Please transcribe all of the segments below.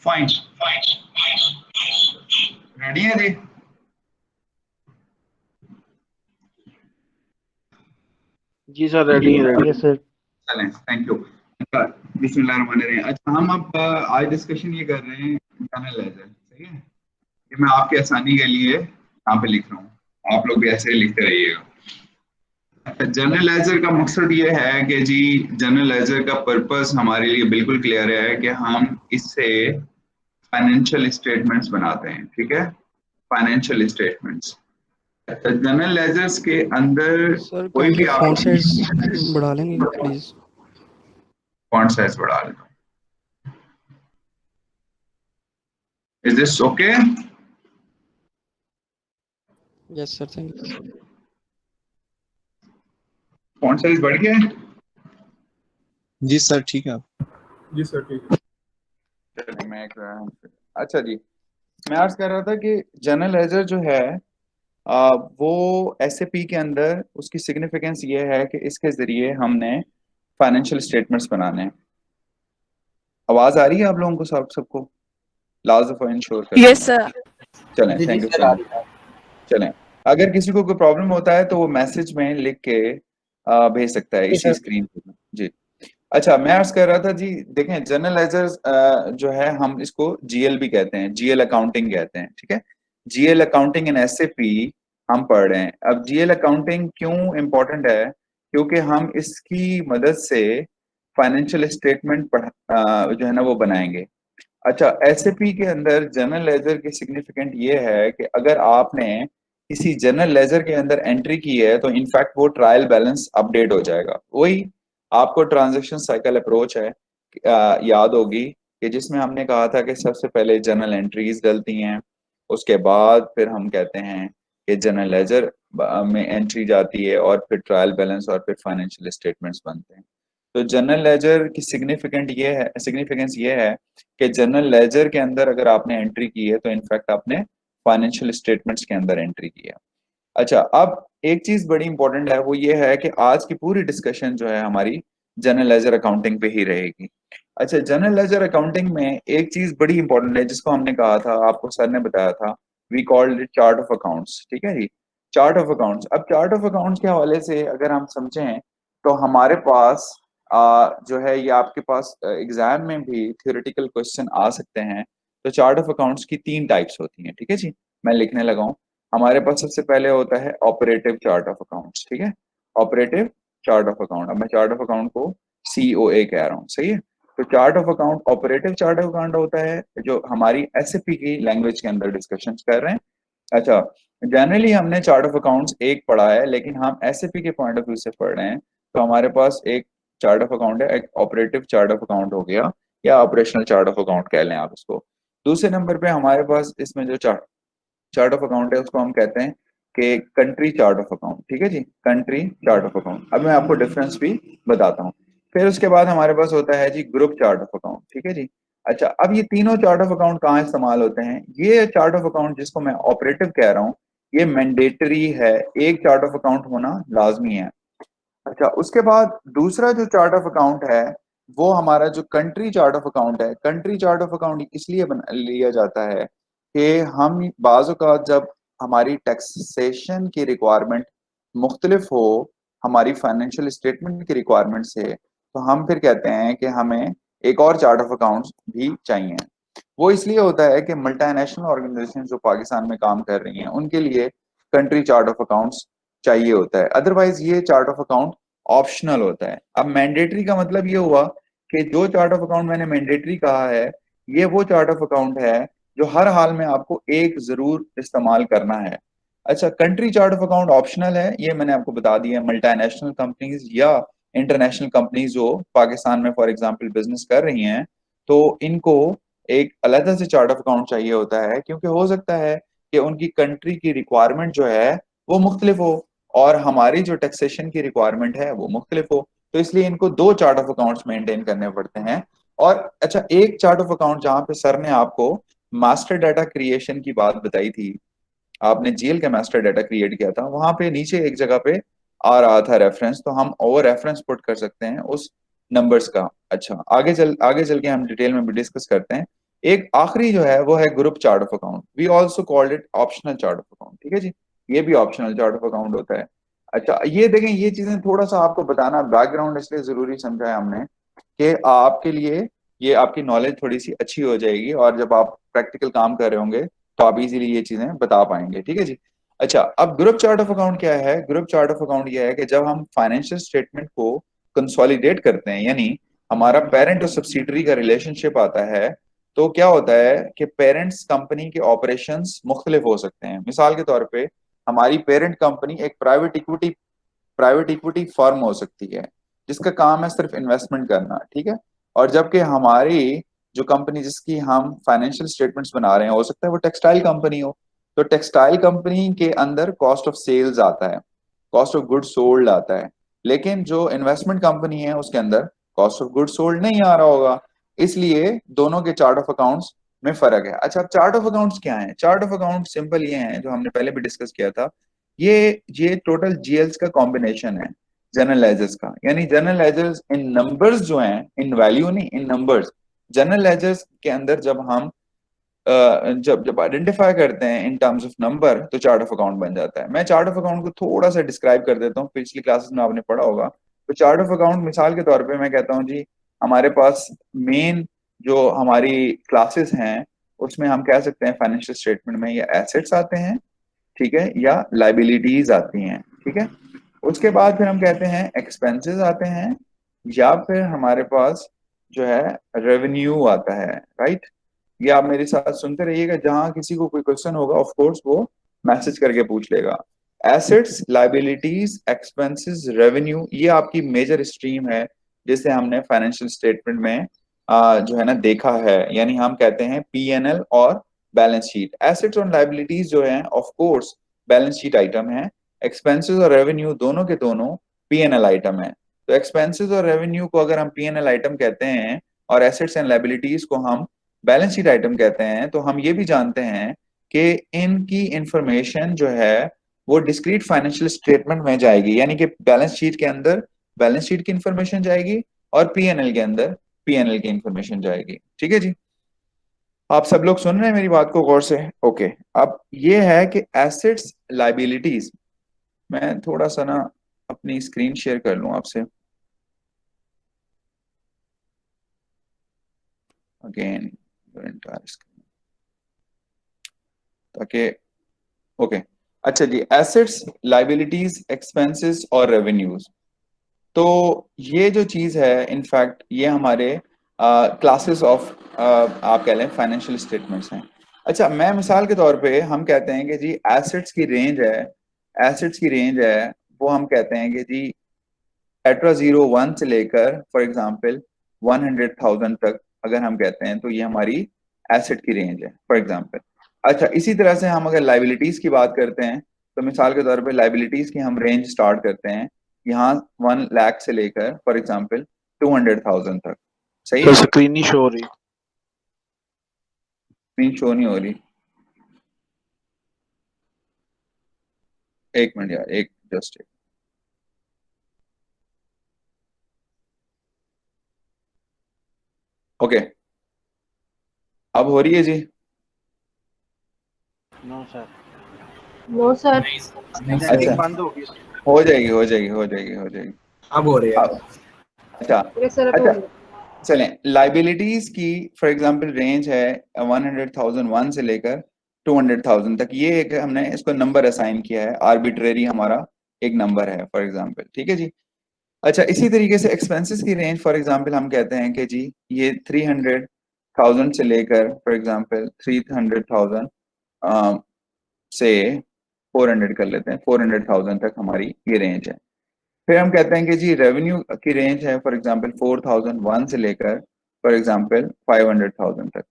Fine, ready है जी? जी सर, रेडी है सर। चलें, थैंक यू। बिस्मिल्लाहिर्रहमानिर्रहीम। अच्छा, हम अब आज डिस्कशन ये कर रहे हैं जनरल लेजर, सही है? ये मैं आपकी आसानी के लिए यहाँ पे लिख रहा हूँ, आप लोग भी ऐसे ही लिखते रहिएगा। जनरल लेजर का मकसद ये है कि जी, जनरल लेजर का पर्पस हमारे लिए बिल्कुल क्लियर है कि हम इससे फाइनेंशियल स्टेटमेंट्स बनाते हैं, ठीक है? फाइनेंशियल स्टेटमेंट्स जनरल लेजर्स के अंदर सर कोई काइंडली भी आप फॉन्ट साइज बढ़ा लेंगे प्लीज। फॉन्ट साइज बढ़ा लेता हूँ। Is this okay? Yes sir, thank you. Font size बढ़ गया है? जी सर ठीक है। जी सर ठीक है। चलिए, मैं अच्छा जी, मैं अर्ज कर रहा था कि जनरल लेजर जो है वो एसएपी के अंदर उसकी सिग्निफिकेंस ये है कि इसके जरिए हमने फाइनेंशियल स्टेटमेंट्स बनाने हैं। आवाज आ रही है आप लोगों को, सबको लाजम इंश्योर कर? Yes sir. चलें, थैंक यू सो मच। चलें, अगर किसी को कोई प्रॉब्लम होता है तो वो मैसेज में लिख के भेज सकता है इसी स्क्रीन पे जी। अच्छा, मैं अर्ज कर रहा था जी, देखें जनरल लेजर जो है हम इसको जीएल भी कहते हैं, जीएल अकाउंटिंग कहते हैं, ठीक है? जीएल अकाउंटिंग इन एसएपी हम पढ़ रहे हैं। अब जीएल अकाउंटिंग क्यों इम्पोर्टेंट है? क्योंकि हम इसकी मदद से फाइनेंशियल स्टेटमेंट जो है ना वो बनाएंगे। अच्छा, एसएपी के अंदर जनरल लेजर की सिग्निफिकेंट ये है कि अगर आपने किसी जनरल लेजर के अंदर एंट्री की है तो इनफैक्ट वो ट्रायल बैलेंस अपडेट हो जाएगा। वही आपको ट्रांजैक्शन साइकिल अप्रोच है, याद होगी कि जिसमें हमने कहा था कि सबसे पहले जनरल एंट्रीज डलती हैं, उसके बाद फिर हम कहते हैं कि जनरल लेजर में एंट्री जाती है और फिर ट्रायल बैलेंस और फिर फाइनेंशियल स्टेटमेंट्स बनते हैं। तो जनरल लेजर की सिग्निफिकेंस ये है कि जनरल लेजर के अंदर अगर आपने एंट्री की है तो इनफैक्ट आपने फाइनेंशियल स्टेटमेंट्स के अंदर एंट्री की है। अच्छा, अब एक चीज बड़ी इंपॉर्टेंट है, वो ये है कि आज की पूरी डिस्कशन जो है हमारी जनरल लेजर अकाउंटिंग पे ही रहेगी। अच्छा, जनरल लेजर अकाउंटिंग में एक चीज बड़ी इंपॉर्टेंट है जिसको हमने कहा था, आपको सर ने बताया था, we called it chart of accounts, ठीक है जी? Chart of accounts. अब चार्ट ऑफ अकाउंट्स के हवाले से अगर हम समझें तो हमारे पास जो है ये आपके पास एग्जाम में भी थियोरेटिकल क्वेश्चन आ सकते हैं। तो चार्ट ऑफ अकाउंट्स की 3 टाइप्स होती हैं, ठीक है जी? मैं लिखने लगा हूँ। हमारे पास सबसे पहले होता है ऑपरेटिव चार्ट ऑफ अकाउंट्स, ठीक है? Operative chart of account. अब मैं चार्ट ऑफ अकाउंट को सीओए कह रहा हूँ, सही है? तो chart of account, operative chart of account होता है जो हमारी एसएपी की लैंग्वेज के अंदर डिस्कशन कर रहे हैं। अच्छा, जनरली हमने चार्ट ऑफ अकाउंट्स एक पढ़ा है, लेकिन हम एसएपी के पॉइंट ऑफ व्यू से पढ़ रहे हैं। तो हमारे पास एक चार्ट ऑफ अकाउंट है, एक ऑपरेटिव चार्ट ऑफ अकाउंट हो गया, या ऑपरेशनल चार्ट ऑफ अकाउंट कह लें आप इसको। दूसरे नंबर पे हमारे पास इसमें जो चार्ट ऑफ अकाउंट है उसको हम कहते हैं कि कंट्री चार्ट ऑफ अकाउंट, ठीक है जी? Country chart of account. अब मैं आपको डिफरेंस भी बताता हूँ। फिर उसके बाद हमारे पास होता है जी ग्रुप चार्ट ऑफ अकाउंट, ठीक है जी? अच्छा, अब ये तीनों चार्ट ऑफ अकाउंट कहाँ इस्तेमाल होते हैं? ये चार्ट ऑफ अकाउंट जिसको मैं ऑपरेटिव कह रहा हूँ, ये मैंडेटरी है, एक चार्ट ऑफ अकाउंट होना लाजमी है। अच्छा, उसके बाद दूसरा जो चार्ट ऑफ अकाउंट है वो हमारा जो कंट्री चार्ट ऑफ अकाउंट है। कंट्री चार्ट ऑफ अकाउंट इसलिए लिया जाता है कि हम बाज़ औक़ात जब हमारी टैक्सेशन की रिक्वायरमेंट मुख्तलिफ हो हमारी फाइनेंशियल स्टेटमेंट की रिक्वायरमेंट से, तो हम फिर कहते हैं कि हमें एक और चार्ट ऑफ अकाउंट्स भी चाहिए। वो इसलिए होता है कि मल्टीनेशनल ऑर्गेनाइजेशन जो पाकिस्तान में काम कर रही हैं उनके लिए कंट्री चार्ट ऑफ अकाउंट्स चाहिए होता है, अदरवाइज ये चार्ट ऑफ अकाउंट ऑप्शनल होता है। अब मैंडेटरी का मतलब ये हुआ कि जो चार्ट ऑफ अकाउंट मैंने मैंडेटरी कहा है, ये वो चार्ट ऑफ अकाउंट है जो हर हाल में आपको एक जरूर इस्तेमाल करना है। अच्छा, country chart of account optional है, ये मैंने आपको बता दिया। मल्टीनेशनल कंपनीज या इंटरनेशनल कंपनीज जो पाकिस्तान में फॉर एग्जांपल बिजनेस कर रही हैं, तो इनको एक अलग से चार्ट ऑफ अकाउंट चाहिए होता है, क्योंकि हो सकता है कि उनकी कंट्री की रिक्वायरमेंट जो है वो मुख्तलिफ हो और हमारी जो टैक्सेशन की रिक्वायरमेंट है वो मुख्तलिफ हो। तो इसलिए इनको 2 चार्ट ऑफ अकाउंट्स मेंटेन करने पड़ते हैं। और अच्छा, एक चार्ट ऑफ अकाउंट जहां पे सर ने आपको मास्टर डाटा क्रिएशन की बात बताई थी, आपने जीएल का मास्टर डाटा क्रिएट किया था, वहां पे नीचे एक जगह पे आ रहा था रेफरेंस, तो हम ओवर रेफरेंस पुट कर सकते हैं उस नंबर्स का। अच्छा, आगे चल के हम डिटेल में भी डिस्कस करते हैं एक आखिरी जो है वो है group chart of account, we also called it optional chart of account, ठीक है जी, ये भी ऑप्शनल चार्ट ऑफ अकाउंट होता है। अच्छा ये देखें, ये चीजें थोड़ा सा आपको बताना बैकग्राउंड इसलिए जरूरी समझा है हमने कि आपके लिए ये आपकी नॉलेज थोड़ी सी अच्छी हो जाएगी, और जब आप प्रैक्टिकल काम कर रहे होंगे तो आप इजीली ये चीजें बता पाएंगे, ठीक है जी। अच्छा, अब ग्रुप चार्ट ऑफ अकाउंट क्या है? ग्रुप चार्ट ऑफ अकाउंट ये है कि जब हम फाइनेंशियल स्टेटमेंट को कंसोलिडेट करते हैं, यानी हमारा पेरेंट और सब्सिडरी का रिलेशनशिप आता है, तो क्या होता है कि पेरेंट्स कंपनी के ऑपरेशंस मुख्तलिफ हो सकते हैं। मिसाल के तौर पे हमारी पेरेंट कंपनी एक प्राइवेट इक्विटी फर्म हो सकती है जिसका काम है सिर्फ इन्वेस्टमेंट करना, ठीक है। और जबकि हमारी जो कंपनी जिसकी हम फाइनेंशियल स्टेटमेंट्स बना रहे हैं, हो सकता है वो टेक्सटाइल कंपनी हो, तो टेक्सटाइल कंपनी के अंदर कॉस्ट ऑफ सेल्स आता है, कॉस्ट ऑफ गुड सोल्ड आता है, लेकिन जो इन्वेस्टमेंट कंपनी है उसके अंदर कॉस्ट ऑफ गुड सोल्ड नहीं आ रहा होगा, इसलिए दोनों के चार्ट ऑफ अकाउंट्स में फर्क है। अच्छा, अब चार्ट ऑफ अकाउंट्स क्या है? चार्ट ऑफ अकाउंट सिंपल ये है, जो हमने पहले भी डिस्कस किया था, ये टोटल जीएल्स का कॉम्बिनेशन है जनरल लेजर्स का, यानी जनरल लेजर्स इन नंबर्स जो हैं, इन वैल्यू नहीं, इन नंबर्स, जनरल लेजर्स के अंदर जब हम जब आइडेंटिफाई करते हैं इन टर्म्स ऑफ नंबर, तो चार्ट ऑफ अकाउंट बन जाता है। मैं चार्ट ऑफ अकाउंट को थोड़ा सा डिस्क्राइब कर देता हूँ, पिछली क्लासेस में आपने पढ़ा होगा। तो चार्ट ऑफ अकाउंट मिसाल के तौर पे मैं कहता हूँ जी, हमारे पास मेन जो हमारी क्लासेस हैं उसमें हम कह सकते हैं फाइनेंशियल स्टेटमेंट में या एसेट्स आते हैं, ठीक है, या लाइबिलिटीज आती हैं, ठीक है। उसके बाद फिर हम कहते हैं एक्सपेंसेस आते हैं, या फिर हमारे पास जो है रेवेन्यू आता है, राइट। ये आप मेरे साथ सुनते रहिएगा, जहां किसी को कोई क्वेश्चन होगा ऑफ कोर्स वो मैसेज करके पूछ लेगा। एसेट्स, लाइबिलिटीज, एक्सपेंसेस, रेवेन्यू, ये आपकी मेजर स्ट्रीम है जिसे हमने फाइनेंशियल स्टेटमेंट में जो है ना देखा है, यानी हम कहते हैं पीएनएल और बैलेंस शीट। एसेट्स और लाइबिलिटीज जो है of course balance sheet item है, एक्सपेंसेस और रेवेन्यू दोनों के दोनों पीएनएल आइटम है। तो एक्सपेंसेस और रेवेन्यू को अगर हम पीएनएल आइटम कहते हैं और एसेट्स एंड लाइबिलिटीज को हम बैलेंस शीट आइटम कहते हैं, तो हम ये भी जानते हैं कि इनकी इंफॉर्मेशन जो है वो डिस्क्रीट फाइनेंशियल स्टेटमेंट में जाएगी, यानी कि बैलेंस शीट के अंदर बैलेंस शीट की इंफॉर्मेशन जाएगी और पीएनएल के अंदर पीएनएल की इंफॉर्मेशन जाएगी, ठीक है जी। आप सब लोग सुन रहे हैं मेरी बात को गौर से? ओके, अब ये है कि एसेट्स लाइबिलिटीज, मैं थोड़ा सा ना अपनी स्क्रीन शेयर कर लूं आपसे अगेन ताकि ओके। अच्छा जी, एसेट्स, लाइबिलिटीज, एक्सपेंसेस और रेवेन्यूज, तो ये जो चीज है इनफैक्ट ये हमारे क्लासेस ऑफ आप कह लें फाइनेंशियल स्टेटमेंट्स हैं। अच्छा, मैं मिसाल के तौर पे हम कहते हैं कि जी एसेट्स की रेंज है, एसेट्स की रेंज है वो हम कहते हैं कि जी एट्रा 01 से लेकर फॉर एग्जांपल 100,000 तक अगर हम कहते हैं तो ये हमारी एसेट की रेंज है फॉर एग्जांपल। अच्छा, इसी तरह से हम अगर लाइबिलिटीज की बात करते हैं तो मिसाल के तौर पे लाइबिलिटीज की हम रेंज स्टार्ट करते हैं यहाँ 1 लाख से लेकर फॉर एग्जांपल 200,000 तक। सही तो है? स्क्रीन नहीं शो हो रही। स्क्रीन शो नहीं हो रही, एक मिनट यार, एक जस्ट एक। ओके, अब हो रही है जी? No sir. No sir. अच्छा, बंद हो गई। हो जाएगी हो जाएगी हो जाएगी हो जाएगी, अब हो रही है। अच्छा सर अच्छा, चलें, लाइबिलिटीज की फॉर एग्जांपल रेंज है 100,001 से लेकर 200,000 तक, ये एक हमने इसको नंबर असाइन किया है, आर्बिट्रेरी हमारा एक नंबर है फॉर एग्जांपल, ठीक है जी। अच्छा, इसी तरीके से एक्सपेंसेस की रेंज फॉर एग्जांपल हम कहते हैं कि जी ये 300,000 से लेकर फॉर एग्जांपल 300,000 से 400 कर लेते हैं, 400,000 तक हमारी ये रेंज है। फिर हम कहते हैं कि जी रेवेन्यू की रेंज है फॉर एग्जांपल 4,001 से लेकर फॉर एग्जांपल 500,000 तक।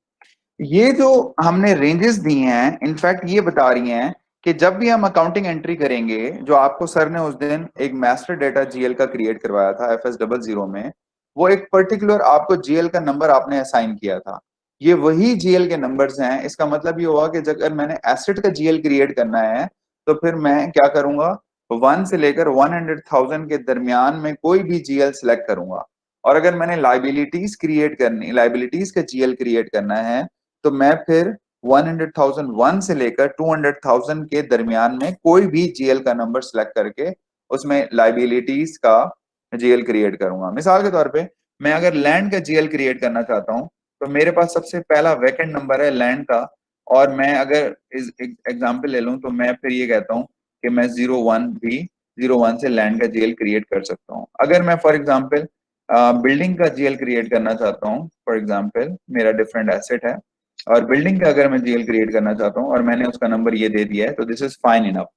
ये जो हमने रेंजेस दी हैं इनफैक्ट ये बता रही हैं कि जब भी हम अकाउंटिंग एंट्री करेंगे, जो आपको सर ने उस दिन एक मास्टर डेटा जीएल का क्रिएट करवाया था FS00 में, वो एक पर्टिकुलर आपको जीएल का नंबर आपने असाइन किया था, ये वही जीएल के नंबर्स हैं। इसका मतलब ये हुआ कि अगर मैंने एसेट का जीएल क्रिएट करना है तो फिर मैं क्या करूंगा, 1 से लेकर 100,000 के दरमियान में कोई भी जीएल सिलेक्ट करूंगा, और अगर मैंने लाइबिलिटीज का जीएल क्रिएट करना है तो मैं फिर 100,001 से लेकर 200,000 के दरमियान में कोई भी जीएल का नंबर सिलेक्ट करके उसमें लाइबिलिटीज का जीएल क्रिएट करूंगा। मिसाल के तौर पे मैं अगर लैंड का जीएल क्रिएट करना चाहता हूं तो मेरे पास सबसे पहला वैकेंट नंबर है लैंड का, और मैं अगर इस एग्जांपल ले लूं तो मैं फिर ये कहता हूं कि मैं 01 से लैंड का जीएल क्रिएट कर सकता हूं। अगर मैं फॉर एग्जांपल बिल्डिंग का जीएल क्रिएट करना चाहता हूं, फॉर एग्जांपल मेरा डिफरेंट एसेट है और बिल्डिंग का अगर मैं जीएल क्रिएट करना चाहता हूं और मैंने उसका नंबर ये दे दिया है तो दिस इज फाइन इनफ।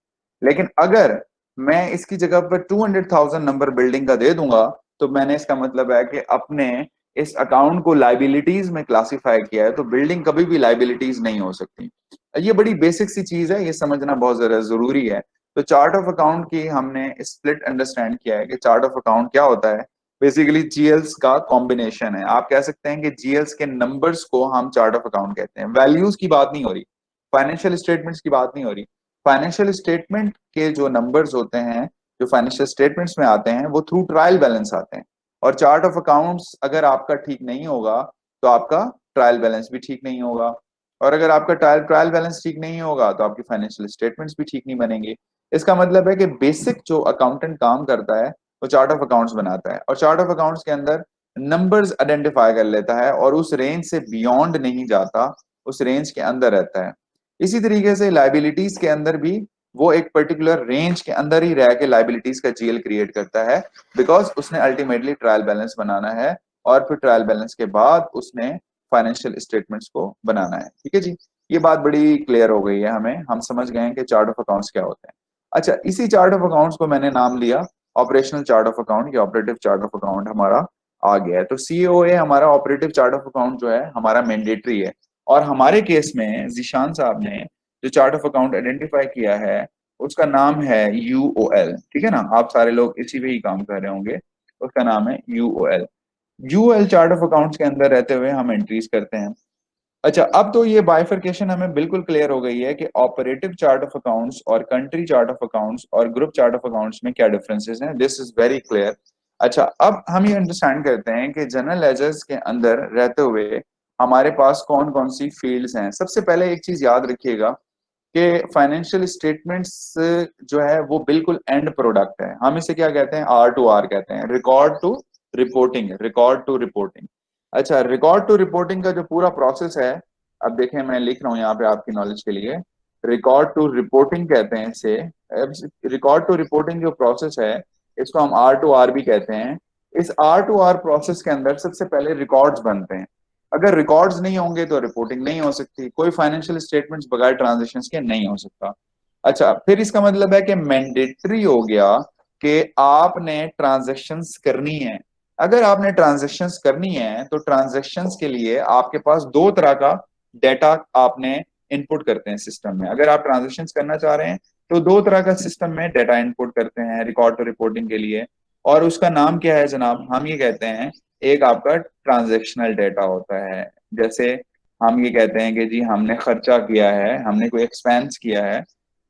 लेकिन अगर मैं इसकी जगह पर 200,000 नंबर बिल्डिंग का दे दूंगा तो मैंने इसका मतलब है कि अपने इस अकाउंट को लाइबिलिटीज में क्लासिफाई किया है, तो बिल्डिंग कभी भी लाइबिलिटीज नहीं हो सकती। ये बड़ी बेसिक सी चीज है, ये समझना बहुत ज्यादा जरूरी है। तो चार्ट ऑफ अकाउंट की हमने स्प्लिट अंडरस्टैंड किया है कि चार्ट ऑफ अकाउंट क्या होता है। बेसिकली जीएल्स का कॉम्बिनेशन है। आप कह सकते हैं कि जीएल्स के नंबर्स को हम चार्ट ऑफ अकाउंट कहते हैं। वैल्यूज की बात नहीं हो रही, फाइनेंशियल स्टेटमेंट्स की बात नहीं हो रही। फाइनेंशियल स्टेटमेंट के जो नंबर्स होते हैं जो फाइनेंशियल स्टेटमेंट्स में आते हैं वो थ्रू ट्रायल बैलेंस आते हैं, और चार्ट ऑफ अकाउंट्स अगर आपका ठीक नहीं होगा तो आपका ट्रायल बैलेंस भी ठीक नहीं होगा, और अगर आपका ट्रायल बैलेंस ठीक नहीं होगा तो आपकी फाइनेंशियल स्टेटमेंट्स भी ठीक नहीं बनेंगे। इसका मतलब है कि बेसिक जो अकाउंटेंट काम करता है वो चार्ट ऑफ अकाउंट्स बनाता है, और चार्ट ऑफ अकाउंट्स के अंदर नंबर्स आइडेंटिफाई कर लेता है और उस रेंज से बियॉन्ड नहीं जाता, उस रेंज के अंदर रहता है। इसी तरीके से लाइबिलिटीज के अंदर भी वो एक पर्टिकुलर रेंज के अंदर ही रह के लाइबिलिटीज का जीएल क्रिएट करता है, बिकॉज उसने अल्टीमेटली ट्रायल बैलेंस बनाना है और फिर ट्रायल बैलेंस के बाद उसने फाइनेंशियल स्टेटमेंट्स को बनाना है। ठीक है जी, ये बात बड़ी क्लियर हो गई है हमें, हम समझ गए हैं कि चार्ट ऑफ अकाउंट्स क्या होते हैं। अच्छा, इसी चार्ट ऑफ अकाउंट्स को मैंने नाम लिया ऑपरेशनल चार्ट ऑफ अकाउंट या ऑपरेटिव चार्ट ऑफ अकाउंट हमारा आ गया है। तो सीओए हमारा ऑपरेटिव चार्ट ऑफ अकाउंट जो है हमारा मैंडेटरी है, और हमारे केस में जीशान साहब ने जो चार्ट ऑफ अकाउंट आइडेंटिफाई किया है उसका नाम है यूओएल। ठीक है ना, आप सारे लोग इसी पे ही काम कर रहे होंगे, उसका नाम है UOL. UOL chart of accounts के अंदर रहते हुए हम एंट्रीज करते हैं। अच्छा, अब तो ये बाइफर्केशन हमें बिल्कुल क्लियर हो गई है कि ऑपरेटिव चार्ट ऑफ अकाउंट्स और कंट्री चार्ट ऑफ अकाउंट्स और ग्रुप चार्ट ऑफ अकाउंट्स में क्या डिफरेंसेस हैं। This is very clear. अच्छा, अब हम ये अंडरस्टैंड करते हैं कि जनरल लेजर्स के अंदर रहते हुए हमारे पास कौन कौन सी फील्ड्स हैं। सबसे पहले एक चीज याद रखिएगा कि फाइनेंशियल स्टेटमेंट्स जो है वो बिल्कुल एंड प्रोडक्ट है। हम इसे क्या कहते हैं, R2R कहते हैं, record to reporting, record to reporting. अच्छा, रिकॉर्ड टू रिपोर्टिंग का जो पूरा प्रोसेस है, अब देखें मैं लिख रहा हूँ यहाँ पे आपकी नॉलेज के लिए, रिकॉर्ड टू रिपोर्टिंग कहते हैं इसे। रिकॉर्ड टू रिपोर्टिंग जो प्रोसेस है इसको हम R2R भी कहते हैं। इस R2R प्रोसेस के अंदर सबसे पहले रिकॉर्ड्स बनते हैं। अगर रिकॉर्ड्स नहीं होंगे तो रिपोर्टिंग नहीं हो सकती, कोई फाइनेंशियल स्टेटमेंट्स बगैर ट्रांजैक्शंस के नहीं हो सकता। अच्छा, फिर इसका मतलब है कि मैंडेटरी हो गया कि आपने ट्रांजैक्शंस करनी है। अगर आपने ट्रांजैक्शंस करनी है तो ट्रांजैक्शंस के लिए आपके पास दो तरह का डेटा आपने इनपुट करते हैं सिस्टम में। अगर आप ट्रांजैक्शंस करना चाह रहे हैं तो दो तरह का सिस्टम में डेटा इनपुट करते हैं रिकॉर्ड टू रिपोर्टिंग के लिए, और उसका नाम क्या है जनाब, हम ये कहते हैं, एक आपका ट्रांजैक्शनल डेटा होता है। जैसे हम ये कहते हैं कि जी हमने खर्चा किया है, हमने कोई एक्सपेंस किया है,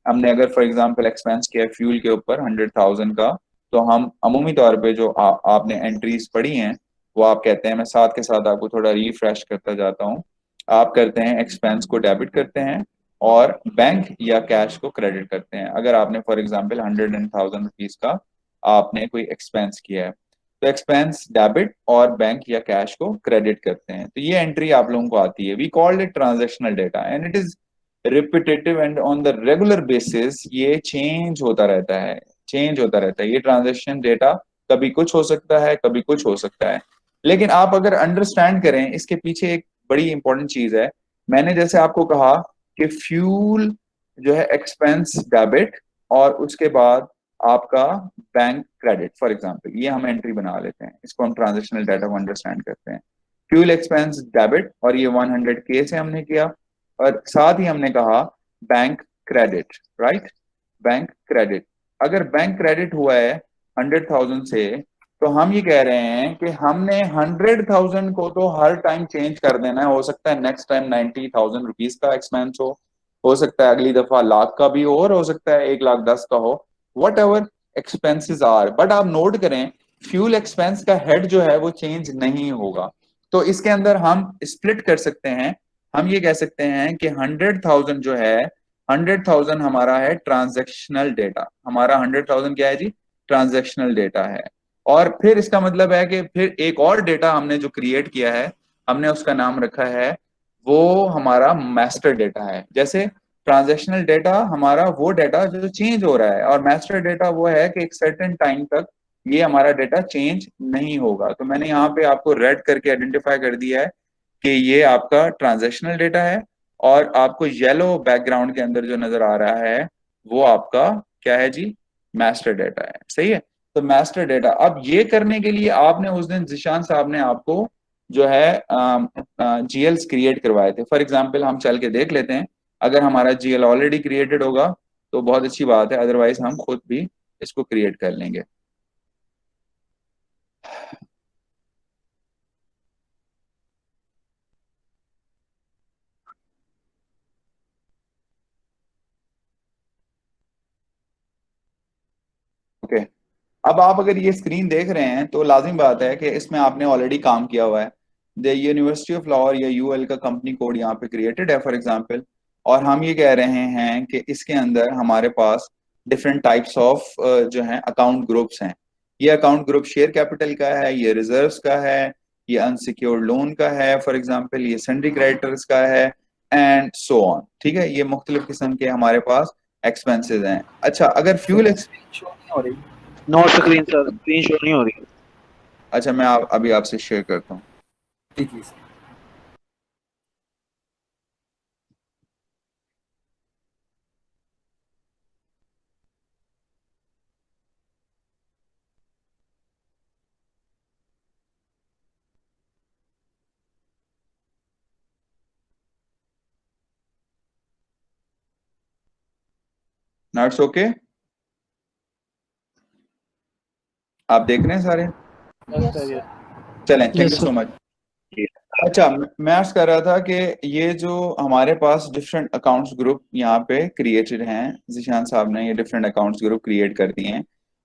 हमने अगर फॉर एग्जांपल एक्सपेंस किया फ्यूल के ऊपर 100,000 का, तो हम अमूमी तौर पे जो आपने एंट्रीज पढ़ी हैं वो आप कहते हैं, मैं साथ के साथ आपको थोड़ा रिफ्रेश करता जाता हूँ। आप करते हैं एक्सपेंस को डेबिट करते हैं और बैंक या कैश को क्रेडिट करते हैं। अगर आपने फॉर एग्जांपल 100,000 रुपीज का आपने कोई एक्सपेंस किया है तो एक्सपेंस डेबिट और बैंक या कैश को क्रेडिट करते हैं, तो ये एंट्री आप लोगों को आती है। We called it transactional data and it is repetitive and on the regular basis ये चेंज होता रहता है, चेंज होता रहता है। ये ट्रांजैक्शन डेटा कभी कुछ हो सकता है, कभी कुछ हो सकता है, लेकिन आप अगर अंडरस्टैंड करें इसके पीछे एक बड़ी इंपॉर्टेंट चीज है। मैंने जैसे आपको कहा कि फ्यूल जो है एक्सपेंस डेबिट और उसके बाद आपका बैंक क्रेडिट, फॉर एग्जांपल ये हम एंट्री बना लेते हैं, इसको हम ट्रांजैक्शनल डाटा को अंडरस्टैंड करते हैं। फ्यूल एक्सपेंस डेबिट और ये 100K से हमने किया, और साथ ही हमने कहा bank credit, right, bank credit. अगर बैंक क्रेडिट हुआ है 100,000 से तो हम ये कह रहे हैं कि हमने 100,000 को तो हर टाइम चेंज कर देना है। हो सकता है नेक्स्ट टाइम 90,000 रुपीज का एक्सपेंस हो सकता है अगली दफा लाख का भी हो, और हो सकता है 1,10,000 का हो, what ever expenses are. But आप नोट करें फ्यूल एक्सपेंस का हेड जो है वो चेंज नहीं होगा। तो इसके अंदर हम स्प्लिट कर सकते हैं, हम ये कह सकते हैं कि 100,000 जो है, 100,000 हमारा है ट्रांजैक्शनल डेटा। हमारा 100,000 क्या है जी? ट्रांजैक्शनल डेटा है। और फिर इसका मतलब है कि फिर एक और डेटा हमने जो क्रिएट किया है, हमने उसका नाम रखा है, वो हमारा मास्टर डेटा है। जैसे ट्रांजैक्शनल डेटा हमारा वो डेटा जो चेंज हो रहा है, और मास्टर डेटा वो है कि एक सर्टेन टाइम तक ये हमारा डेटा चेंज नहीं होगा। तो मैंने यहाँ पे आपको रेड करके आइडेंटिफाई कर दिया है कि ये आपका ट्रांजैक्शनल डेटा है, और आपको येलो बैकग्राउंड के अंदर जो नजर आ रहा है वो आपका क्या है जी? मास्टर डेटा है। सही है। तो मास्टर डेटा, अब ये करने के लिए आपने उस दिन जिशान साहब ने आपको जो है जीएल्स क्रिएट करवाए थे। फॉर एग्जाम्पल हम चल के देख लेते हैं। अगर हमारा जीएल ऑलरेडी क्रिएटेड होगा तो बहुत अच्छी बात है, अदरवाइज हम खुद भी इसको क्रिएट कर लेंगे। ओके। अब आप अगर ये स्क्रीन देख रहे हैं तो लाजिम बात है कि इसमें आपने ऑलरेडी काम किया हुआ है। द यूनिवर्सिटी ऑफ लाहौर या यूएल का कंपनी कोड यहाँ पे क्रिएटेड है फॉर एग्जांपल। और हम ये कह रहे हैं कि इसके अंदर हमारे पास डिफरेंट टाइप्स ऑफ जो है अकाउंट ग्रुप्स हैं। ये अकाउंट ग्रुप शेयर कैपिटल का है, ये रिजर्व्स का है, ये अनसिक्योर्ड लोन का है फॉर एग्जाम्पल, ये सन्ड्री क्रेडिटर्स का है, एंड सो ऑन। ठीक है, ये मुख्तलिफ किस्म के हमारे पास एक्सपेंसेस हैं। अच्छा, अगर फ्यूल एक्सपेंस हो रही, no screen sir, screen show नहीं हो रही। अच्छा मैं अभी आपसे शेयर करता हूँ। नोट्स ओके, आप देख रहे हैं सारे? Yes sir, yes. चलें, thank Yes, you sir. So much. अच्छा, मैं अर्ज कर रहा था कि ये जो हमारे पास डिफरेंट अकाउंट्स ग्रुप यहाँ पे क्रिएटेड हैं, जिशान साहब ने ये डिफरेंट अकाउंट्स ग्रुप क्रिएट कर दिए हैं।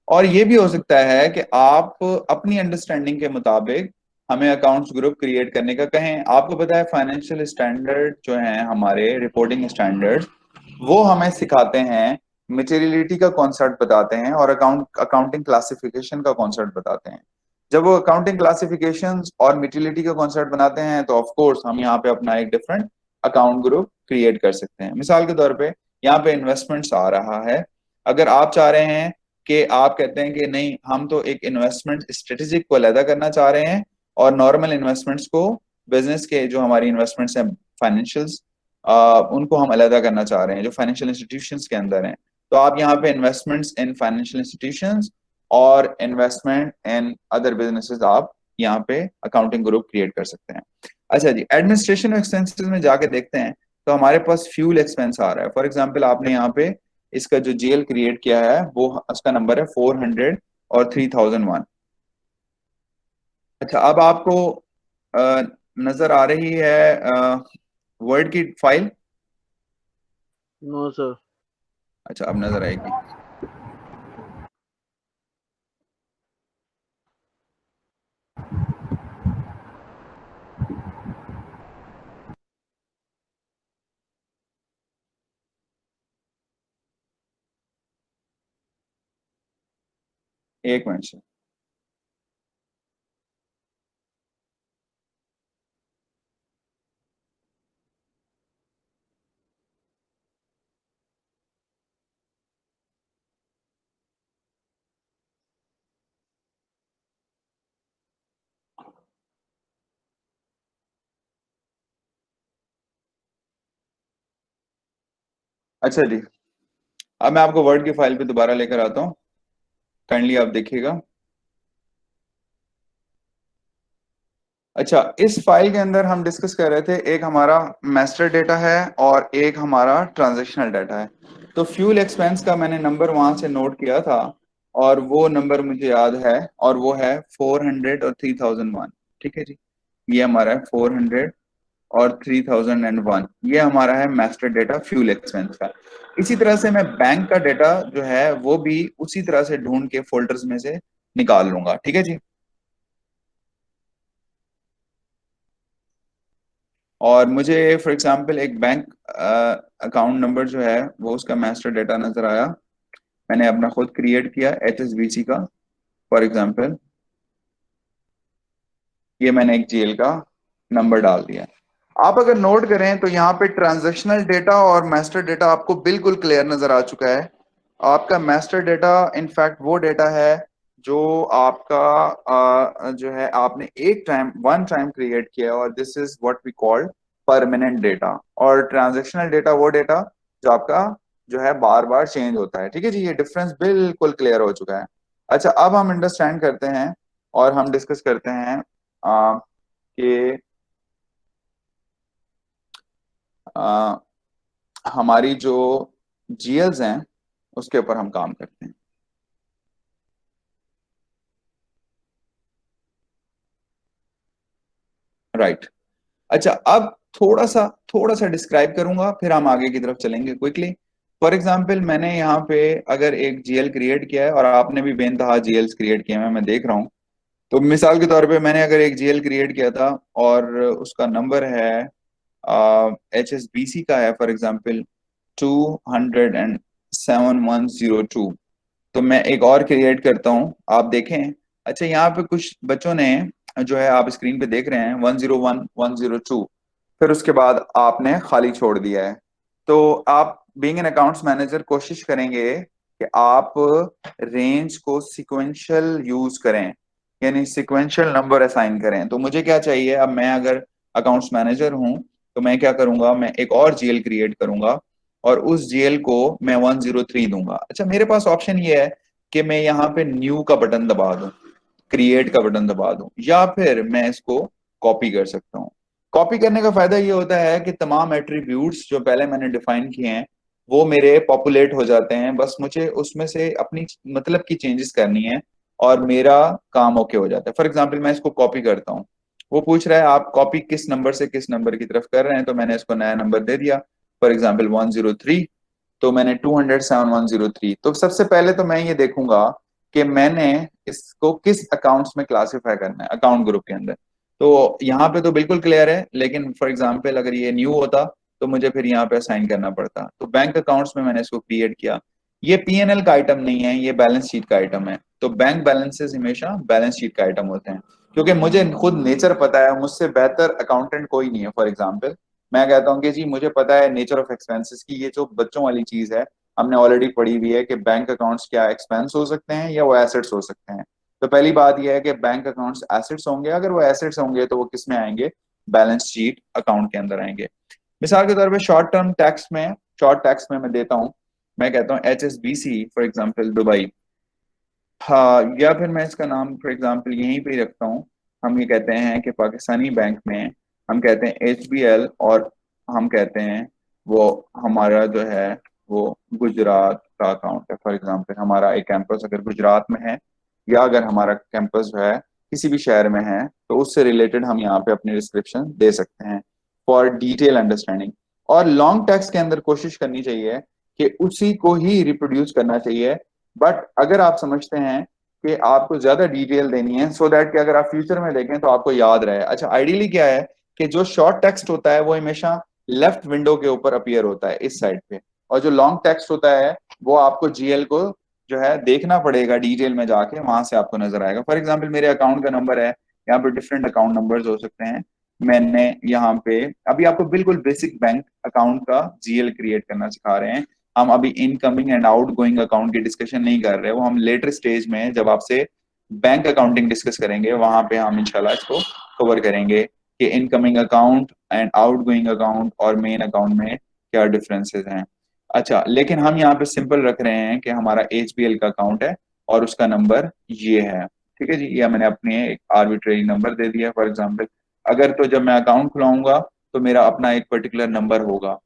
और ये भी हो सकता है कि आप अपनी अंडरस्टैंडिंग के मुताबिक हमें अकाउंट्स ग्रुप क्रिएट करने का कहें। आपको पता है फाइनेंशियल स्टैंडर्ड जो हैं हमारे, रिपोर्टिंग स्टैंडर्ड्स, वो हमें सिखाते हैं, मटेरियलिटी का कॉन्सेप्ट बताते हैं, और अकाउंटिंग क्लासिफिकेशन का कॉन्सेप्ट बताते हैं। जब वो अकाउंटिंग क्लासिफिकेशंस और यूटिलिटी का कॉन्सेप्ट बनाते हैं तो ऑफ कोर्स हम यहाँ पे अपना एक डिफरेंट अकाउंट ग्रुप क्रिएट कर सकते हैं। मिसाल के तौर पे यहाँ पे इन्वेस्टमेंट्स आ रहा है। अगर आप चाह रहे हैं कि आप कहते हैं कि नहीं, हम तो एक इन्वेस्टमेंट स्ट्रेटेजिक को अलग करना चाह रहे हैं और नॉर्मल इन्वेस्टमेंट्स को, बिजनेस के जो हमारी इन्वेस्टमेंट्स हैं फाइनेंशियल्स, उनको हम अलग करना चाह रहे हैं जो फाइनेंशियल इंस्टीट्यूशंस के अंदर हैं, तो आप यहाँ पे इन्वेस्टमेंट्स इन फाइनेंशियल इंस्टीट्यूशंस और इन्वेस्टमेंट इन अदर बिजनेसेस आप यहाँ पे अकाउंटिंग ग्रुप क्रिएट कर सकते हैं। अच्छा जी, एडमिनिस्ट्रेशन एक्सपेंसेस में जाके देखते हैं तो हमारे पास फ्यूल एक्सपेंस आ रहा है। फॉर एग्जांपल आपने यहाँ पे इसका जो जीएल क्रिएट किया है वो उसका नंबर है 400 और 3001। अच्छा, अब आपको नजर आ रही है वर्ड की फाइल? No sir. अच्छा, अब नजर आएगी। एक मिनट से। अच्छा जी, अब मैं आपको वर्ड की फाइल पे दोबारा लेकर आता हूँ, काइंडली आप देखिएगा। अच्छा, इस फाइल के अंदर हम डिस्कस कर रहे थे, एक हमारा मास्टर डेटा है और एक हमारा ट्रांजैक्शनल डाटा है। तो फ्यूल एक्सपेंस का मैंने नंबर वहां से नोट किया था और वो नंबर मुझे याद है, और वो है 400 और 3001। ठीक है जी, ये हमारा है 400 और 3001, ये हमारा है मास्टर डेटा फ्यूल एक्सपेंस का। इसी तरह से मैं बैंक का डेटा जो है वो भी उसी तरह से ढूंढ के फोल्डर्स में से निकाल लूंगा। ठीक है जी। और मुझे फॉर एग्जांपल एक बैंक अकाउंट नंबर जो है वो उसका मास्टर डेटा नजर आया, मैंने अपना खुद क्रिएट किया HSBC का फॉर एग्जांपल, ये मैंने एक जीएल का नंबर डाल दिया। आप अगर नोट करें तो यहाँ पे ट्रांजैक्शनल डेटा और मास्टर डेटा आपको बिल्कुल क्लियर नजर आ चुका है। आपका मास्टर डेटा इनफैक्ट वो डेटा है जो आपका जो है आपने एक टाइम वन टाइम क्रिएट किया और this is what we called permanent data. और ट्रांजैक्शनल डेटा वो डेटा जो आपका जो है बार बार चेंज होता है। ठीक है जी, ये डिफरेंस बिल्कुल क्लियर हो चुका है। अच्छा, अब हम अंडरस्टैंड करते हैं और हम डिस्कस करते हैं कि हमारी जो जीएल्स हैं उसके ऊपर हम काम करते हैं। राइट। अच्छा, अब थोड़ा सा डिस्क्राइब करूंगा, फिर हम आगे की तरफ चलेंगे क्विकली। फॉर एग्जांपल मैंने यहाँ पे अगर एक जीएल क्रिएट किया है और आपने भी बेनतहा जीएल्स क्रिएट किए हैं, मैं देख रहा हूँ। तो मिसाल के तौर पे मैंने अगर एक जीएल क्रिएट किया था और उसका नंबर है HSBC का है फॉर एग्जांपल 207,102, तो मैं एक और क्रिएट करता हूँ, आप देखें। अच्छा, यहाँ पे कुछ बच्चों ने जो है आप स्क्रीन पे देख रहे हैं 101 102, फिर उसके बाद आपने खाली छोड़ दिया है। तो आप बीइंग एन अकाउंट्स मैनेजर कोशिश करेंगे कि आप रेंज को सिक्वेंशियल यूज करें, यानी सिक्वेंशियल नंबर असाइन करें। तो मुझे क्या चाहिए, अब मैं अगर अकाउंट्स मैनेजर हूं तो मैं क्या करूंगा, मैं एक और जीएल क्रिएट करूंगा और उस जीएल को मैं 103 दूंगा। अच्छा, मेरे पास ऑप्शन ये है कि मैं यहाँ पे न्यू का बटन दबा दूं, क्रिएट का बटन दबा दूं, या फिर मैं इसको कॉपी कर सकता हूँ। कॉपी करने का फायदा ये होता है कि तमाम एट्रीब्यूट्स जो पहले मैंने डिफाइन किए हैं वो मेरे पॉपुलेट हो जाते हैं, बस मुझे उसमें से अपनी मतलब की चेंजेस करनी है और मेरा काम ओके हो जाता है। फॉर एग्जाम्पल मैं इसको कॉपी करता हूँ, वो पूछ रहा है आप कॉपी किस नंबर से किस नंबर की तरफ कर रहे हैं, तो मैंने इसको नया नंबर दे दिया फॉर एग्जाम्पल 103, तो मैंने 207,103। तो सबसे पहले तो मैं ये देखूंगा कि मैंने इसको किस अकाउंट्स में क्लासिफाई करना है अकाउंट ग्रुप के अंदर। तो यहाँ पे तो बिल्कुल क्लियर है, लेकिन फॉर एग्जाम्पल अगर ये न्यू होता तो मुझे फिर यहाँ पे असाइन करना पड़ता। तो बैंक अकाउंट्स में मैंने इसको क्रिएट किया। ये पीएनएल का आइटम नहीं है, ये बैलेंस शीट का आइटम है। तो बैंक बैलेंसेस हमेशा बैलेंस शीट का आइटम होते हैं, क्योंकि मुझे खुद नेचर पता है, मुझसे बेहतर अकाउंटेंट कोई नहीं है। फॉर एग्जाम्पल मैं कहता हूँ कि जी मुझे पता है नेचर ऑफ एक्सपेंसेस की, ये जो बच्चों वाली चीज है हमने ऑलरेडी पढ़ी हुई है कि बैंक अकाउंट्स क्या एक्सपेंस हो सकते हैं या वो एसेट्स हो सकते हैं। तो पहली बात यह है कि बैंक अकाउंट्स एसेट्स होंगे, अगर वो एसेट्स होंगे तो वो किस में आएंगे, बैलेंस शीट अकाउंट के अंदर आएंगे। मिसाल के तौर पे शॉर्ट टैक्स में मैं देता हूँ, मैं कहता हूँ HSBC फॉर एग्जाम्पल दुबई, हाँ, या फिर मैं इसका नाम फॉर एग्जाम्पल यहीं पे ही रखता हूँ। हम ये कहते हैं कि पाकिस्तानी बैंक में हम कहते हैं HBL, और हम कहते हैं वो हमारा जो है वो गुजरात का अकाउंट है। फॉर एग्जाम्पल हमारा एक कैंपस अगर गुजरात में है, या अगर हमारा कैंपस जो है किसी भी शहर में है, तो उससे रिलेटेड हम यहाँ पे अपनी डिस्क्रिप्शन दे सकते हैं फॉर डिटेल अंडरस्टैंडिंग। और लॉन्ग टेक्स्ट के अंदर कोशिश करनी चाहिए कि उसी को ही रिप्रोड्यूस करना चाहिए। बट अगर आप समझते हैं कि आपको ज्यादा डिटेल देनी है सो दैट कि अगर आप फ्यूचर में देखें तो आपको याद रहे। अच्छा, आइडियली क्या है कि जो शॉर्ट टेक्स्ट होता है वो हमेशा लेफ्ट विंडो के ऊपर अपीयर होता है इस साइड पे, और जो लॉन्ग टेक्स्ट होता है वो आपको जीएल को जो है देखना पड़ेगा डिटेल में जाके, वहां से आपको नजर आएगा। फॉर एग्जाम्पल मेरे अकाउंट का नंबर है, यहाँ पे डिफरेंट अकाउंट नंबर्स हो सकते हैं। मैंने यहाँ पे अभी आपको बिल्कुल बेसिक बैंक अकाउंट का जीएल क्रिएट करना सिखा रहे हैं। हम अभी इनकमिंग एंड आउटगोइंग अकाउंट की डिस्कशन नहीं कर रहे, वो हम लेटर स्टेज में जब आपसे बैंक अकाउंटिंग डिस्कस करेंगे वहां पे हम इंशाल्लाह इसको कवर करेंगे कि incoming account and outgoing account और मेन अकाउंट में क्या डिफरेंसेस हैं। अच्छा, लेकिन हम यहाँ पे सिंपल रख रहे हैं कि हमारा HBL का अकाउंट है और उसका नंबर ये है। ठीक है जी, या मैंने अपने एक आर्बिट्रेरी नंबर दे दिया फॉर एग्जाम्पल। अगर तो जब मैं अकाउंट खुलाऊंगा तो मेरा अपना एक पर्टिकुलर नंबर होगा।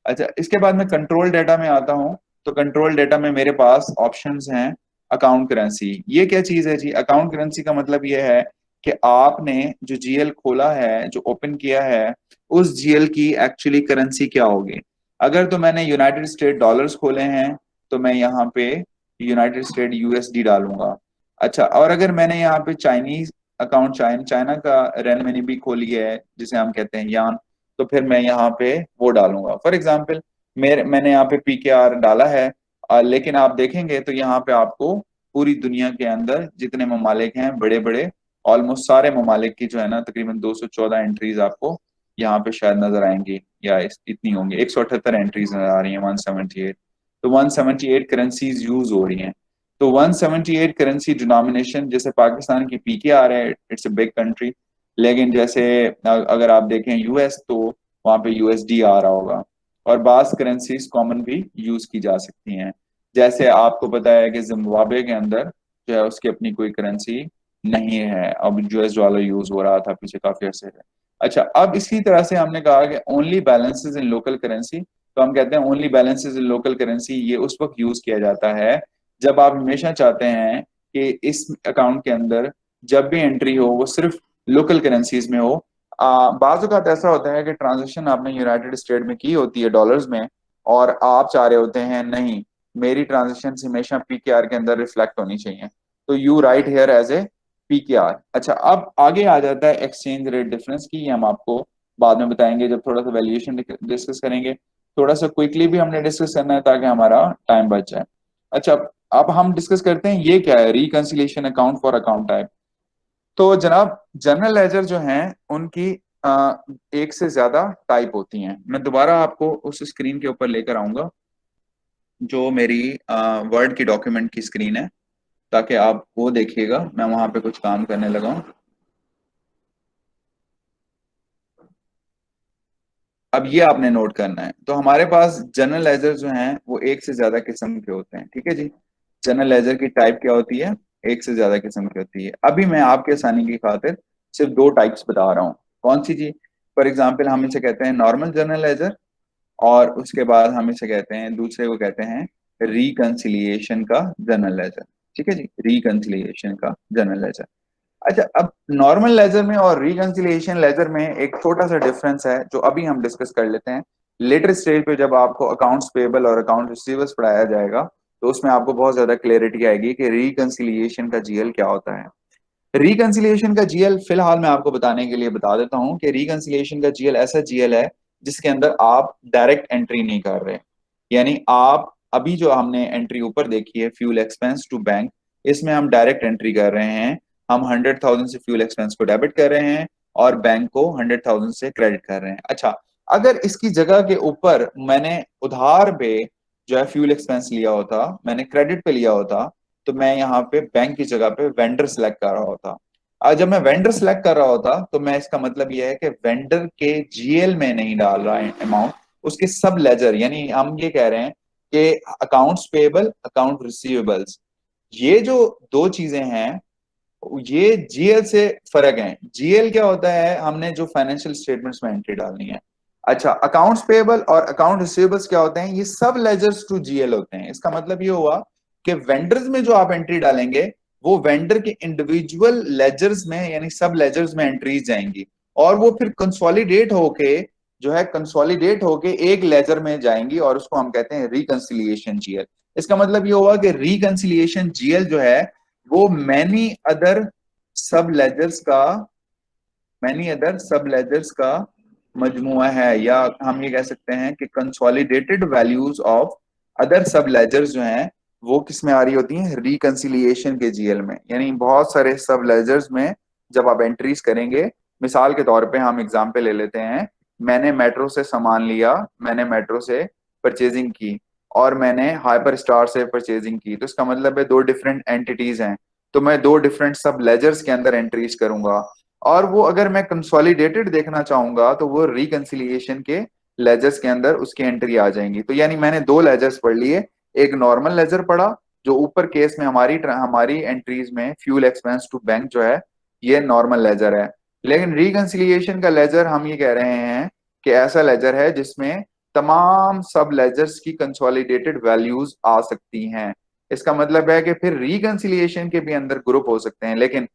अच्छा, इसके बाद मैं कंट्रोल डेटा में आता हूँ। तो कंट्रोल डेटा में मेरे पास ऑप्शंस हैं अकाउंट करेंसी। ये क्या चीज है जी, अकाउंट करेंसी का मतलब ये है कि आपने जो जीएल खोला है, जो ओपन किया है, उस जीएल की एक्चुअली करेंसी क्या होगी। अगर तो मैंने यूनाइटेड स्टेट डॉलर्स खोले हैं तो मैं यहाँ पे यूनाइटेड स्टेट USD डालूंगा। अच्छा, और अगर मैंने यहाँ पे चाइनीज अकाउंट चाइना का रेनमिनी भी खोली है जिसे हम कहते हैं यान, तो फिर मैं यहाँ पे वो डालूंगा। फॉर एग्जाम्पल मैंने यहाँ पे PKR डाला है, लेकिन आप देखेंगे तो यहाँ पे आपको पूरी दुनिया के अंदर जितने ममालिक हैं बड़े बड़े, ऑलमोस्ट सारे ममालिक की जो है ना तकरीबन 214 एंट्रीज आपको यहाँ पे शायद नजर आएंगी, या इतनी होंगी, 178 एंट्रीज नजर आ रही हैं, 178। तो 178 करेंसीज यूज हो रही हैं। तो 178 करेंसी डिनोमिनेशन, जैसे पाकिस्तान की PKR है, इट्स अ बिग कंट्री, लेकिन जैसे अगर आप देखें US, तो वहां पे USD आ रहा होगा। और बास करेंसीज कॉमन भी यूज की जा सकती हैं। जैसे आपको पता है कि जिम्बाब्वे के अंदर जो है उसकी अपनी कोई करेंसी नहीं है, अब US डॉलर यूज हो रहा था पीछे काफी अर्से से। अच्छा, अब इसी तरह से हमने कहा कि ओनली बैलेंसेस इन लोकल करेंसी, तो हम कहते हैं ओनली बैलेंसेस इन लोकल करेंसी ये उस वक्त यूज किया जाता है जब आप हमेशा चाहते हैं कि इस अकाउंट के अंदर जब भी एंट्री हो वो सिर्फ लोकल करेंसीज में हो। बाज़ औक़ात ऐसा होता है कि ट्रांजेक्शन आपने यूनाइटेड स्टेट में की होती है डॉलर्स में, और आप चाह रहे होते हैं नहीं, मेरी ट्रांजेक्शन हमेशा PKR के अंदर रिफ्लेक्ट होनी चाहिए, तो you write here as a PKR। अच्छा, अब आगे आ जाता है एक्सचेंज रेट डिफरेंस की, ये हम आपको बाद में बताएंगे जब थोड़ा सा वैल्यूएशन डिस्कस करेंगे। थोड़ा सा क्विकली भी हमने डिस्कस करना है ताकि हमारा टाइम बच जाए। अच्छा, अब हम डिस्कस करते हैं ये क्या है, reconciliation account for account type. तो जनाब जनरल लेजर जो हैं उनकी एक से ज्यादा टाइप होती हैं। मैं दोबारा आपको उस स्क्रीन के ऊपर लेकर आऊंगा जो मेरी वर्ड की डॉक्यूमेंट की स्क्रीन है, ताकि आप वो देखिएगा। मैं वहां पे कुछ काम करने लगा हूं। अब ये आपने नोट करना है। तो हमारे पास जनरल लेजर जो हैं वो एक से ज्यादा किस्म के होते हैं, ठीक है जी। जनरल लेजर की टाइप क्या होती है, एक से ज्यादा किस्म की होती है। अभी मैं आपके आसानी की खातिर सिर्फ दो टाइप्स बता रहा हूँ। कौन सी जी? फॉर एग्जाम्पल हम इसे कहते हैं नॉर्मल जनरल लेजर, और उसके बाद हम इसे कहते हैं, दूसरे को कहते हैं रिकंसिलिएशन का जनरल लेजर। ठीक है जी, रिकंसिलिएशन का जनरल लेजर। अच्छा, अब नॉर्मल लेजर में और रिकंसिलिएशन लेजर में एक छोटा सा डिफरेंस है जो अभी हम डिस्कस कर लेते हैं। लेटर स्टेज पे जब आपको अकाउंट्स पेबल और अकाउंट रिसीवर्स पढ़ाया जाएगा तो उसमें आपको बहुत ज्यादा क्लैरिटी आएगी कि रिकंसिलिएशन का GL क्या होता है। रिकंसिलिएशन का GL फिलहाल मैं आपको बताने के लिए बता देता हूं कि रिकंसिलिएशन का GL ऐसा GL है जिसके अंदर आप डायरेक्ट एंट्री नहीं कर रहे। यानी आप अभी जो हमने एंट्री ऊपर देखी है, फ्यूल एक्सपेंस टू बैंक, इसमें हम डायरेक्ट एंट्री कर रहे हैं। हम 100,000 से फ्यूल एक्सपेंस को डेबिट कर रहे हैं और बैंक को 100,000 से क्रेडिट कर रहे हैं। अच्छा, अगर इसकी जगह के ऊपर मैंने उधार पे जो है फ्यूल एक्सपेंस लिया होता, मैंने क्रेडिट पे लिया होता, तो मैं यहाँ पे बैंक की जगह पे वेंडर सेलेक्ट कर रहा होता। आज जब मैं वेंडर सेलेक्ट कर रहा होता तो मैं, इसका मतलब यह है कि वेंडर के GL में नहीं डाल रहा है अमाउंट, उसके सब लेजर, यानी हम ये कह रहे हैं कि अकाउंट्स पेबल, अकाउंट रिसीवेबल्स, ये जो दो चीजें हैं ये GL से फर्क है। GL क्या होता है, हमने जो फाइनेंशियल स्टेटमेंट्स में एंट्री डालनी है। अच्छा, अकाउंट्स पेबल और अकाउंट रिसीवेबल्स क्या होते हैं, ये सब लेजर्स टू GL होते हैं। इसका मतलब ये हुआ कि वेंडर्स में जो आप एंट्री डालेंगे वो वेंडर के इंडिविजुअल लेजर्स में, यानी सब लेजर्स में एंट्रीज जाएंगी, और वो फिर कंसोलिडेट होके जो है, कंसोलिडेट होके एक लेजर में जाएंगी, और उसको हम कहते हैं रिकंसिलिएशन GL। इसका मतलब ये हुआ कि रिकंसिलिएशन GL जो है वो मैनी अदर सब लेजर्स का मजमुआ है, या हम ये कह सकते हैं कि कंसोलिडेटेड वैल्यूज ऑफ अदर सब लेजर्स जो हैं वो किस में आ रही होती हैं, रिकंसिलिएशन के GL में। यानी बहुत सारे सब लेजर्स में जब आप एंट्रीज करेंगे, मिसाल के तौर पे हम एग्जांपल ले लेते हैं, मैंने मेट्रो से सामान लिया, मैंने मेट्रो से परचेजिंग की, और मैंने हाइपर स्टार से परचेजिंग की, तो इसका मतलब है दो डिफरेंट एंटिटीज हैं, तो मैं दो डिफरेंट सब लेजर्स के अंदर एंट्रीज करूंगा। और वो अगर मैं कंसोलिडेटेड देखना चाहूंगा तो वो रिकंसिलिएशन के लेजर्स के अंदर उसकी एंट्री आ जाएंगी। तो यानी मैंने दो लेजर्स पढ़ लिए, एक नॉर्मल लेजर पढ़ा जो ऊपर केस में हमारी एंट्रीज में फ्यूल एक्सपेंस टू बैंक जो है ये नॉर्मल लेजर है। लेकिन रिकंसिलिएशन का लेजर हम ये कह रहे हैं कि ऐसा लेजर है जिसमें तमाम सब लेजर्स की कंसोलिडेटेड वैल्यूज आ सकती हैं। इसका मतलब है कि फिर रिकंसिलिएशन के भी अंदर ग्रुप हो सकते हैं, लेकिन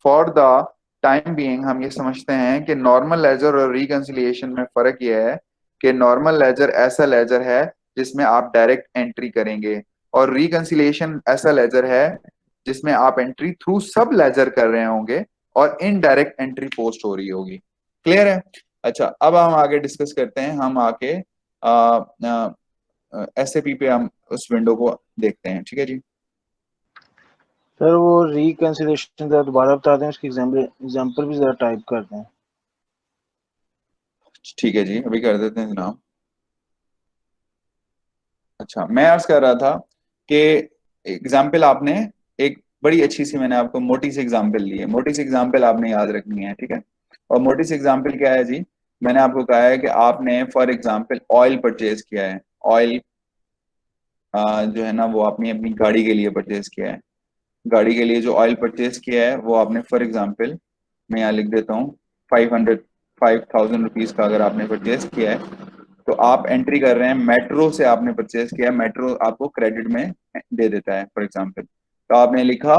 फॉर द टाइम बीइंग हम ये समझते हैं कि नॉर्मल लेजर और रिकंसिलिएशन में फर्क यह है कि नॉर्मल लेजर ऐसा लेजर है जिसमें आप डायरेक्ट एंट्री करेंगे, और रिकंसिलिएशन ऐसा लेजर है जिसमें आप एंट्री थ्रू सब लेजर कर रहे होंगे और इनडायरेक्ट एंट्री पोस्ट हो रही होगी। क्लियर है? अच्छा, अब हम आगे डिस्कस करते हैं। हम आके एसएपी पे हम उस विंडो को देखते हैं। ठीक है जी। सर वो रिकंसिडरेशन जरा दोबारा बता दें, उसकी एग्जांपल भी जरा टाइप कर दें। ठीक है जी, अभी कर देते हैं जनाब। अच्छा, मैं अर्ज कर रहा था कि एग्जाम्पल आपने एक बड़ी अच्छी सी, मैंने आपको मोटी सी एग्जाम्पल ली है। मोटी सी एग्जाम्पल आपने याद रखनी है। ठीक है। और मोटी सी एग्जाम्पल क्या है जी? मैंने आपको कहा है कि आपने फॉर एग्जाम्पल ऑयल परचेज किया है। ऑयल जो है ना, वो आपने अपनी गाड़ी के लिए परचेज किया है। गाड़ी के लिए जो ऑयल परचेज किया है वो आपने फॉर एग्जाम्पल, मैं यहाँ लिख देता हूँ, 5,000 रुपीज का अगर आपने परचेज किया है, तो आप एंट्री कर रहे हैं मेट्रो से आपने परचेज किया। मेट्रो आपको क्रेडिट में दे देता है फॉर एग्जाम्पल। तो आपने लिखा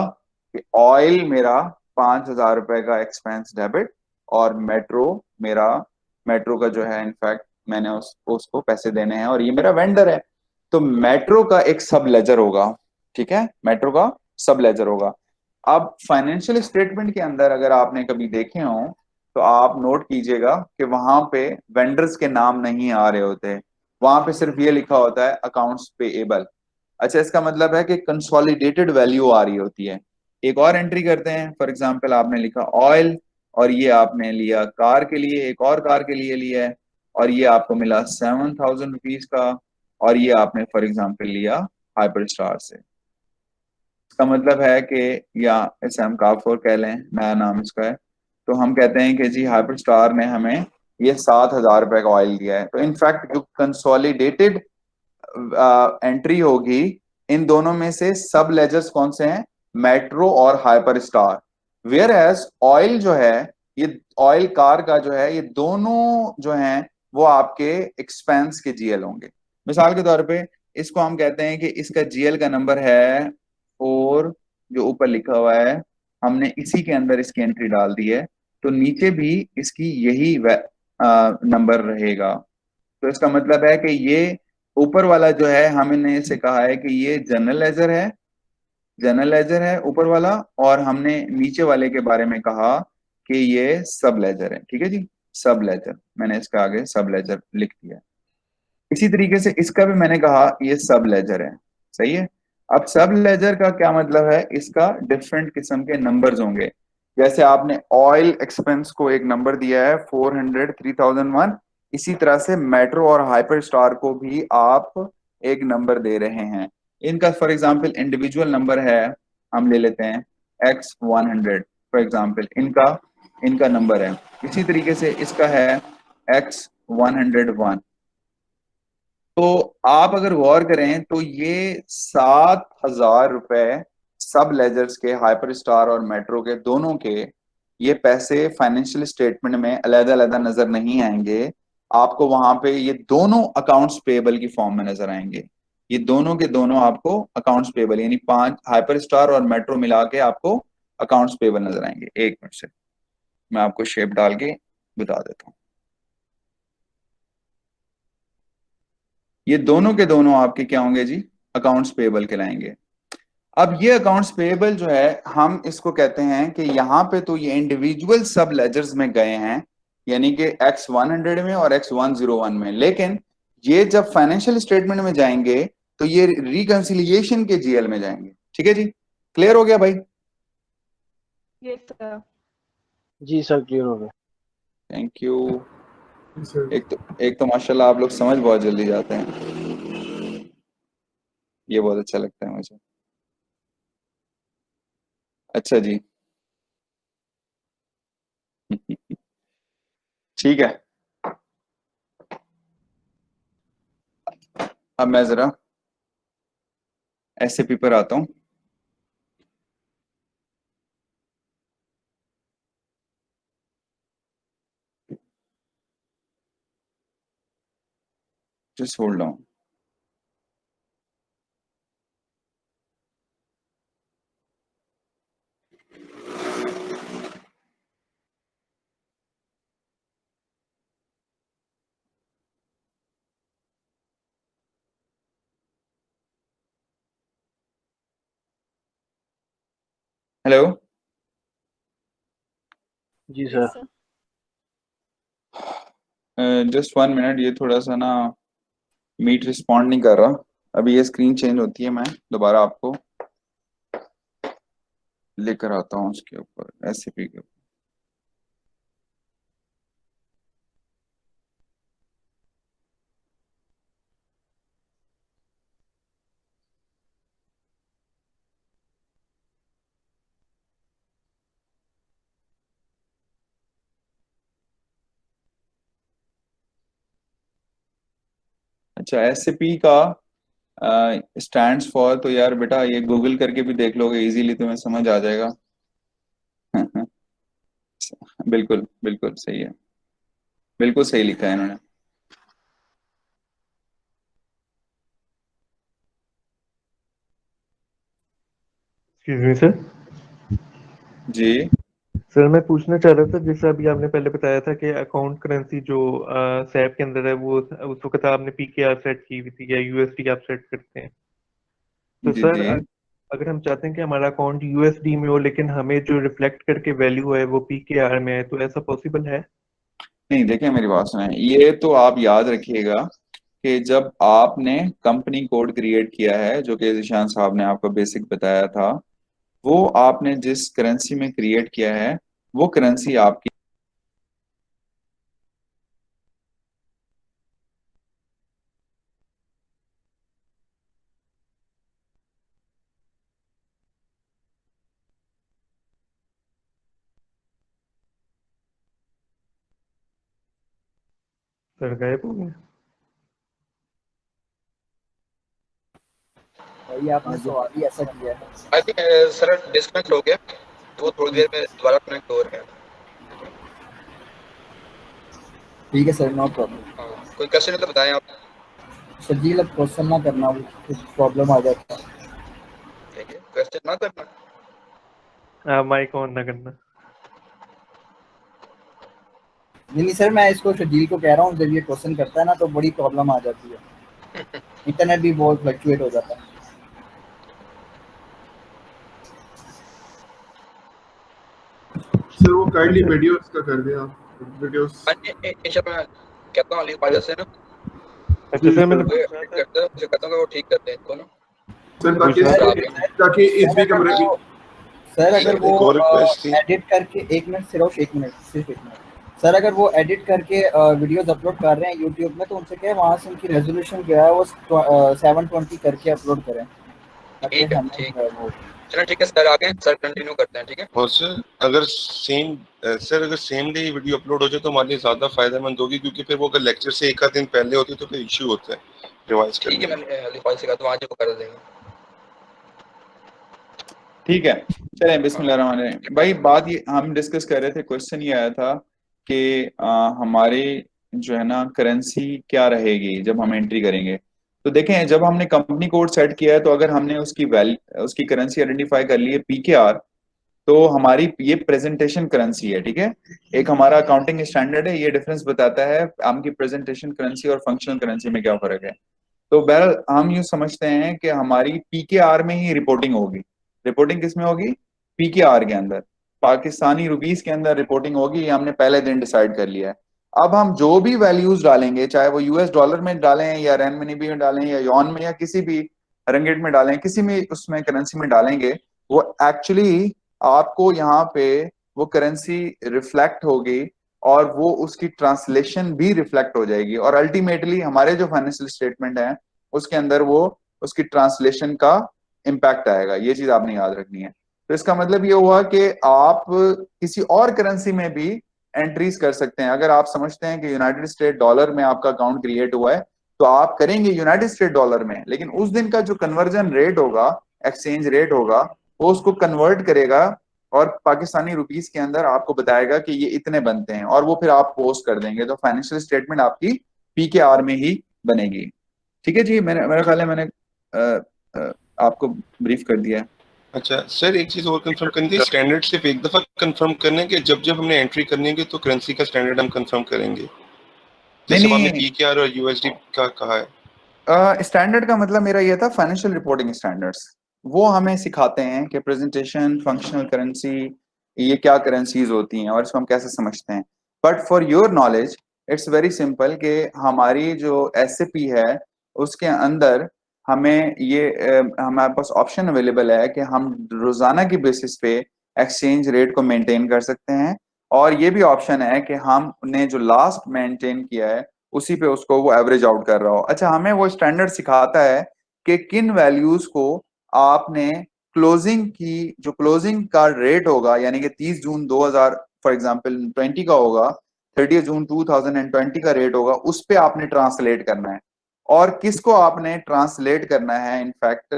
कि ऑयल मेरा 5,000 रुपए का एक्सपेंस डेबिट, और मेट्रो मेरा, मेट्रो का जो है इनफैक्ट मैंने उसको पैसे देने हैं और ये मेरा वेंडर है। तो मेट्रो का एक सब लेजर होगा। ठीक है, मेट्रो का सब लेजर होगा। अब फाइनेंशियल स्टेटमेंट के अंदर अगर आपने कभी देखे हो तो आप नोट कीजिएगा कि वहां पे वेंडर्स के नाम नहीं आ रहे होते। वहां पे सिर्फ ये लिखा होता है अकाउंट्स पेएबल। अच्छा, इसका मतलब है कि कंसोलिडेटेड वैल्यू आ रही होती है। एक और एंट्री करते हैं। फॉर एग्जांपल आपने लिखा ऑयल, और ये आपने लिया कार के लिए, एक और कार के लिए लिया है, और ये आपको मिला 7,000 रुपीज का। और ये आपने फॉर एग्जांपल लिया हाइपर स्टार से। इसका मतलब है कि, या इसे हम काफोर कह लें, नया नाम इसका है, तो हम कहते हैं कि जी हाइपर स्टार ने हमें ये 7,000 रुपए का ऑयल दिया है। तो इनफैक्ट जो कंसोलिडेटेड एंट्री होगी, इन दोनों में से सब लेजर्स कौन से हैं? मेट्रो और hyper star. Whereas oil जो है, ये ऑयल कार का जो है, ये दोनों जो हैं वो आपके एक्सपेंस के जीएल होंगे। मिसाल के तौर पे इसको हम कहते हैं कि इसका जीएल का नंबर है 4, जो ऊपर लिखा हुआ है, हमने इसी के अंदर इसकी एंट्री डाल दी है, तो नीचे भी इसकी यही नंबर रहेगा। तो इसका मतलब है कि ये ऊपर वाला जो है, हमने इसे कहा है कि ये जनरल लेजर है, जनरल लेजर है ऊपर वाला, और हमने नीचे वाले के बारे में कहा कि ये सब लेजर है। ठीक है जी, सब लेजर, मैंने इसका आगे सब लेजर लिख दिया। इसी तरीके से इसका भी मैंने कहा ये सब लेजर है। सही है। अब सब लेजर का क्या मतलब है? इसका डिफरेंट किस्म के नंबर्स होंगे। जैसे आपने ऑयल एक्सपेंस को एक नंबर दिया है 400, 3001, इसी तरह से मेट्रो और हाइपर स्टार को भी आप एक नंबर दे रहे हैं। इनका फॉर एग्जांपल इंडिविजुअल नंबर है, हम ले लेते हैं X100 फॉर एग्जांपल, इनका इनका नंबर है। इसी तरीके से इसका है X101। तो आप अगर गौर करें तो ये 7,000 रुपए सब लेजर्स के, हाइपर स्टार और मेट्रो के दोनों के, ये पैसे फाइनेंशियल स्टेटमेंट में अलग अलग नजर नहीं आएंगे। आपको वहां पे ये दोनों अकाउंट्स पेबल की फॉर्म में नजर आएंगे। ये दोनों के दोनों आपको अकाउंट्स पेबल, यानी 5 हाइपर स्टार और मेट्रो मिला के आपको अकाउंट्स पेबल नजर आएंगे। एक मिनट से मैं आपको शेप डाल के बता देता हूँ। ये दोनों के दोनों आपके क्या होंगे जी? अकाउंट्स पेबल कहलाएंगे। अब ये अकाउंट्स पेबल जो है, हम इसको कहते हैं कि यहाँ पे तो ये इंडिविजुअल सब लेजर्स में गए हैं, यानी कि X100 में और X101 में, लेकिन ये जब फाइनेंशियल स्टेटमेंट में जाएंगे तो ये रिकंसिलिएशन के जीएल में जाएंगे। ठीक है जी, क्लियर हो गया भाई? Yes sir. जी सर, क्लियर हो गया। Thank you. एक तो माशाल्लाह आप लोग समझ बहुत जल्दी जाते हैं, ये बहुत अच्छा लगता है मुझे। अच्छा जी। ठीक है, अब मैं जरा एसएपी पर आता हूँ। Just hold on. हेलो। जी sir. Yes sir. Just 1 minute, ये थोड़ा सा ना मीट रिस्पॉन्ड नहीं कर रहा। अभी ये स्क्रीन चेंज होती है, मैं दोबारा आपको लेकर आता हूँ उसके ऊपर, एससीपी के ऊपर। अच्छा, एससीपी का स्टैंड्स फॉर, तो यार बेटा ये गूगल करके भी देख लोगे इजीली, तुम्हें समझ आ जाएगा। बिल्कुल बिल्कुल सही है, बिल्कुल सही लिखा है इन्होंने। Excuse me sir. जी सर मैं पूछना चाह रहा था, जैसे अभी आपने पहले बताया था कि अकाउंट करेंसी जो सैप के अंदर है वो उस वक्त आपने पीकेआर सेट की हुई थी या यूएसडी आप सेट करते हैं। तो जी सर जी। अगर हम चाहते हैं कि हमारा अकाउंट यूएसडी में हो लेकिन हमें जो रिफ्लेक्ट करके वैल्यू है वो पीकेआर में है, तो ऐसा पॉसिबल है? नहीं, देखिए मेरी बात सुने, ये तो आप याद रखिएगा कि जब आपने कंपनी कोड क्रिएट किया है, जो कि जिशान साहब ने आपको बेसिक बताया था, वो आपने जिस करेंसी में क्रिएट किया है वो करेंसी आपकी सर गायब हो गया। भाई आपने सवाल ही ऐसा किया है। आई थिंक सर डिस्कनेक्ट हो गया, तो वो थोड़ी देर में दोबारा कनेक्ट हो रहा है। ठीक है सर, नो प्रॉब्लम। कोई क्वेश्चन है तो बताएं आप। शर्जील अब क्वेश्चन ना करना, कुछ प्रॉब्लम आ जाता है। ठीक है, क्वेश्चन ना करना। माइक ऑन ना करना। नहीं सर, मैं इसको शर्जील को कह रहा हूँ, जब ये क्वेश्चन करता है ना तो बड़ी प्रॉब्लम आ जाती है। इंटरनेट भी बहुत फ्लक्चुएट हो जाता है। सर वो काइंडली वीडियो इसका कर दिया, वीडियोस। इंशाल्लाह कहता हूँ अली फाइल से ना। अच्छा सर, मैंने करता है, मुझे कहता हूँ वो ठीक करते हैं इसको ना सर, ताकि इस भी कमरे की सर अगर वो एडिट करके, एक मिनट सिर्फ एक मिनट सर, अगर वो एडिट करके वीडियोस अपलोड कर रहे हैं यूट्यूब में, तो उनसे क्या है वहाँ से उनकी रेजोल्यूशन जो है वो 720 करके अपलोड करें। ठीक है, ठीक है, चलो ठीक है सर, आगे सर कंटिन्यू करते हैं। ठीक है। और सर अगर सेम डे वीडियो अपलोड हो जाए तो हमारे लिए ज्यादा फायदेमंद होगी, क्योंकि फिर वो अगर लेक्चर से एक आध दिन पहले होती तो फिर इश्यू होता है रिवाइज करने। ठीक है, मैंने अली फाइल से कहा तो आज को कर देंगे। ठीक है। चलें, बिस्मिल्लाहिर्रहमानिर्रहीम। भाई बात ये हम डिस्कस कर रहे थे, क्वेश्चन ये आया था कि हमारे जो है ना करेंसी क्या रहेगी जब हम एंट्री करेंगे। तो देखें, जब हमने कंपनी कोड सेट किया है तो अगर हमने उसकी करेंसी आइडेंटिफाई कर ली है पीकेआर, तो हमारी ये प्रेजेंटेशन करेंसी है। ठीक है, एक हमारा अकाउंटिंग स्टैंडर्ड है, ये डिफरेंस बताता है आपकी प्रेजेंटेशन करेंसी और फंक्शनल करेंसी में क्या फर्क है। तो बहरहाल हम यूं समझते हैं कि हमारी पीकेआर में ही रिपोर्टिंग होगी। रिपोर्टिंग किस में होगी? पीकेआर के अंदर, पाकिस्तानी रुपीस के अंदर रिपोर्टिंग होगी। ये हमने पहले दिन डिसाइड कर लिया है। अब हम जो भी वैल्यूज डालेंगे, चाहे वो यूएस डॉलर में डालें या रेनमिनी में डालें या यॉन में या किसी भी रंगेट में डालें, किसी भी उसमें करेंसी में डालेंगे, वो एक्चुअली आपको यहाँ पे वो करेंसी रिफ्लेक्ट होगी और वो उसकी ट्रांसलेशन भी रिफ्लेक्ट हो जाएगी, और अल्टीमेटली हमारे जो फाइनेंशियल स्टेटमेंट है उसके अंदर वो उसकी ट्रांसलेशन का इम्पैक्ट आएगा। ये चीज आपने याद रखनी है। तो इसका मतलब ये हुआ कि आप किसी और करेंसी में भी एंट्रीज कर सकते हैं। अगर आप समझते हैं कि यूनाइटेड स्टेट डॉलर में आपका अकाउंट क्रिएट हुआ है तो आप करेंगे यूनाइटेड स्टेट डॉलर में, लेकिन उस दिन का जो कन्वर्जन रेट होगा, एक्सचेंज रेट होगा, वो उसको कन्वर्ट करेगा और पाकिस्तानी रुपीस के अंदर आपको बताएगा कि ये इतने बनते हैं, और वो फिर आप पोस्ट कर देंगे, तो फाइनेंशियल स्टेटमेंट आपकी पीकेआर में ही बनेगी। ठीक है जी, मेरा ख्याल है मैंने आपको ब्रीफ कर दिया है। अच्छा सर, एक चीज और कंफर्म करनी थी, स्टैंडर्ड सिर्फ एक दफा कंफर्म करने के, जब हमने एंट्री करनी है तो करेंसी का स्टैंडर्ड हम कंफर्म करेंगे, जैसे हमने पीकेआर और यूएसडी का कहा है। स्टैंडर्ड का मतलब मेरा ये था फाइनेंशियल रिपोर्टिंग स्टैंडर्ड्स, वो हमें सिखाते हैं कि प्रेजेंटेशन, फंक्शनल करेंसी, ये क्या करेंसीज होती हैं और इसको हम कैसे समझते हैं। But for your knowledge, it's very simple कि हमारी जो एसएपी है उसके अंदर हमें ये हमारे पास ऑप्शन अवेलेबल है कि हम रोजाना की बेसिस पे एक्सचेंज रेट को मेंटेन कर सकते हैं, और ये भी ऑप्शन है कि हमने जो लास्ट मेंटेन किया है उसी पे उसको वो एवरेज आउट कर रहा हो। अच्छा, हमें वो स्टैंडर्ड सिखाता है कि किन वैल्यूज को आपने क्लोजिंग की, जो क्लोजिंग का रेट होगा यानी कि 30 जून 2000 फॉर एग्जांपल 20 का होगा, 30 जून 2020 का रेट होगा, उस पे आपने ट्रांसलेट करना है। और किसको आपने ट्रांसलेट करना है इनफैक्ट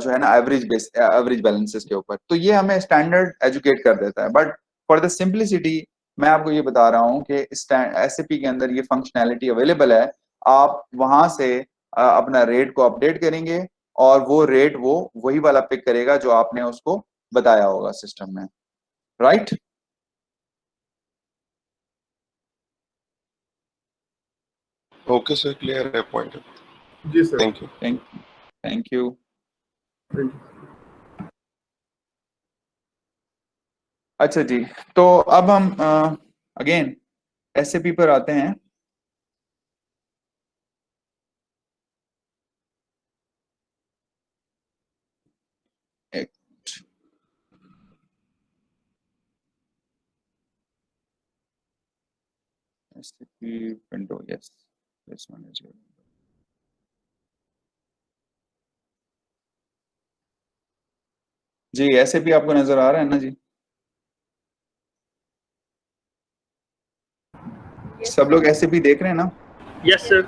जो है ना एवरेज बैलेंसेस के ऊपर। तो ये हमें स्टैंडर्ड एजुकेट कर देता है। बट फॉर द सिंपलिसिटी मैं आपको ये बता रहा हूँ कि एसएपी के अंदर ये फंक्शनैलिटी अवेलेबल है। आप वहां से अपना रेट को अपडेट करेंगे और वो रेट वो वही वाला पिक करेगा जो आपने उसको बताया होगा सिस्टम में, राइट? ओके सर, क्लियर है पॉइंट। जी sir, thank you. Thank you. अच्छा जी, तो अब हम अगेन एसएपी पर आते हैं। SAP window, yes, this one is your. जी, एसएपी आपको नजर आ रहा है ना जी? सब लोग एसएपी देख रहे हैं ना? Yes sir.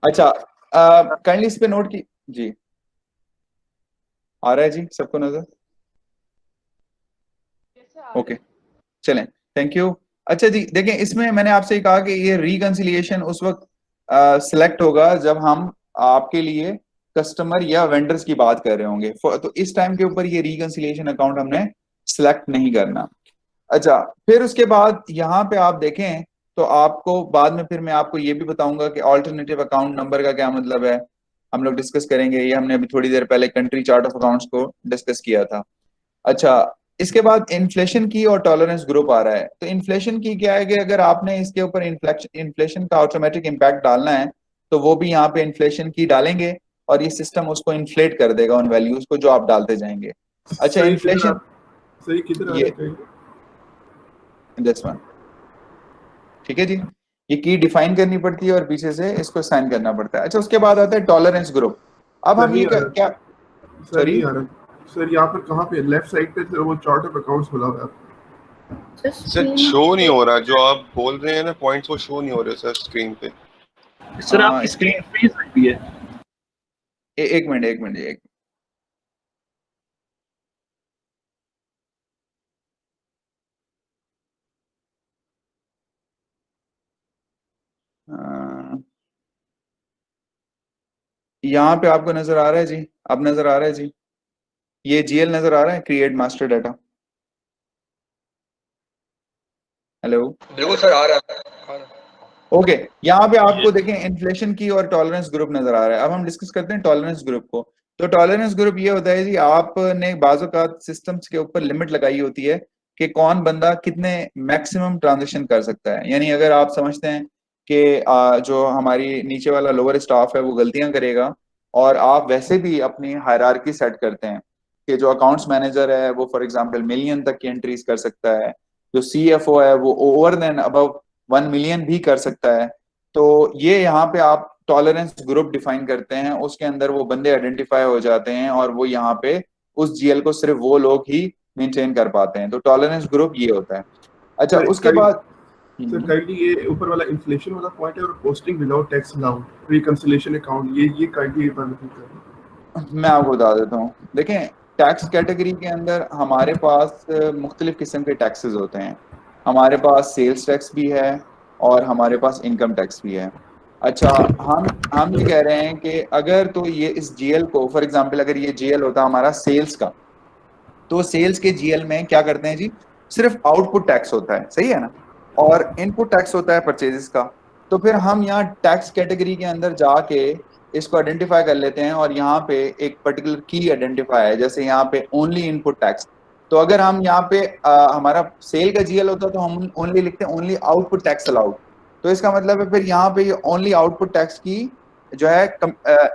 अच्छा, काइंडली इस पे नोट की जी, आ रहा है जी सबको नजर? ओके, चलें, थैंक यू। अच्छा जी, देखें, इसमें मैंने आपसे कहा कि ये रिकंसिलिएशन उस वक्त सिलेक्ट होगा जब हम आपके लिए कस्टमर या वेंडर्स की बात कर रहे होंगे, तो इस टाइम के ऊपर ये रिकंसिलिएशन अकाउंट हमने सिलेक्ट नहीं करना। अच्छा, फिर उसके बाद यहाँ पे आप देखें तो आपको बाद में फिर मैं आपको ये भी बताऊंगा कि ऑल्टरनेटिव अकाउंट नंबर का क्या मतलब है, हम लोग डिस्कस करेंगे। ये हमने अभी थोड़ी देर पहले कंट्री चार्ट ऑफ अकाउंट्स को डिस्कस किया था। अच्छा, इसके बाद इन्फ्लेशन की और टॉलरेंस ग्रुप आ रहा है। तो इन्फ्लेशन की क्या है कि अगर आपने इसके ऊपर इन्फ्लेशन का ऑटोमेटिक इम्पैक्ट डालना है तो वो भी यहाँ पे इन्फ्लेशन की डालेंगे और ये सिस्टम उसको इन्फ्लेट कर देगा उन वैल्यूज को जो आप डालते जाएंगे। अच्छा, इन्फ्लेशन सही किधर ये दिस वन, ठीक है जी, ये की डिफाइन करनी पड़ती है और पीछे से इसको साइन करना पड़ता है। अच्छा, उसके बाद आता है टॉलरेंस ग्रुप। अब हम ये क्या सॉरी सर, यहाँ पर कहाँ पे लेफ्ट साइड पे वो चार्ट ऑफ अकाउंट्स खुला हुआ है सर, शो नहीं हो रहा जो आप बोल रहे हैं ना पॉइंट्स, वो शो नहीं हो रहे सर स्क्रीन पे। सर आपकी स्क्रीन फ्रीज हुई है। एक मिनट यहाँ पे आपको नजर आ रहा है जी? अब नजर आ रहा है जी? ये जीएल नजर आ रहा है, क्रिएट मास्टर डाटा? हेलो, बिल्कुल सर, आ रहा है। ओके, यहाँ पे आपको देखें इन्फ्लेशन की और टॉलरेंस ग्रुप नजर आ रहा है। अब हम डिस्कस करते हैं टॉलरेंस ग्रुप को। तो टॉलरेंस ग्रुप ये होता है जी, आपने बाज़ औक़ात सिस्टम्स के ऊपर लिमिट लगाई होती है कि कौन बंदा कितने मैक्सिमम ट्रांजेक्शन कर सकता है। यानी अगर आप समझते हैं कि जो हमारी नीचे वाला लोअर स्टाफ है वो गलतियां करेगा और आप वैसे भी अपनी हायरार्की सेट करते हैं कि जो अकाउंट्स मैनेजर है वो फॉर एग्जांपल मिलियन तक की एंट्रीज कर सकता है, जो सीएफओ है वो ओवर देन अबव 1 मिलियन भी कर सकता है। तो ये यहाँ पे आप टॉलरेंस ग्रुप डिफाइन करते हैं, उसके अंदर वो बंदे आइडेंटिफाई हो जाते हैं और वो यहाँ पे उस जीएल को सिर्फ वो लोग ही मेंटेन कर पाते हैं। तो टॉलरेंस ग्रुप ये होता है। अच्छा, उसके बाद सर काइंडली ये ऊपर वाला इन्फ्लेशन वाला पॉइंट है और posting without tax allowed reconciliation account, ये काइंडली मैं आपको बता देता हूँ। देखें, टैक्स कैटेगरी के अंदर हमारे पास मुख्तलिफ किस्म के टैक्सेस होते हैं। हमारे पास सेल्स टैक्स भी है और हमारे पास इनकम टैक्स भी है। अच्छा, हम ये कह रहे हैं कि अगर तो ये इस जीएल को फॉर एग्जांपल अगर ये जीएल होता हमारा सेल्स का, तो सेल्स के जीएल में क्या करते हैं जी, सिर्फ आउटपुट टैक्स होता है, सही है ना, और इनपुट टैक्स होता है परचेजेस का। तो फिर हम यहाँ टैक्स कैटेगरी के अंदर जाके इसको आइडेंटिफाई कर लेते हैं और यहाँ पे एक पर्टिकुलर की आइडेंटिफाई है, जैसे यहाँ पे ओनली इनपुट टैक्स। तो अगर हम यहाँ पे हमारा सेल का जीएल होता तो हम ओनली लिखते हैं ओनली आउटपुट टैक्स अलाउड। तो इसका मतलब है फिर यहाँ पे ये ओनली आउटपुट टैक्स की जो है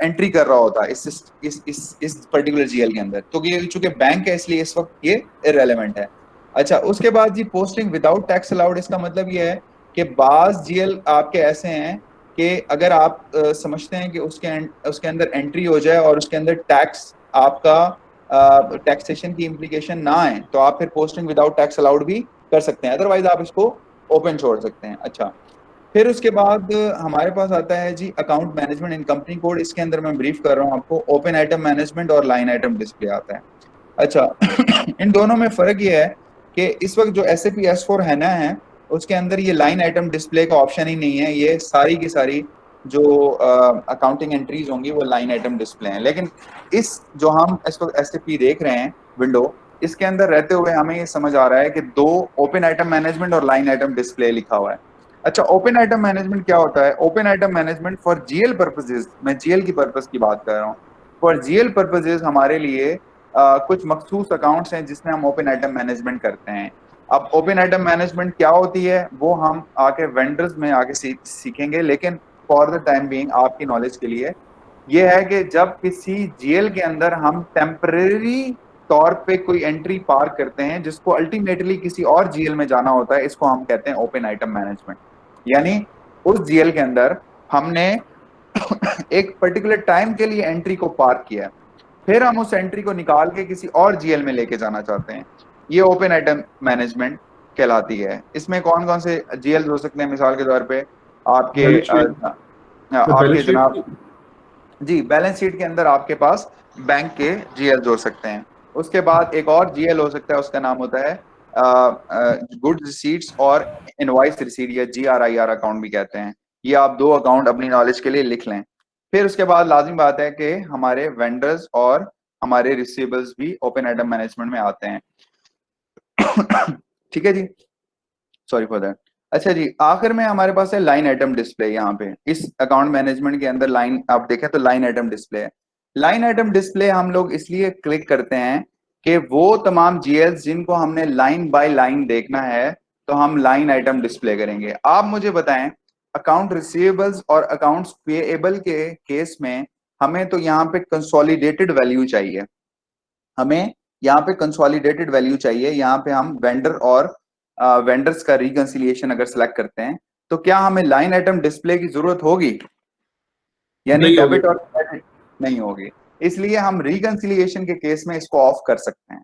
एंट्री कर रहा होता है इस पर्टिकुलर जीएल के अंदर। तो ये चूंकि बैंक है इसलिए इस वक्त ये इररेलेवेंट है। अच्छा, उसके बाद जी पोस्टिंग विदाउट टैक्स अलाउड, इसका मतलब ये है कि बाज जीएल आपके ऐसे हैं कि अगर आप समझते हैं कि उसके अंदर एंट्री हो जाए और उसके अंदर टैक्स आपका टैक्सेशन की इम्प्लीकेशन ना आए तो आप फिर पोस्टिंग विदाउट टैक्स अलाउड भी कर सकते हैं, अदरवाइज आप इसको ओपन छोड़ सकते हैं। अच्छा, फिर उसके बाद हमारे पास आता है जी अकाउंट मैनेजमेंट इन कंपनी कोड। इसके अंदर मैं ब्रीफ कर रहा हूँ आपको, ओपन आइटम मैनेजमेंट और लाइन आइटम डिस्प्ले आता है। अच्छा इन दोनों में फर्क ये है कि इस वक्त जो SAP S4 है ना है उसके अंदर ये लाइन आइटम डिस्प्ले का ऑप्शन ही नहीं है, ये सारी की सारी जो अकाउंटिंग एंट्रीज होंगी वो लाइन आइटम डिस्प्ले हैं। लेकिन इस जो हम इस वक्त SAP देख रहे हैं विंडो, इसके अंदर रहते हुए हमें ये समझ आ रहा है कि दो ओपन आइटम मैनेजमेंट और लाइन आइटम डिस्प्ले लिखा हुआ है। अच्छा, ओपन आइटम मैनेजमेंट क्या होता है? Open item management for GL purposes, मैं जीएल की पर्पस की बात कर रहा हूँ। फॉर जीएल पर्पसेस हमारे लिए कुछ मखसूस अकाउंट्स हैं जिसमें हम ओपन आइटम मैनेजमेंट करते हैं। अब ओपन आइटम मैनेजमेंट क्या होती है वो हम आके वेंडर्स में आके सीखेंगे, लेकिन फॉर द टाइम बीइंग आपकी नॉलेज के लिए ये है कि जब किसी जीएल के अंदर हम टेम्परेरी तौर पे कोई एंट्री पार करते हैं जिसको अल्टीमेटली किसी और जीएल में जाना होता है, इसको हम कहते हैं ओपन आइटम मैनेजमेंट। यानी उस जीएल के अंदर हमने एक पर्टिकुलर टाइम के लिए एंट्री को पार किया है, फिर हम उस एंट्री को निकाल के किसी और जीएल में लेके जाना चाहते हैं, ये ओपन आइटम मैनेजमेंट कहलाती है। इसमें कौन कौन से जीएल हो सकते हैं? मिसाल के तौर पे आपके जनाब जी बैलेंस शीट के अंदर आपके पास बैंक के जीएल हो सकते हैं। उसके बाद एक और जीएल हो सकता है, उसका नाम होता है गुड्स रिसीट्स और इनवॉइस रिसीट या GRIR अकाउंट भी कहते हैं। ये आप दो अकाउंट अपनी नॉलेज के लिए लिख लें। फिर उसके बाद लाजिम बात है कि हमारे वेंडर्स और हमारे रिसीवेबल्स भी ओपन आइटम मैनेजमेंट में आते हैं। ठीक है जी, सॉरी फॉर दैट। अच्छा जी, आखिर में हमारे पास है लाइन आइटम डिस्प्ले। यहाँ पे इस अकाउंट मैनेजमेंट के अंदर लाइन आप देखें तो लाइन आइटम डिस्प्ले है। लाइन आइटम डिस्प्ले हम लोग इसलिए क्लिक करते हैं कि वो तमाम जीएल्स जिनको हमने लाइन बाय लाइन देखना है तो हम लाइन आइटम डिस्प्ले करेंगे। आप मुझे बताएं, अकाउंट रिसीवेबल्स और अकाउंट्स पेएबल के केस में हमें तो यहाँ पे कंसोलिडेटेड वैल्यू चाहिए, हमें यहाँ पे कंसोलिडेटेड वैल्यू चाहिए। यहाँ पे हम वेंडर और वेंडर्स का रिकंसिलिएशन अगर सेलेक्ट करते हैं तो क्या हमें लाइन आइटम डिस्प्ले की जरूरत होगी? यानी डेबिट और क्रेडिट नहीं होगी, इसलिए हम रिकंसिलिएशन के केस में इसको ऑफ कर सकते हैं।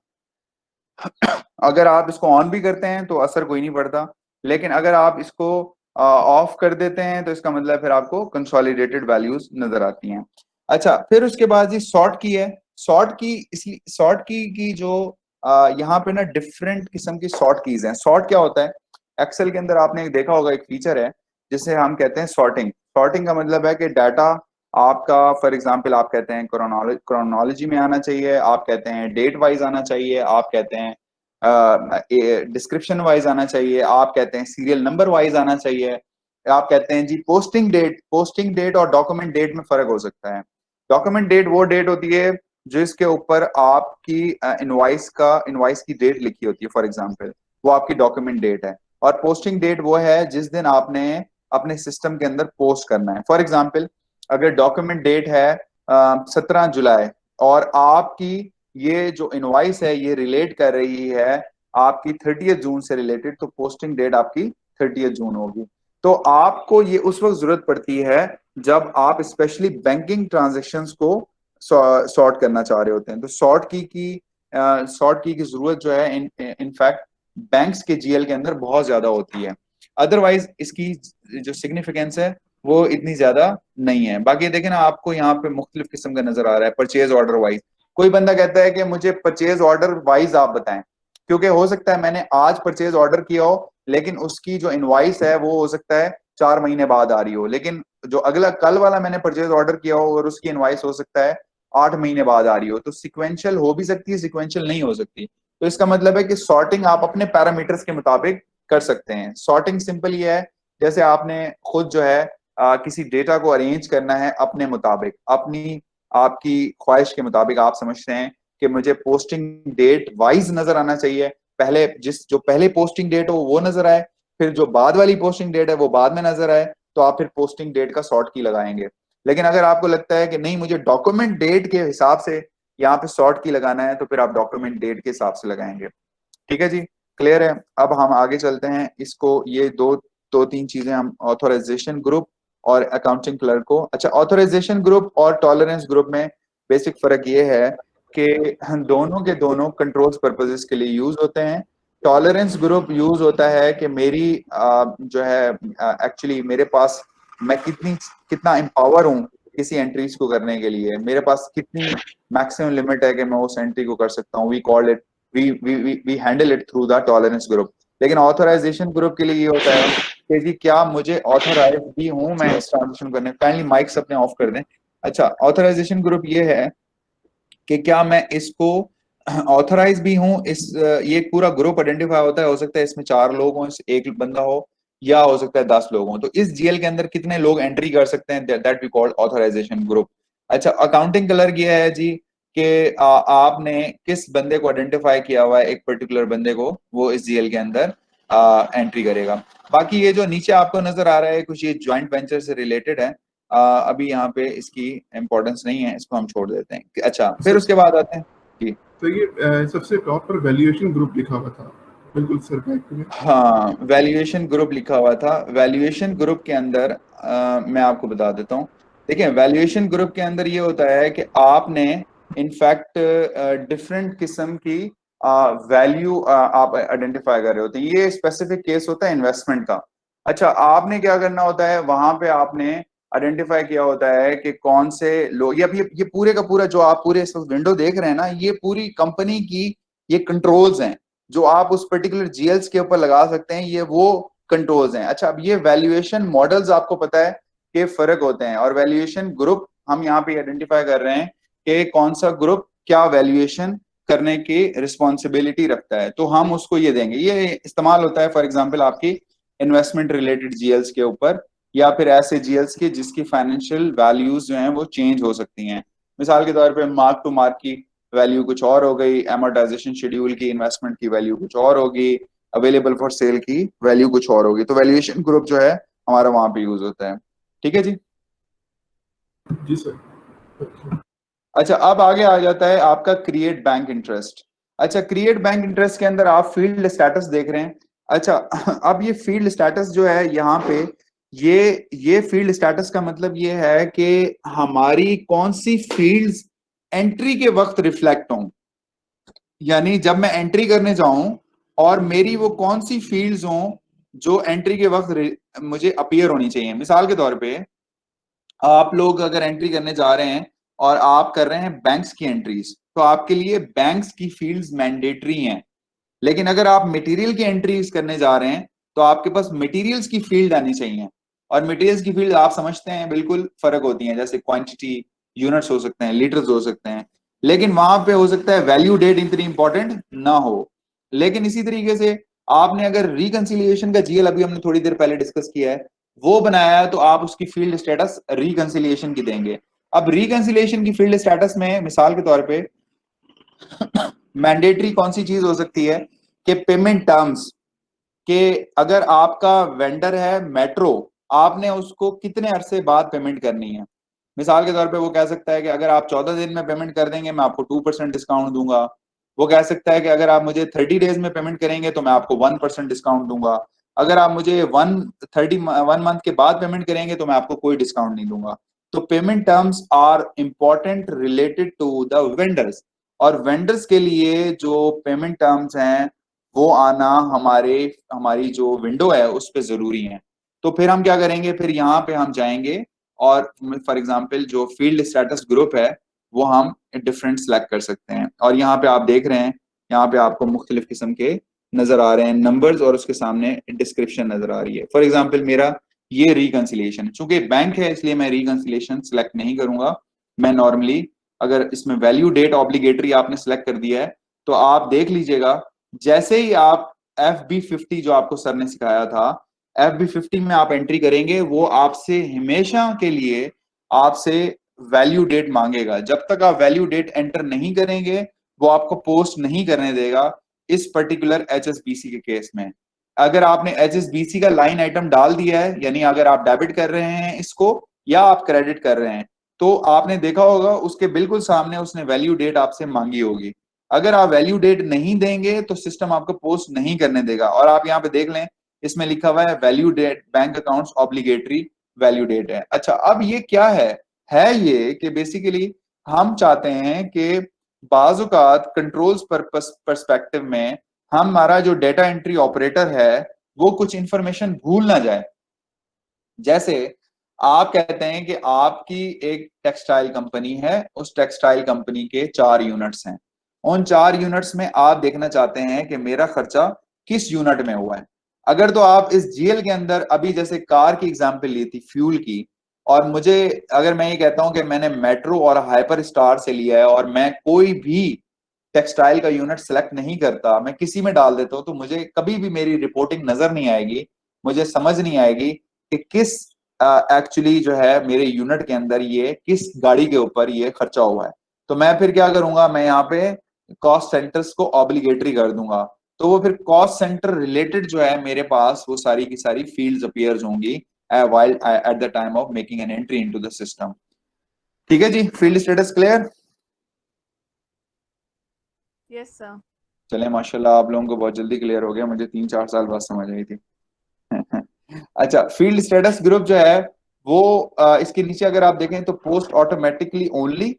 अगर आप इसको ऑन भी करते हैं तो असर कोई नहीं पड़ता, लेकिन अगर आप इसको ऑफ कर देते हैं तो इसका मतलब फिर आपको कंसोलिडेटेड वैल्यूज नजर आती हैं। अच्छा, फिर उसके बाद जी सॉर्ट की है। सॉर्ट की इसलिए सॉर्ट की जो यहाँ पे ना डिफरेंट किस्म की सॉर्ट कीज हैं। सॉर्ट क्या होता है? एक्सेल के अंदर आपने देखा होगा एक फीचर है जिसे हम कहते हैं सॉर्टिंग। सॉर्टिंग का मतलब है कि डाटा आपका फॉर एग्जांपल आप कहते हैं क्रोनोलॉजी में आना चाहिए, आप कहते हैं डेट वाइज आना चाहिए, आप कहते हैं डिस्क्रिप्शन वाइज आना चाहिए, आप कहते हैं सीरियल नंबर वाइज आना चाहिए, आप कहते हैं जी पोस्टिंग डेट और डॉक्यूमेंट डेट में फर्क हो सकता है। डॉक्यूमेंट डेट वो डेट होती है जिसके ऊपर आपकी इनवॉइस की डेट लिखी होती है, फॉर एग्जांपल वो आपकी डॉक्यूमेंट डेट है। और पोस्टिंग डेट वो है जिस दिन आपने अपने सिस्टम के अंदर पोस्ट करना है। फॉर एग्जांपल अगर डॉक्यूमेंट डेट है 17 जुलाई और आपकी ये जो इनवॉइस है ये रिलेट कर रही है आपकी 30 जून से रिलेटेड, तो पोस्टिंग डेट आपकी 30 जून होगी। तो आपको ये उस वक्त जरूरत पड़ती है जब आप स्पेशली बैंकिंग ट्रांजेक्शंस को सॉर्ट करना चाह रहे होते हैं। तो सॉर्ट की की जरूरत जो है इनफैक्ट बैंक्स के जीएल के अंदर बहुत ज्यादा होती है, अदरवाइज इसकी जो सिग्निफिकेंस है वो इतनी ज्यादा नहीं है। बाकी देखें ना, आपको यहाँ पे मुख्तलिफ किस्म का नजर आ रहा है परचेज ऑर्डर वाइज। कोई बंदा कहता है कि मुझे परचेज ऑर्डर वाइज आप बताएं, क्योंकि हो सकता है मैंने आज परचेज ऑर्डर किया हो लेकिन उसकी जो इनवॉइस है वो हो सकता है 4 महीने बाद आ रही हो, लेकिन जो अगला कल वाला मैंने परचेज ऑर्डर किया हो और उसकी इनवॉइस हो सकता है 8 महीने बाद आ रही हो। तो सिक्वेंशियल हो भी सकती है, सिक्वेंशियल नहीं हो सकती। तो इसका मतलब है कि सॉर्टिंग आप अपने पैरामीटर्स के मुताबिक कर सकते हैं। सॉर्टिंग सिंपल ये है जैसे आपने खुद जो है किसी डेटा को अरेंज करना है अपने मुताबिक, अपनी आपकी ख्वाहिश के मुताबिक। आप समझते हैं कि मुझे पोस्टिंग डेट वाइज नजर आना चाहिए, पहले जो पहले पोस्टिंग डेट हो वो नजर आए, फिर जो बाद वाली पोस्टिंग डेट है वो बाद में नजर आए तो आप फिर पोस्टिंग डेट का सॉर्ट की लगाएंगे। लेकिन अगर आपको लगता है कि नहीं मुझे डॉक्यूमेंट डेट के हिसाब से यहाँ पे सॉर्ट की लगाना है तो फिर आप डॉक्यूमेंट डेट के हिसाब से लगाएंगे। ठीक है जी, क्लियर है। अब हम आगे चलते हैं, इसको ये दो तीन चीजें हम ऑथराइजेशन ग्रुप और अकाउंटिंग क्लर्क को। अच्छा, ऑथराइजेशन ग्रुप और टॉलरेंस ग्रुप में बेसिक फर्क ये है कि दोनों के दोनों कंट्रोल्स पर्पसेस के लिए यूज होते हैं। टॉलरेंस ग्रुप यूज होता है कि मेरी जो है एक्चुअली मेरे पास मैं कितना एम्पावर हूँ किसी एंट्रीज को करने के लिए, मेरे पास कितनी मैक्सिमम लिमिट है कि मैं उस एंट्री को कर सकता हूँ। We call it we handle it through the tolerance group. लेकिन ऑथराइजेशन ग्रुप के लिए ये होता है कि जी क्या मुझे ऑथराइज भी हूँ मैं इस ट्रांजेक्शन करने। काइंडली माइक्स अपने ऑफ कर दें। अच्छा, ऑथराइजेशन ग्रुप ये है कि क्या मैं इसको ऑथराइज भी हूँ, इस ये पूरा ग्रुप आइडेंटिफाई होता है, हो सकता है इसमें 4 लोग हों, एक बंदा हो, या हो सकता है 10 लोग हों। तो इस जीएल के अंदर कितने लोग एंट्री कर सकते हैं, that we called authorization group. अच्छा, अकाउंटिंग क्लर्क ये है जी कि आपने किस बंदे को आइडेंटिफाई किया हुआ है, एक पर्टिकुलर बंदे को, वो इस जीएल के अंदर एंट्री करेगा। बाकी ये जो नीचे आपको नजर आ रहा है कुछ ये ज्वाइंट वेंचर से रिलेटेड है, अभी यहाँ पे इसकी इंपॉर्टेंस नहीं है, इसको हम छोड़ देते हैं। अच्छा, फिर उसके बाद आते हैं जी। तो ये सबसे टॉप पर वैल्यूएशन ग्रुप लिखा हुआ था, बिल्कुल सर बैक में। हाँ, वैल्यूएशन ग्रुप लिखा हुआ था। वैल्यूएशन ग्रुप के अंदर मैं आपको बता देता हूँ। देखिए, वैल्यूएशन ग्रुप के अंदर ये होता है कि आपने इनफैक्ट डिफरेंट किस्म की वैल्यू आप आइडेंटिफाई कर रहे होते हैं। ये स्पेसिफिक केस होता है इन्वेस्टमेंट का। अच्छा, आपने क्या करना होता है, वहां पे आपने आइडेंटिफाई किया होता है कि कौन से लोग, ये पूरे का पूरा जो आप पूरे इस विंडो देख रहे हैं ना, ये पूरी कंपनी की ये कंट्रोल्स हैं जो आप उस पर्टिकुलर जीएल्स के ऊपर लगा सकते हैं, ये वो कंट्रोल्स हैं। अच्छा, अब ये वैल्यूएशन मॉडल्स आपको पता है कि फर्क होते हैं, और वैल्यूएशन ग्रुप हम यहाँ पे आइडेंटिफाई कर रहे हैं कि कौन सा ग्रुप क्या वैल्यूएशन करने की रिस्पॉन्सिबिलिटी रखता है, तो हम उसको ये देंगे। ये इस्तेमाल होता है फॉर एग्जाम्पल आपकी इन्वेस्टमेंट रिलेटेड जीएल्स के ऊपर, या फिर ऐसे जीएल्स के जिसकी फाइनेंशियल वैल्यूज जो हैं वो चेंज हो सकती हैं। मिसाल के तौर पे मार्क टू मार्क की वैल्यू कुछ और हो गई, एमोर्टाइजेशन शेड्यूल की इन्वेस्टमेंट की वैल्यू कुछ और होगी, अवेलेबल फॉर सेल की वैल्यू कुछ और होगी। तो वैल्यूएशन ग्रुप जो है हमारा वहां पे यूज होता है। ठीक है जी। जी सर। अच्छा, अब आगे आ जाता है आपका क्रिएट बैंक इंटरेस्ट। अच्छा, क्रिएट बैंक इंटरेस्ट के अंदर आप फील्ड स्टेटस देख रहे हैं। अच्छा, अब ये फील्ड स्टेटस जो है यहाँ पे ये फील्ड स्टेटस का मतलब ये है कि हमारी कौन सी फील्ड्स एंट्री के वक्त रिफ्लेक्ट हों, यानी जब मैं एंट्री करने जाऊं और मेरी वो कौन सी फील्ड्स हों जो एंट्री के वक्त मुझे अपीयर होनी चाहिए। मिसाल के तौर पे आप लोग अगर एंट्री करने जा रहे हैं और आप कर रहे हैं बैंक्स की एंट्रीज, तो आपके लिए बैंक्स की फील्ड्स मैंडेटरी हैं। लेकिन अगर आप मटेरियल की एंट्रीज करने जा रहे हैं तो आपके पास मटेरियल्स की फील्ड आनी चाहिए, और मटेरियल्स की फील्ड आप समझते हैं बिल्कुल फर्क होती हैं, जैसे क्वांटिटी, यूनिट्स हो सकते हैं, लीटर्स हो सकते हैं। लेकिन वहां पे हो सकता है वैल्यू डेट इतनी इंपॉर्टेंट ना हो। लेकिन इसी तरीके से आपने अगर रिकंसिलिएशन का जीएल अभी हमने थोड़ी देर पहले डिस्कस किया है वो बनाया है, तो आप उसकी फील्ड स्टेटस रिकंसिलिएशन की देंगे। अब रिकंसिलिएशन की फील्ड स्टेटस में मिसाल के तौर पे मैंडेटरी कौन सी चीज हो सकती है कि पेमेंट टर्म्स के, अगर आपका वेंडर है मेट्रो, आपने उसको कितने अरसे बाद पेमेंट करनी है। मिसाल के तौर पे वो कह सकता है कि अगर आप 14 दिन में पेमेंट कर देंगे मैं आपको 2% डिस्काउंट दूंगा। वो कह सकता है कि अगर आप मुझे 30 डेज में पेमेंट करेंगे तो मैं आपको 1% डिस्काउंट दूंगा। अगर आप मुझे 1 मंथ के बाद पेमेंट करेंगे तो मैं आपको कोई डिस्काउंट नहीं दूंगा। तो payment terms are important related to the vendors, और वेंडर्स के लिए जो पेमेंट टर्म्स हैं वो आना हमारी जो विंडो है उस पर जरूरी है। तो फिर हम क्या करेंगे, फिर यहाँ पे हम जाएंगे और फॉर एग्जांपल जो फील्ड स्टेटस ग्रुप है वो हम डिफरेंट सेलेक्ट कर सकते हैं। और यहाँ पे आप देख रहे हैं, यहाँ पे आपको मुख्तलिफ किस्म के नजर आ रहे हैं नंबर्स, और उसके सामने डिस्क्रिप्शन नजर आ रही है। फॉर एग्जाम्पल मेरा ये रिकंसिलिएशन, चूंकि बैंक है इसलिए मैं रिकंसिलिएशन सेलेक्ट नहीं करूंगा। मैं नॉर्मली अगर इसमें वैल्यू डेट ऑब्लिगेटरी आपने सेलेक्ट कर दिया है तो आप देख लीजिएगा, जैसे ही आप FB50 जो आपको सर ने सिखाया था, FB50 में आप एंट्री करेंगे वो आपसे हमेशा के लिए आपसे वैल्यू डेट मांगेगा। जब तक आप वैल्यू डेट एंटर नहीं करेंगे वो आपको पोस्ट नहीं करने देगा इस पर्टिकुलर HSBC के केस में। अगर आपने HSBC का लाइन आइटम डाल दिया है, यानी अगर आप डेबिट कर रहे हैं इसको या आप क्रेडिट कर रहे हैं, तो आपने देखा होगा उसके बिल्कुल सामने उसने वैल्यू डेट आपसे मांगी होगी। अगर आप वैल्यू डेट नहीं देंगे तो सिस्टम आपको पोस्ट नहीं करने देगा। और आप यहाँ पे देख लें, इसमें लिखा हुआ है value date bank accounts obligatory value date है। अच्छा, अब ये क्या है ये कि बेसिकली हम चाहते हैं कि बाजुकात कंट्रोल्स पर्सपेक्टिव में हमारा जो डेटा एंट्री ऑपरेटर है वो कुछ इंफॉर्मेशन भूल ना जाए। जैसे आप कहते हैं कि आपकी एक टेक्सटाइल कंपनी है, उस टेक्सटाइल कंपनी के 4 यूनिट्स हैं, उन 4 यूनिट्स में आप देखना चाहते हैं कि मेरा खर्चा किस यूनिट में हुआ है। अगर तो आप इस जीएल के अंदर अभी जैसे कार की एग्जांपल ली थी, फ्यूल की, और मुझे अगर मैं ये कहता हूं कि मैंने मेट्रो और हाइपर स्टार से लिया है और मैं कोई भी टेक्सटाइल का यूनिट सेलेक्ट नहीं करता, मैं किसी में डाल देता हूं, तो मुझे कभी भी मेरी रिपोर्टिंग नजर नहीं आएगी, मुझे समझ नहीं आएगी कि किस एक्चुअली जो है मेरे यूनिट के अंदर ये किस गाड़ी के ऊपर ये खर्चा हुआ है। तो मैं फिर क्या करूंगा, मैं यहाँ पे कॉस्ट सेंटर्स को ऑब्लिगेटरी कर दूंगा, तो वो फिर कॉस्ट सेंटर रिलेटेड जो है मेरे पास वो सारी की सारी फील्ड्स अपीयर्स होंगी while at the time of making an entry into the system। ठीक है जी, field status clear? Yes sir. चले माशाल्लाह, आप लोगों को बहुत जल्दी क्लियर हो गया, मुझे 3-4 साल बाद समझ आई थी। अच्छा, फील्ड स्टेटस ग्रुप जो है वो इसके नीचे अगर आप देखें तो post automatically only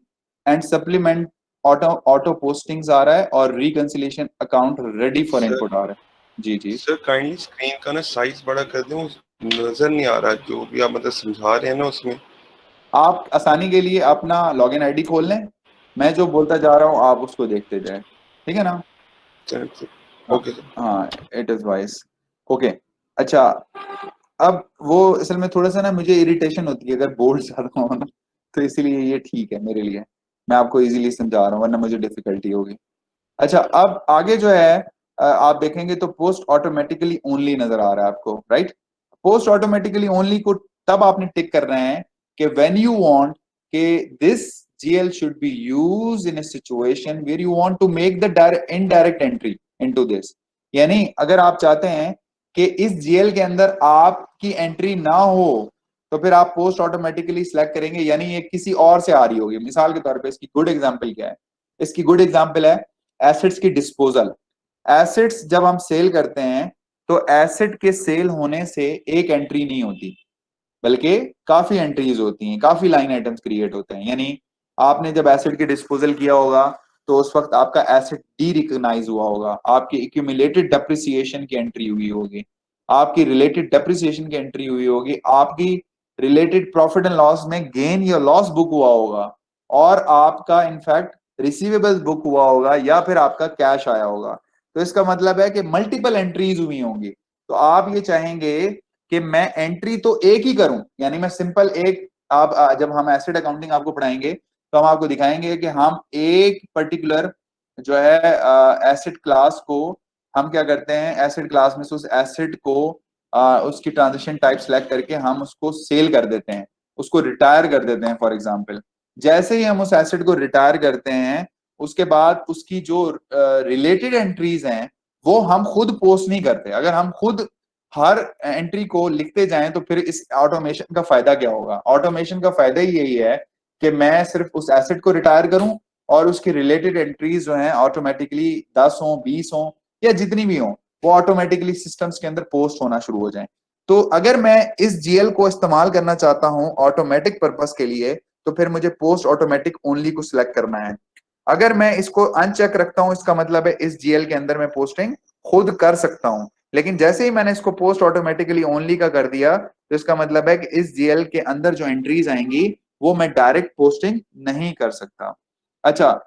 and supplement auto postings आ रहा है और reconciliation account ready for input आ रहा है। जी जी सर, काइंडली स्क्रीन का ना साइज बड़ा कर दें, नजर नहीं आ रहा जो भी आप मतलब समझा रहे हैं ना उसमें। आप आसानी के लिए अपना लॉगिन आईडी खोल लें, मैं जो बोलता जा रहा हूँ आप उसको देखते जाए, ठीक है ना? Okay sir. हाँ, इट इज वाइज। ओके, अच्छा, अब वो असल में थोड़ा सा ना मुझे इरिटेशन होती है अगर बोर्ड ज्यादा हो ना, तो इसीलिए ये ठीक है मेरे लिए, मैं आपको इजीली समझा रहा हूँ, वरना मुझे डिफिकल्टी होगी। अच्छा, अब आगे जो है आप देखेंगे तो पोस्ट ऑटोमेटिकली ओनली नजर आ रहा है आपको, राइट? पोस्ट ऑटोमेटिकली ओनली को तब आपने टिक कर रहे हैं कि व्हेन यू वांट कि this GL should be used in a situation where you want to make the indirect entry into this। यानी अगर आप चाहते हैं कि इस GL के अंदर आपकी एंट्री ना हो तो फिर आप पोस्ट ऑटोमेटिकली सिलेक्ट करेंगे, यानी ये किसी और से आ रही होगी। मिसाल के तौर पे इसकी गुड एग्जांपल क्या है? इसकी गुड एग्जांपल है एसेट्स की डिस्पोजल। एसेट्स जब हम सेल करते हैं तो एसेट के सेल होने से एक एंट्री नहीं होती, बल्कि काफी एंट्रीज होती हैं, काफी लाइन आइटम्स क्रिएट होते हैं। यानी आपने जब एसेट की डिस्पोजल किया होगा तो उस वक्त आपका एसेट डी रिकॉग्नाइज हुआ होगा, आपकी एक्यूमुलेटेड डेप्रिसिएशन की एंट्री हुई होगी, आपकी रिलेटेड डेप्रिसिएशन की एंट्री हुई होगी, आपकी रिलेटेड प्रॉफिट एंड लॉस में गेन या लॉस बुक हुआ होगा, और आपका इनफैक्ट रिसीवेबल्स बुक हुआ होगा, या फिर आपका कैश आया होगा। तो इसका मतलब है कि मल्टीपल एंट्रीज हुई होंगी। तो आप ये चाहेंगे कि मैं एंट्री तो एक ही करूं, यानी मैं सिंपल एक, आप जब हम एसेट अकाउंटिंग आपको पढ़ाएंगे तो हम आपको दिखाएंगे कि हम एक पर्टिकुलर जो है एसेट क्लास को हम क्या करते हैं, एसेट क्लास में से उस एसेट को उसकी ट्रांजेक्शन टाइप सेलेक्ट करके हम उसको सेल कर देते हैं, उसको रिटायर कर देते हैं। फॉर एग्जांपल, जैसे ही हम उस एसेट को रिटायर करते हैं उसके बाद उसकी जो रिलेटेड एंट्रीज हैं वो हम खुद पोस्ट नहीं करते। अगर हम खुद हर एंट्री को लिखते जाएं तो फिर इस ऑटोमेशन का फायदा क्या होगा? ऑटोमेशन का फायदा ही यही है कि मैं सिर्फ उस एसेट को रिटायर करूं और उसकी रिलेटेड एंट्रीज जो हैं ऑटोमेटिकली 10 हो, 20 हो या जितनी भी हो, वो ऑटोमेटिकली सिस्टम्स के अंदर पोस्ट होना शुरू हो जाएं। तो अगर मैं इस GL को इस्तेमाल करना चाहता हूं ऑटोमेटिक पर्पस के लिए, तो फिर मुझे पोस्ट ऑटोमेटिक ओनली को सिलेक्ट करना है। अगर मैं इसको अनचेक रखता हूं, इसका मतलब है इस GL के अंदर मैं पोस्टिंग खुद कर सकता हूं, लेकिन जैसे ही मैंने इसको पोस्ट ऑटोमेटिकली ओनली का कर दिया तो इसका मतलब है कि इस GL के अंदर जो एंट्रीज आएंगी वो मैं डायरेक्ट पोस्टिंग नहीं कर सकता। अच्छा,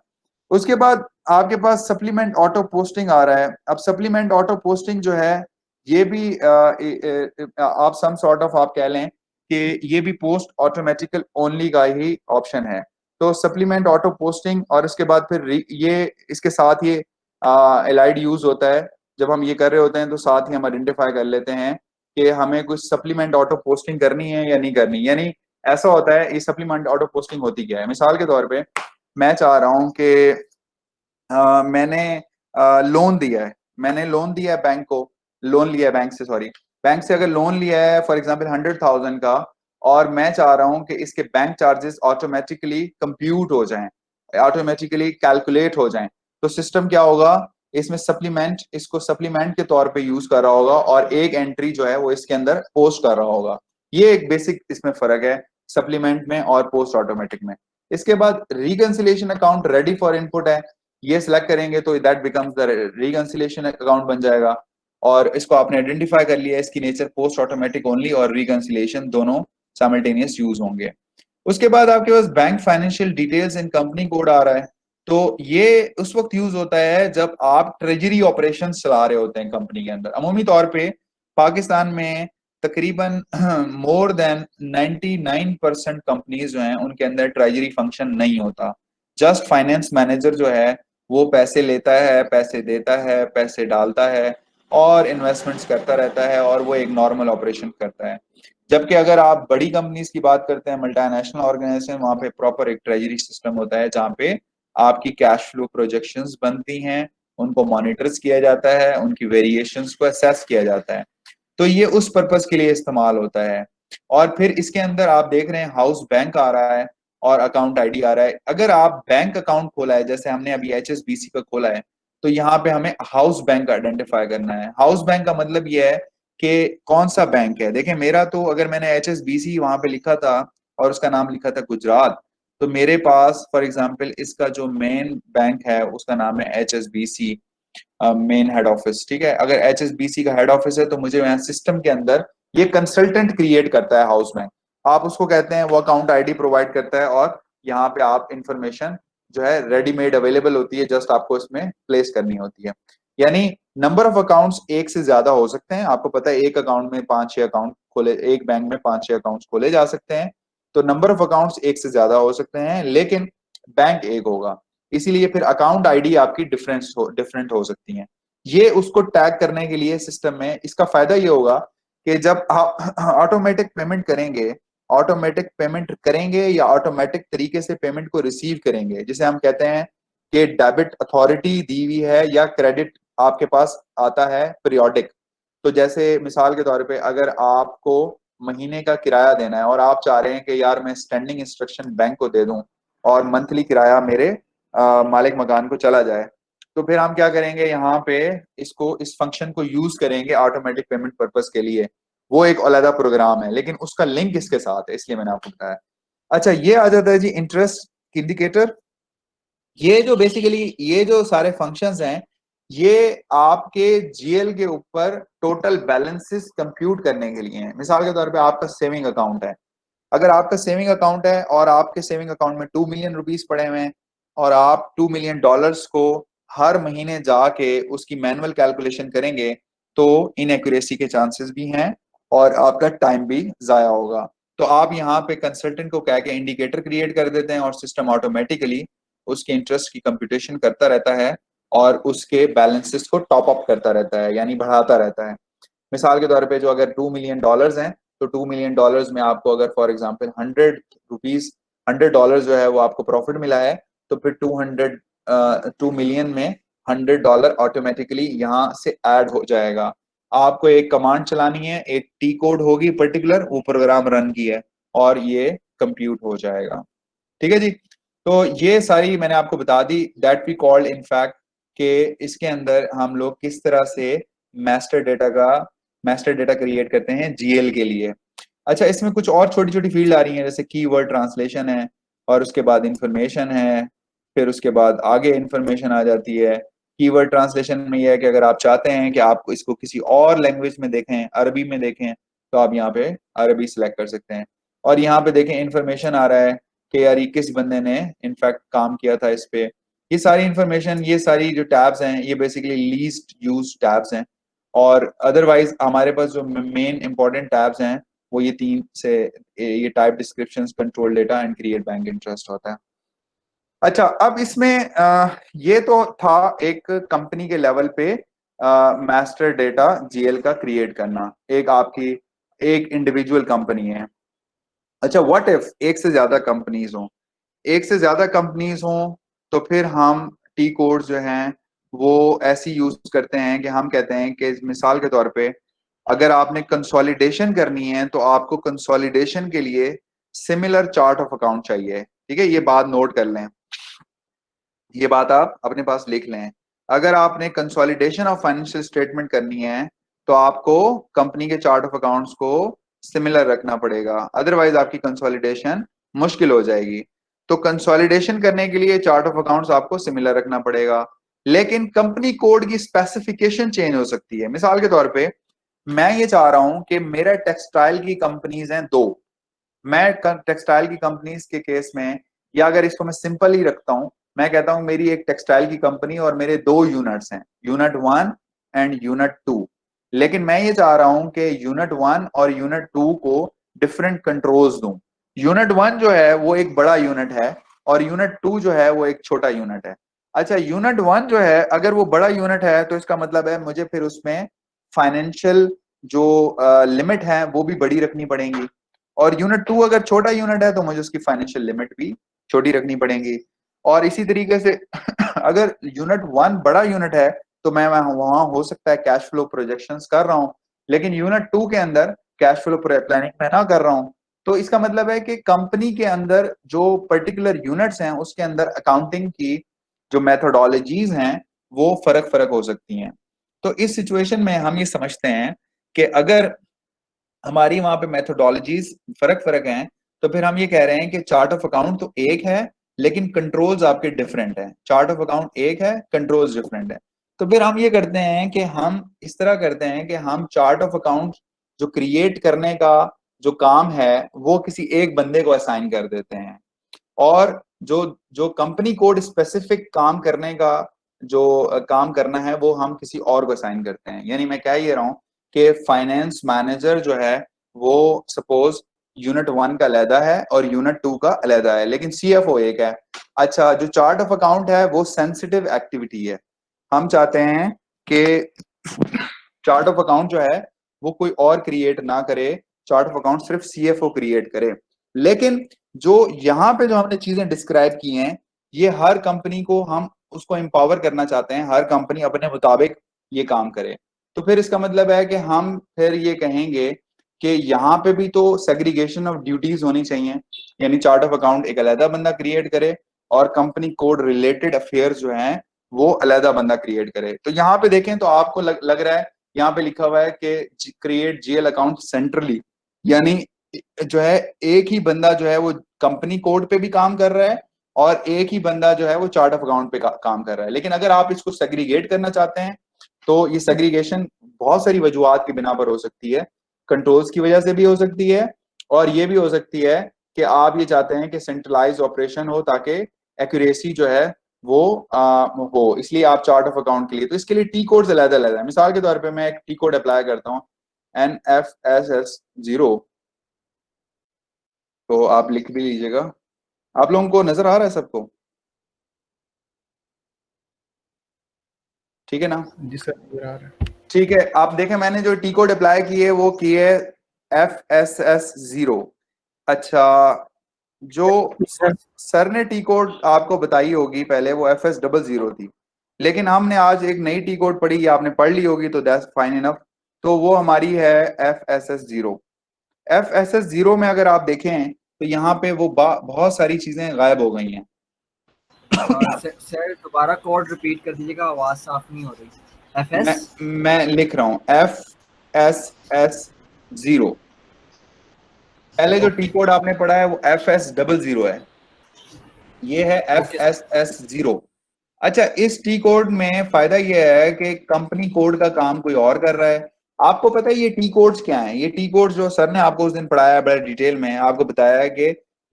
उसके बाद आपके पास सप्लीमेंट ऑटो पोस्टिंग आ रहा है। अब सप्लीमेंट ऑटो पोस्टिंग जो है ये भी आप सम सॉर्ट ऑफ आप कह लें कि ये भी पोस्ट ऑटोमेटिकल ओनली का ही ऑप्शन है। तो सप्लीमेंट ऑटो पोस्टिंग, और इसके बाद फिर ये इसके साथ ये एलाइड यूज होता है। जब हम ये कर रहे होते हैं तो साथ ही हम आइडेंटिफाई कर लेते हैं कि हमें कुछ सप्लीमेंट ऑटो पोस्टिंग करनी है या नहीं करनी। यानी ऐसा होता है, ये सप्लीमेंट ऑटो पोस्टिंग होती क्या है? मिसाल के तौर पे मैं चाह रहा हूं कि मैंने लोन दिया है, बैंक को, लोन लिया है बैंक से, सॉरी बैंक से अगर लोन लिया है फॉर एग्जांपल 100,000 का, और मैं चाह रहा हूं कि इसके बैंक चार्जेस ऑटोमेटिकली कंप्यूट हो जाएं, ऑटोमेटिकली कैलकुलेट हो जाएं, तो सिस्टम क्या होगा, इसमें सप्लीमेंट, इसको सप्लीमेंट के तौर पे यूज कर रहा होगा और एक एंट्री जो है वो इसके अंदर पोस्ट कर रहा होगा। ये एक बेसिक इसमें फर्क है सप्लीमेंट में और पोस्ट ऑटोमेटिक में। इसके बाद reconciliation account ready for input है, ये सिलेक्ट करेंगे तो that becomes the reconciliation account बन जाएगा, और इसको आपने आइडेंटिफाई कर लिया, इसकी नेचर पोस्ट ऑटोमेटिक ओनली और रिकंसिलिएशन दोनों साइमल्टेनियस यूज होंगे। उसके बाद आपके पास bank financial details in company code आ रहा है, तो ये उस वक्त यूज होता है जब आप ट्रेजरी ऑपरेशन चला रहे होते हैं कंपनी के अंदर। अमूमी तौर पे पाकिस्तान में तकरीबन मोर देन 99% कंपनीज जो हैं उनके अंदर ट्रेजरी फंक्शन नहीं होता। जस्ट फाइनेंस मैनेजर जो है वो पैसे लेता है, पैसे देता है, पैसे डालता है और इन्वेस्टमेंट्स करता रहता है, और वो एक नॉर्मल ऑपरेशन करता है। जबकि अगर आप बड़ी कंपनीज की बात करते हैं, मल्टीनेशनल ऑर्गेनाइजेशन, वहां पे प्रॉपर एक ट्रेजरी सिस्टम होता है जहाँ पे आपकी कैश फ्लो प्रोजेक्शंस बनती हैं, उनको मॉनिटर्स किया जाता है, उनकी वेरिएशंस को असेस किया जाता है, तो ये उस पर्पस के लिए इस्तेमाल होता है। और फिर इसके अंदर आप देख रहे हैं हाउस बैंक आ रहा है और अकाउंट आईडी आ रहा है। अगर आप बैंक अकाउंट खोला है, जैसे हमने अभी HSBC का खोला है, तो यहाँ पे हमें हाउस बैंक आइडेंटिफाई करना है। हाउस बैंक का मतलब ये है कि कौन सा बैंक है। देखें मेरा तो अगर मैंने HSBC वहां पे लिखा था और उसका नाम लिखा था गुजरात, तो मेरे पास फॉर एग्जांपल इसका जो मेन बैंक है उसका नाम है HSBC मेन हेड ऑफिस, ठीक है। अगर HSBC का हेड ऑफिस है तो मुझे यहाँ सिस्टम के अंदर ये कंसल्टेंट क्रिएट करता है हाउस बैंक, आप उसको कहते हैं, वो अकाउंट आईडी प्रोवाइड करता है और यहाँ पे आप इंफॉर्मेशन जो है रेडीमेड अवेलेबल होती है, जस्ट आपको इसमें प्लेस करनी होती है। यानी नंबर ऑफ अकाउंट्स एक से ज्यादा हो सकते हैं। आपको पता है एक अकाउंट में 5-6 अकाउंट खोले, एक बैंक में 5-6 अकाउंट्स खोले जा सकते हैं, तो नंबर ऑफ अकाउंट्स एक से ज्यादा हो सकते हैं, लेकिन बैंक एक होगा, इसीलिए फिर अकाउंट आईडी आपकी डिफरेंट हो सकती हैं। ये उसको टैग करने के लिए सिस्टम में इसका फायदा ये होगा कि जब आप ऑटोमेटिक पेमेंट करेंगे या ऑटोमेटिक तरीके से पेमेंट को रिसीव करेंगे, जिसे हम कहते हैं कि डेबिट अथॉरिटी दी हुई है या क्रेडिट आपके पास आता है पीरियोडिक। तो जैसे मिसाल के तौर पे अगर आपको महीने का किराया देना है और आप चाह रहे हैं कि यार मैं स्टैंडिंग इंस्ट्रक्शन बैंक को दे दूं और मंथली किराया मेरे मालिक मकान को चला जाए, तो फिर हम क्या करेंगे, यहाँ पे इसको इस फंक्शन को यूज करेंगे ऑटोमेटिक पेमेंट पर्पस के लिए। वो एक अलग प्रोग्राम है, लेकिन उसका लिंक इसके साथ है, इसलिए मैंने आपको बताया। अच्छा, ये आ जाता है जी इंटरेस्ट इंडिकेटर। ये जो बेसिकली ये जो सारे फंक्शंस हैं, ये आपके जीएल के ऊपर टोटल बैलेंसेस कंप्यूट करने के लिए हैं। मिसाल के तौर पे आपका सेविंग अकाउंट है, अगर आपका सेविंग अकाउंट है और आपके सेविंग अकाउंट में 2 मिलियन रुपीस पड़े हुए हैं और आप $2 मिलियन को हर महीने जाके उसकी मैनुअल कैलकुलेशन करेंगे, तो इनएक्यूरेसी के चांसेस भी हैं और आपका टाइम भी जाया होगा। तो आप यहाँ पे कंसल्टेंट को कह के इंडिकेटर क्रिएट कर देते हैं और सिस्टम ऑटोमेटिकली उसके इंटरेस्ट की कंप्यूटेशन करता रहता है और उसके बैलेंसेस को टॉप अप करता रहता है, यानी बढ़ाता रहता है। मिसाल के तौर पे जो अगर $2 मिलियन हैं, तो $2 मिलियन में आपको अगर फॉर एग्जांपल $100 जो है वो आपको प्रॉफिट मिला है, तो फिर 2 मिलियन में $100 ऑटोमेटिकली यहाँ से ऐड हो जाएगा। आपको एक कमांड चलानी है, एक टी कोड होगी पर्टिकुलर, वो प्रोग्राम रन की है और ये कंप्यूट हो जाएगा। ठीक है जी, तो ये सारी मैंने आपको बता दी, that we called in fact के इसके अंदर हम लोग किस तरह से मास्टर डेटा क्रिएट करते हैं जीएल के लिए। अच्छा, इसमें कुछ और छोटी छोटी फील्ड आ रही हैं, जैसे कीवर्ड ट्रांसलेशन है और उसके बाद इंफॉर्मेशन है, फिर उसके बाद आगे इंफॉर्मेशन आ जाती है। कीवर्ड ट्रांसलेशन में यह है कि अगर आप चाहते हैं कि आप इसको किसी और लैंग्वेज में देखें, अरबी में देखें, तो आप यहाँ पे अरबी सिलेक्ट कर सकते हैं। और यहाँ पे देखें इंफॉर्मेशन आ रहा है कि यार ये किस बंदे ने इनफैक्ट काम किया था इस पे। ये सारी इंफॉर्मेशन, ये सारी जो टैब्स हैं, ये बेसिकली लीस्ट यूज टैब्स हैं, और अदरवाइज हमारे पास जो मेन इंपॉर्टेंट टैब्स हैं वो ये 3 से, ये type descriptions, control data and create bank interest होता है। अच्छा, अब इसमें ये तो था एक कंपनी के लेवल पे मास्टर डेटा जीएल का क्रिएट करना, एक आपकी एक इंडिविजुअल कंपनी है। अच्छा, व्हाट इफ एक से ज्यादा कंपनीज हों, एक से ज्यादा कंपनीज हों, तो फिर हम टी कोड जो हैं वो ऐसी यूज करते हैं कि हम कहते हैं कि मिसाल के तौर पे अगर आपने कंसोलिडेशन करनी है तो आपको कंसोलिडेशन के लिए सिमिलर चार्ट ऑफ अकाउंट चाहिए। ठीक है, ये बात नोट कर लें, ये बात आप अपने पास लिख लें। अगर आपने कंसोलिडेशन ऑफ फाइनेंशियल स्टेटमेंट करनी है तो आपको कंपनी के चार्ट ऑफ अकाउंट्स को सिमिलर रखना पड़ेगा, अदरवाइज आपकी कंसोलिडेशन मुश्किल हो जाएगी। तो कंसोलिडेशन करने के लिए चार्ट ऑफ अकाउंट्स आपको सिमिलर रखना पड़ेगा, लेकिन कंपनी कोड की स्पेसिफिकेशन चेंज हो सकती है। मिसाल के तौर पे मैं ये चाह रहा हूं कि मेरा टेक्सटाइल की कंपनीज हैं 2, मैं टेक्सटाइल की कंपनीज के केस में, या अगर इसको मैं सिंपल ही रखता हूं, मैं कहता हूं मेरी एक टेक्सटाइल की कंपनी और मेरे 2 यूनिट्स हैं, यूनिट 1 एंड यूनिट 2। लेकिन मैं ये चाह रहा हूं कि यूनिट 1 और यूनिट 2 को डिफरेंट कंट्रोल्स दूं। यूनिट 1 जो है वो एक बड़ा यूनिट है और यूनिट 2 जो है वो एक छोटा यूनिट है। अच्छा, यूनिट 1 जो है अगर वो बड़ा यूनिट है तो इसका मतलब है मुझे फिर उसमें फाइनेंशियल जो लिमिट है वो भी बड़ी रखनी पड़ेगी, और यूनिट 2 अगर छोटा यूनिट है तो मुझे उसकी फाइनेंशियल लिमिट भी छोटी रखनी पड़ेगी। और इसी तरीके से अगर यूनिट 1 बड़ा यूनिट है तो मैं वहां हो सकता है कैश फ्लो प्रोजेक्शंस कर रहा हूं, लेकिन यूनिट 2 के अंदर कैश फ्लो प्लानिंग मैं ना कर रहा हूं। तो इसका मतलब है कि कंपनी के अंदर जो पर्टिकुलर यूनिट्स हैं उसके अंदर अकाउंटिंग की जो मेथोडोलॉजीज हैं वो फर्क हो सकती हैं। तो इस सिचुएशन में हम ये समझते हैं कि अगर हमारी वहां पे मेथोडोलॉजीज फर्क हैं तो फिर हम ये कह रहे हैं कि चार्ट ऑफ अकाउंट तो एक है लेकिन कंट्रोल्स आपके डिफरेंट हैं। चार्ट ऑफ अकाउंट एक है, कंट्रोल्स डिफरेंट है। तो फिर हम ये करते हैं कि हम इस तरह करते हैं कि हम चार्ट ऑफ अकाउंट जो क्रिएट करने का जो काम है वो किसी एक बंदे को असाइन कर देते हैं, और जो जो कंपनी कोड स्पेसिफिक काम करने का जो काम करना है वो हम किसी और को असाइन करते हैं। यानी मैं कह ये रहा हूं कि फाइनेंस मैनेजर जो है वो सपोज यूनिट 1 का अलहदा है और यूनिट 2 का अलहदा है, लेकिन सीएफओ एक है। अच्छा, जो चार्ट ऑफ अकाउंट है वो सेंसिटिव एक्टिविटी है, हम चाहते हैं कि चार्ट ऑफ अकाउंट जो है वो कोई और क्रिएट ना करे, चार्ट ऑफ अकाउंट सिर्फ सीएफओ क्रिएट करे। लेकिन जो यहाँ पे जो हमने चीजें डिस्क्राइब की हैं ये हर कंपनी को हम उसको एम्पावर करना चाहते हैं, हर कंपनी अपने मुताबिक ये काम करे। तो फिर इसका मतलब है कि हम फिर ये कहेंगे कि यहाँ पे भी तो सेग्रीगेशन ऑफ ड्यूटीज होनी चाहिए, यानी चार्ट ऑफ अकाउंट एक अलहदा बंदा क्रिएट करे और कंपनी कोड रिलेटेड अफेयर्स जो हैं वो अलहदा बंदा क्रिएट करे। तो यहाँ पे देखें तो आपको लग रहा है यहाँ पे लिखा हुआ है कि क्रिएट जीएल अकाउंट सेंट्रली, यानी जो है एक ही बंदा जो है वो कंपनी कोड पे भी काम कर रहा है और एक ही बंदा जो है वो चार्ट ऑफ अकाउंट पे काम कर रहा है। लेकिन अगर आप इसको सेग्रीगेट करना चाहते हैं तो ये सेग्रीगेशन बहुत सारी वजूहात की बिना पर हो सकती है, कंट्रोल्स की वजह से भी हो सकती है, और ये भी हो सकती है कि आप ये चाहते हैं कि सेंट्रलाइज ऑपरेशन हो ताकि एक्यूरेसी जो है वो हो, इसलिए आप चार्ट ऑफ अकाउंट के लिए तो इसके लिए टी कोड्स अलग अलग है। मिसाल के तौर पे मैं एक टी कोड अप्लाई करता हूँ NFSS0, तो आप लिख भी लीजिएगा। आप लोगों को नजर आ रहा है सबको? ठीक है ना? जी सर, नजर आ रहा है। ठीक है, आप देखें मैंने जो टी कोड अप्लाई की है वो की है FSS0। अच्छा, जो सर ने टी कोड आपको बताई होगी पहले वो FS00 थी, लेकिन हमने आज एक नई टी कोड पढ़ी, आपने पढ़ ली होगी तो दैट्स फाइन इनफ। तो वो हमारी है FSS0। FSS0 में अगर आप देखें तो यहाँ पे वो बहुत सारी चीजें गायब हो गई हैं। सर दोबारा कोड रिपीट कर दीजिएगा, आवाज साफ नहीं हो रही। मैं लिख रहा हूँ FSS0। पहले जो टी कोड आपने पढ़ा है वो FS00 है, ये है FSS0। अच्छा, इस टी कोड में फायदा ये है कि कंपनी कोड का काम कोई और कर रहा है। आपको पता है ये टी कोड्स क्या हैं? ये टी कोड्स जो सर ने आपको उस दिन पढ़ाया बड़ा डिटेल में आपको बताया है कि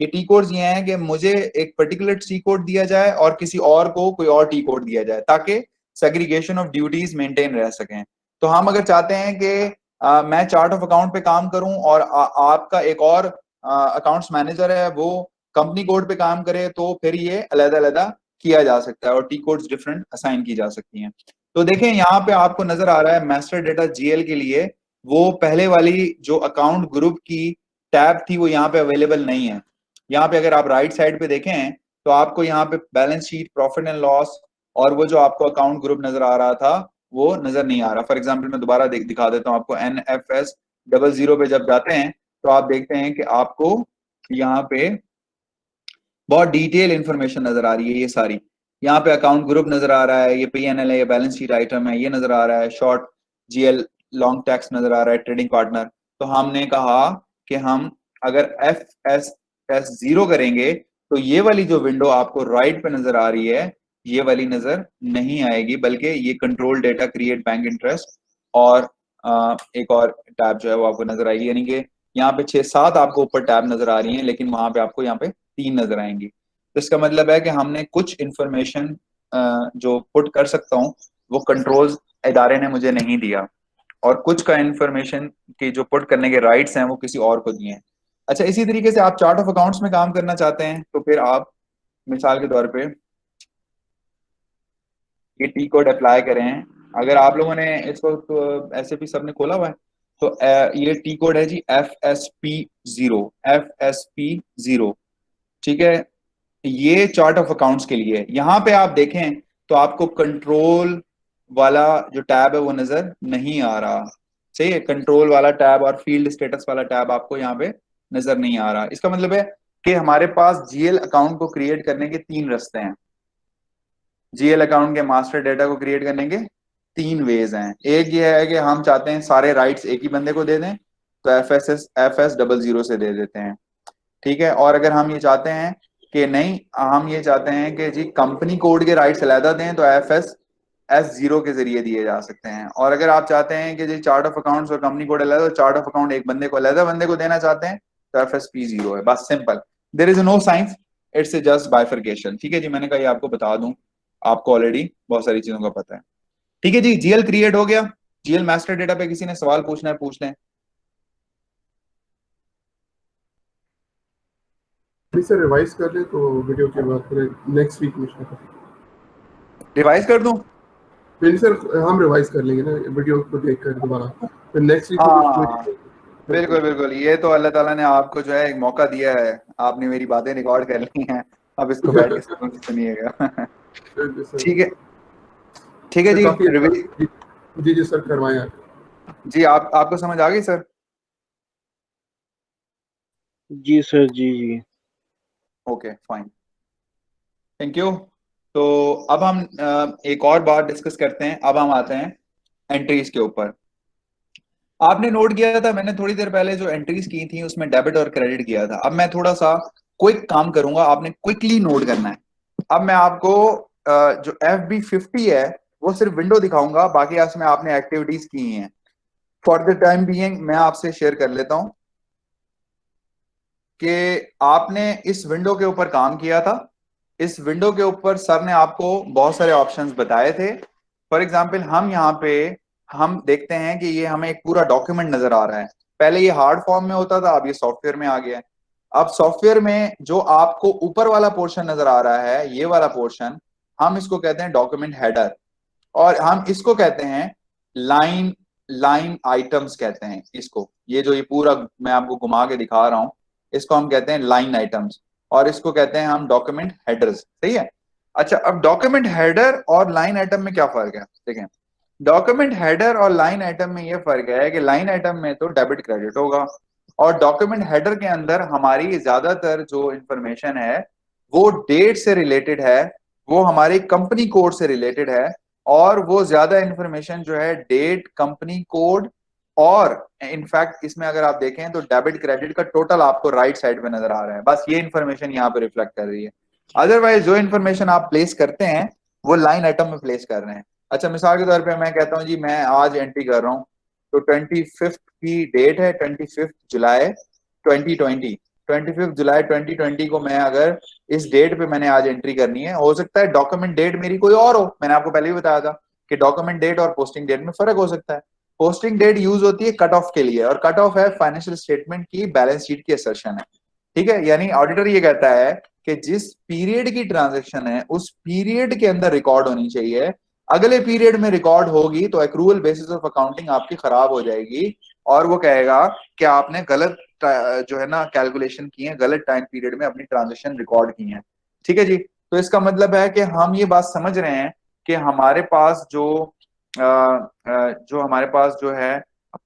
ये टी कोड्स ये हैं कि मुझे एक पर्टिकुलर टी कोड दिया जाए और किसी और को कोई और टी कोड दिया जाए ताकि सेग्रीगेशन ऑफ ड्यूटीज मेंटेन रह सकें। तो हम अगर चाहते हैं कि मैं चार्ट ऑफ अकाउंट पे काम करूं और आपका एक और अकाउंट्स मैनेजर है वो कंपनी कोड पे काम करे, तो फिर ये अलग-अलग किया जा सकता है और टी कोड्स डिफरेंट असाइन की जा सकती हैं। तो देखें यहाँ पे आपको नजर आ रहा है मास्टर डेटा जीएल के लिए वो पहले वाली जो अकाउंट ग्रुप की टैब थी वो यहाँ पे अवेलेबल नहीं है। यहाँ पे अगर आप राइट साइड पे देखें तो आपको यहाँ पे balance sheet, profit and loss और वो जो आपको अकाउंट ग्रुप नजर आ रहा था वो नजर नहीं आ रहा। फॉर एग्जाम्पल मैं दोबारा दिखा देता हूँ आपको। NFS00 पे जब जाते हैं तो आप देखते हैं कि आपको यहाँ पे बहुत डिटेल इंफॉर्मेशन नजर आ रही है। ये सारी यहाँ पे अकाउंट ग्रुप नजर आ रहा है, ये PNL है, ये बैलेंस शीट आइटम है, ये नजर आ रहा है, शॉर्ट GL लॉन्ग टैक्स नजर आ रहा है, ट्रेडिंग पार्टनर। तो हमने कहा कि हम अगर FSS0 करेंगे तो ये वाली जो विंडो आपको राइट पे नजर आ रही है ये वाली नजर नहीं आएगी, बल्कि ये control data create bank interest और एक और टैब जो है वो आपको नजर आएगी। यानी कि यहाँ पे 6-7 आपको ऊपर टैब नजर आ रही हैं, लेकिन वहां पे आपको यहाँ पे 3 नजर आएंगी। तो इसका मतलब है कि हमने कुछ इंफॉर्मेशन जो पुट कर सकता हूँ वो कंट्रोल इदारे ने मुझे नहीं दिया, और कुछ का इंफॉर्मेशन की जो पुट करने के राइट्स हैं वो किसी और को दिए हैं। अच्छा, इसी तरीके से आप चार्ट ऑफ अकाउंट्स में काम करना चाहते हैं तो फिर आप मिसाल के तौर पे ये टी कोड अप्लाई करें। अगर आप लोगों ने इसको तो ऐसे भी सबने खोला हुआ है तो ये टी कोड है जी FSP0 ठीक है। ये चार्ट ऑफ अकाउंट्स के लिए यहाँ पे आप देखें तो आपको कंट्रोल वाला जो टैब है वो नजर नहीं आ रहा। सही है, कंट्रोल वाला टैब और फील्ड स्टेटस वाला टैब आपको यहाँ पे नजर नहीं आ रहा। इसका मतलब है कि हमारे पास GL अकाउंट को क्रिएट करने के 3 रास्ते हैं। GL अकाउंट के मास्टर डेटा को क्रिएट करने के 3 वेज हैं। एक ये है कि हम चाहते हैं सारे राइट्स एक ही बंदे को दे दें तो FS00 से दे देते हैं, ठीक है। और अगर हम ये चाहते हैं कि नहीं, हम ये चाहते हैं कि जी कंपनी कोड के राइट्स अलहदा दें तो FSS0 के जरिए दिए जा सकते हैं। और अगर आप चाहते हैं कि जी चार्ट ऑफ अकाउंट्स और कंपनी कोड अलहदा, तो चार्ट ऑफ अकाउंट एक बंदे को अलहदा बंदे को देना चाहते हैं तो FSP0 है। बस simple, there is no science, it's just bifurcation. ठीक है जी, मैंने कहा ये आपको बता दूं, आपको ऑलरेडी बहुत सारी चीजों का पता है। ठीक है जी, GL क्रिएट हो गया। GL मास्टर डेटा पे किसी ने सवाल पूछना है पूछ लें। सर रिवाइज कर ले तो वीडियो के बाद फिर नेक्स्ट वीक में रिवाइज कर दूं? फिर सर हम रिवाइज कर लेंगे ना वीडियो को देखकर दोबारा, फिर नेक्स्ट वीक बिल्कुल बिल्कुल। ये तो अल्लाह ताला ने आपको जो है एक मौका दिया है, आपने मेरी बातें रिकॉर्ड कर ली हैं, अब इसको बैठ के सुनिएगा। ठीक है, ठीक है जी। जी जी सर करवाएं आप। जी आपको समझ आ गई सर? जी सर, जी जी ओके फाइन, थैंक यू। तो अब हम एक और बात डिस्कस करते हैं। अब हम आते हैं एंट्रीज के ऊपर। आपने नोट किया था मैंने थोड़ी देर पहले जो एंट्रीज की थी उसमें डेबिट और क्रेडिट किया था। अब मैं थोड़ा सा क्विक काम करूंगा, आपने क्विकली नोट करना है। अब मैं आपको जो FB50 है वो सिर्फ विंडो दिखाऊंगा, बाकी इसमें आपने एक्टिविटीज की हैं। फॉर द टाइम बीइंग मैं आपसे शेयर कर लेता हूं कि आपने इस विंडो के ऊपर काम किया था। इस विंडो के ऊपर सर ने आपको बहुत सारे ऑप्शंस बताए थे। फॉर एग्जांपल हम यहाँ पे हम देखते हैं कि ये हमें एक पूरा डॉक्यूमेंट नजर आ रहा है। पहले ये हार्ड फॉर्म में होता था, अब ये सॉफ्टवेयर में आ गया है। अब सॉफ्टवेयर में जो आपको ऊपर वाला पोर्शन नजर आ रहा है, ये वाला पोर्शन, हम इसको कहते हैं डॉक्यूमेंट हेडर, और हम इसको कहते हैं लाइन आइटम्स कहते हैं इसको। ये जो ये पूरा मैं आपको घुमा के दिखा रहा हूं इसको हम कहते हैं लाइन आइटम्स, और इसको कहते हैं हम डॉक्यूमेंट हेडर्स। सही है। अच्छा, अब डॉक्यूमेंट हेडर और लाइन आइटम में क्या फर्क है? देखें, डॉक्यूमेंट हेडर और लाइन आइटम में ये फर्क है कि लाइन आइटम में तो डेबिट क्रेडिट होगा, और डॉक्यूमेंट हेडर के अंदर हमारी ज्यादातर जो इंफॉर्मेशन है वो डेट से रिलेटेड है, वो हमारी कंपनी कोड से रिलेटेड है, और वो ज्यादा इंफॉर्मेशन जो है डेट, कंपनी कोड, और इनफैक्ट इसमें अगर आप देखें तो डेबिट क्रेडिट का टोटल आपको राइट साइड पे नजर आ रहा है। बस ये इंफॉर्मेशन यहाँ पे रिफ्लेक्ट कर रही है। अदरवाइज जो इंफॉर्मेशन आप प्लेस करते हैं वो लाइन आइटम में प्लेस कर रहे हैं। अच्छा, मिसाल के तौर पे मैं कहता हूँ जी मैं आज एंट्री कर रहा हूँ, तो 25 की डेट है, 25 जुलाई 2020। 25 जुलाई 2020 को मैं अगर इस डेट पे मैंने आज एंट्री करनी है, हो सकता है डॉक्यूमेंट डेट मेरी कोई और हो। मैंने आपको पहले भी बताया था कि डॉक्यूमेंट डेट और पोस्टिंग डेट में फर्क हो सकता है। पोस्टिंग डेट यूज होती है कट ऑफ के लिए, और कट ऑफ है फाइनेंशियल स्टेटमेंट की बैलेंस शीट की असर्शन है। ठीक है, यानी ऑडिटर ये कहता है कि जिस पीरियड की ट्रांजैक्शन है उस पीरियड के अंदर रिकॉर्ड होनी चाहिए। अगले पीरियड में रिकॉर्ड होगी तो एक्रूअल बेसिस ऑफ अकाउंटिंग आपकी खराब हो जाएगी, और वो कहेगा कि आपने गलत जो है ना कैलकुलेशन की है, गलत टाइम पीरियड में अपनी ट्रांजैक्शन रिकॉर्ड की है। ठीक है जी, तो इसका मतलब है कि हम ये बात समझ रहे हैं कि हमारे पास जो हमारे पास जो है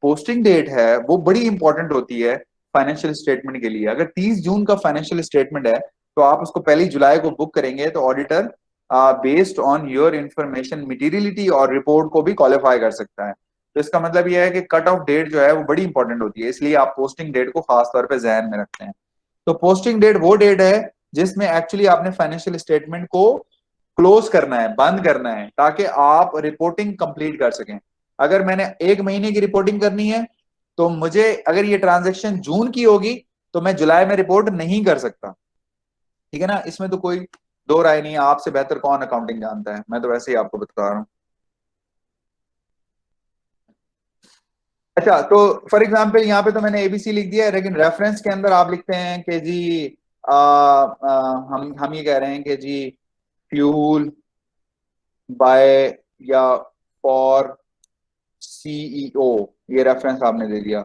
पोस्टिंग डेट है वो बड़ी इंपॉर्टेंट होती है फाइनेंशियल स्टेटमेंट के लिए। अगर 30 जून का फाइनेंशियल स्टेटमेंट है तो आप उसको 1 जुलाई को बुक करेंगे तो auditor based on your information materiality और रिपोर्ट को भी क्वालिफाई कर सकता है। तो इसका मतलब यह है कि कट ऑफ डेट जो है वो बड़ी इंपॉर्टेंट होती है, इसलिए आप पोस्टिंग डेट को खास तौर पे जहन में रखते हैं। तो पोस्टिंग डेट वो डेट है जिसमें एक्चुअली आपने फाइनेंशियल स्टेटमेंट को क्लोज करना है, बंद करना है, ताकि आप रिपोर्टिंग कंप्लीट कर सकें। अगर मैंने 1 महीने की रिपोर्टिंग करनी है तो मुझे अगर ये ट्रांजैक्शन जून की होगी तो मैं जुलाई में रिपोर्ट नहीं कर सकता, ठीक है ना। इसमें तो कोई दो राय नहीं है, आपसे बेहतर कौन अकाउंटिंग जानता है, मैं तो वैसे ही आपको बता रहा हूं। अच्छा, तो फॉर एग्जांपल यहाँ पे तो मैंने एबीसी लिख दिया है, लेकिन रेफरेंस के अंदर आप लिखते हैं कि जी हम ये कह रहे हैं कि जी फ्यूल बाय या फॉर सीईओ, ये रेफरेंस आपने दे दिया।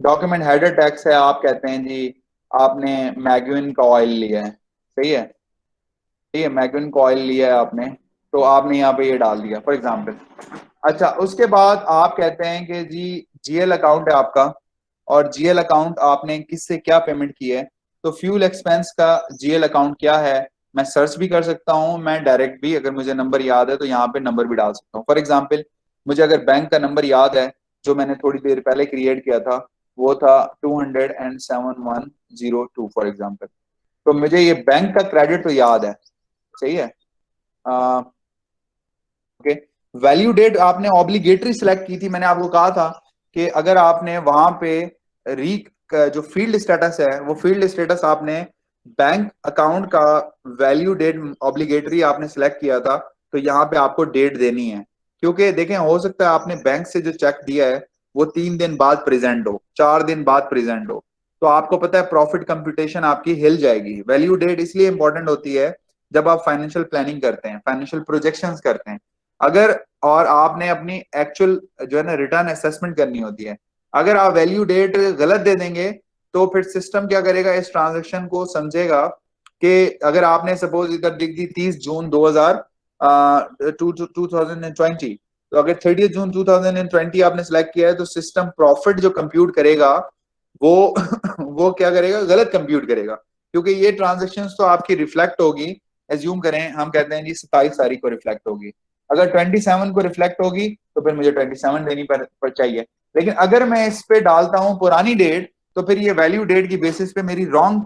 डॉक्यूमेंट हेडर टैक्स है, आप कहते हैं जी आपने मैग्विन का ऑयल लिया है, सही है, ठीक है, मैग्विन का ऑयल लिया है आपने, तो आपने यहाँ पे ये डाल दिया फॉर एग्जांपल। अच्छा, उसके बाद आप कहते हैं कि जी जीएल अकाउंट है आपका, और जीएल अकाउंट आपने किससे क्या पेमेंट की है, तो फ्यूल एक्सपेंस का जीएल अकाउंट क्या है, मैं सर्च भी कर सकता हूँ, मैं डायरेक्ट भी, अगर मुझे नंबर याद है तो यहाँ पे नंबर भी डाल सकता हूँ। फॉर एग्जाम्पल मुझे अगर बैंक का नंबर याद है जो मैंने थोड़ी देर पहले क्रिएट किया था, वो था 207,102 फॉर एग्जाम्पल, तो मुझे ये बैंक का क्रेडिट तो याद है, सही है। ओके, वैल्यू डेट आपने ऑब्लिगेटरी सिलेक्ट की थी, मैंने आपको कहा था कि अगर आपने वहां पे जो फील्ड स्टेटस है वो फील्ड स्टेटस आपने बैंक अकाउंट का वैल्यू डेट ऑब्लिगेटरी आपने सिलेक्ट किया था, तो यहाँ पे आपको डेट देनी है, क्योंकि देखें हो सकता है आपने बैंक से जो चेक दिया है वो 3 दिन बाद प्रेजेंट हो, 4 दिन बाद प्रेजेंट हो, तो आपको पता है प्रॉफिट कंप्यूटेशन आपकी हिल जाएगी। वैल्यू डेट इसलिए इंपॉर्टेंट होती है जब आप फाइनेंशियल प्लानिंग करते हैं, फाइनेंशियल प्रोजेक्शंस करते हैं, अगर और आपने अपनी एक्चुअल जो है ना रिटर्न असेसमेंट करनी होती है, अगर आप वैल्यू डेट गलत दे देंगे तो फिर सिस्टम क्या करेगा, इस ट्रांजेक्शन को समझेगा कि अगर आपने सपोज इधर लिख दी 30 जून 2020, तो अगर 30 जून 2020 आपने सिलेक्ट किया है तो सिस्टम प्रॉफिट जो कंप्यूट करेगा वो क्या करेगा, गलत कंप्यूट करेगा, क्योंकि ये ट्रांजेक्शन तो आपकी रिफ्लेक्ट होगी, एज्यूम करें हम कहते हैं जी 27 तारीख को रिफ्लेक्ट होगी, अगर 27 को रिफ्लेक्ट होगी तो फिर मुझे 27 देनी पर चाहिए, लेकिन अगर मैं इस पे डालता हूं पुरानी डेट तो फिर ये वैल्यू डेट की बेसिस पे मेरी रॉन्ग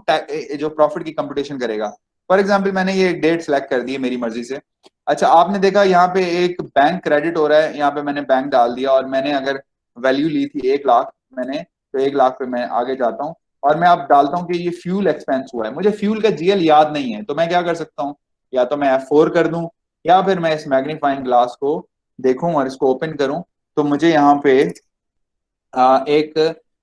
जो प्रॉफिट की कंप्यूटेशन करेगा। फॉर एग्जांपल मैंने ये एक डेट सिलेक्ट कर दी है मेरी मर्जी से। अच्छा, आपने देखा यहाँ पे एक बैंक क्रेडिट हो रहा है, यहाँ पे मैंने बैंक डाल दिया और मैंने अगर वैल्यू ली थी 1 लाख मैंने, तो 1 लाख पे मैं आगे जाता हूँ और मैं अब डालता हूँ कि ये फ्यूल एक्सपेंस हुआ है, मुझे फ्यूल का जीएल याद नहीं है, तो मैं क्या कर सकता हूँ, या तो मैं F4 कर दूं या फिर मैं इस मैग्नीफाइंग ग्लास को देखूं और इसको ओपन करूं, तो मुझे यहाँ पे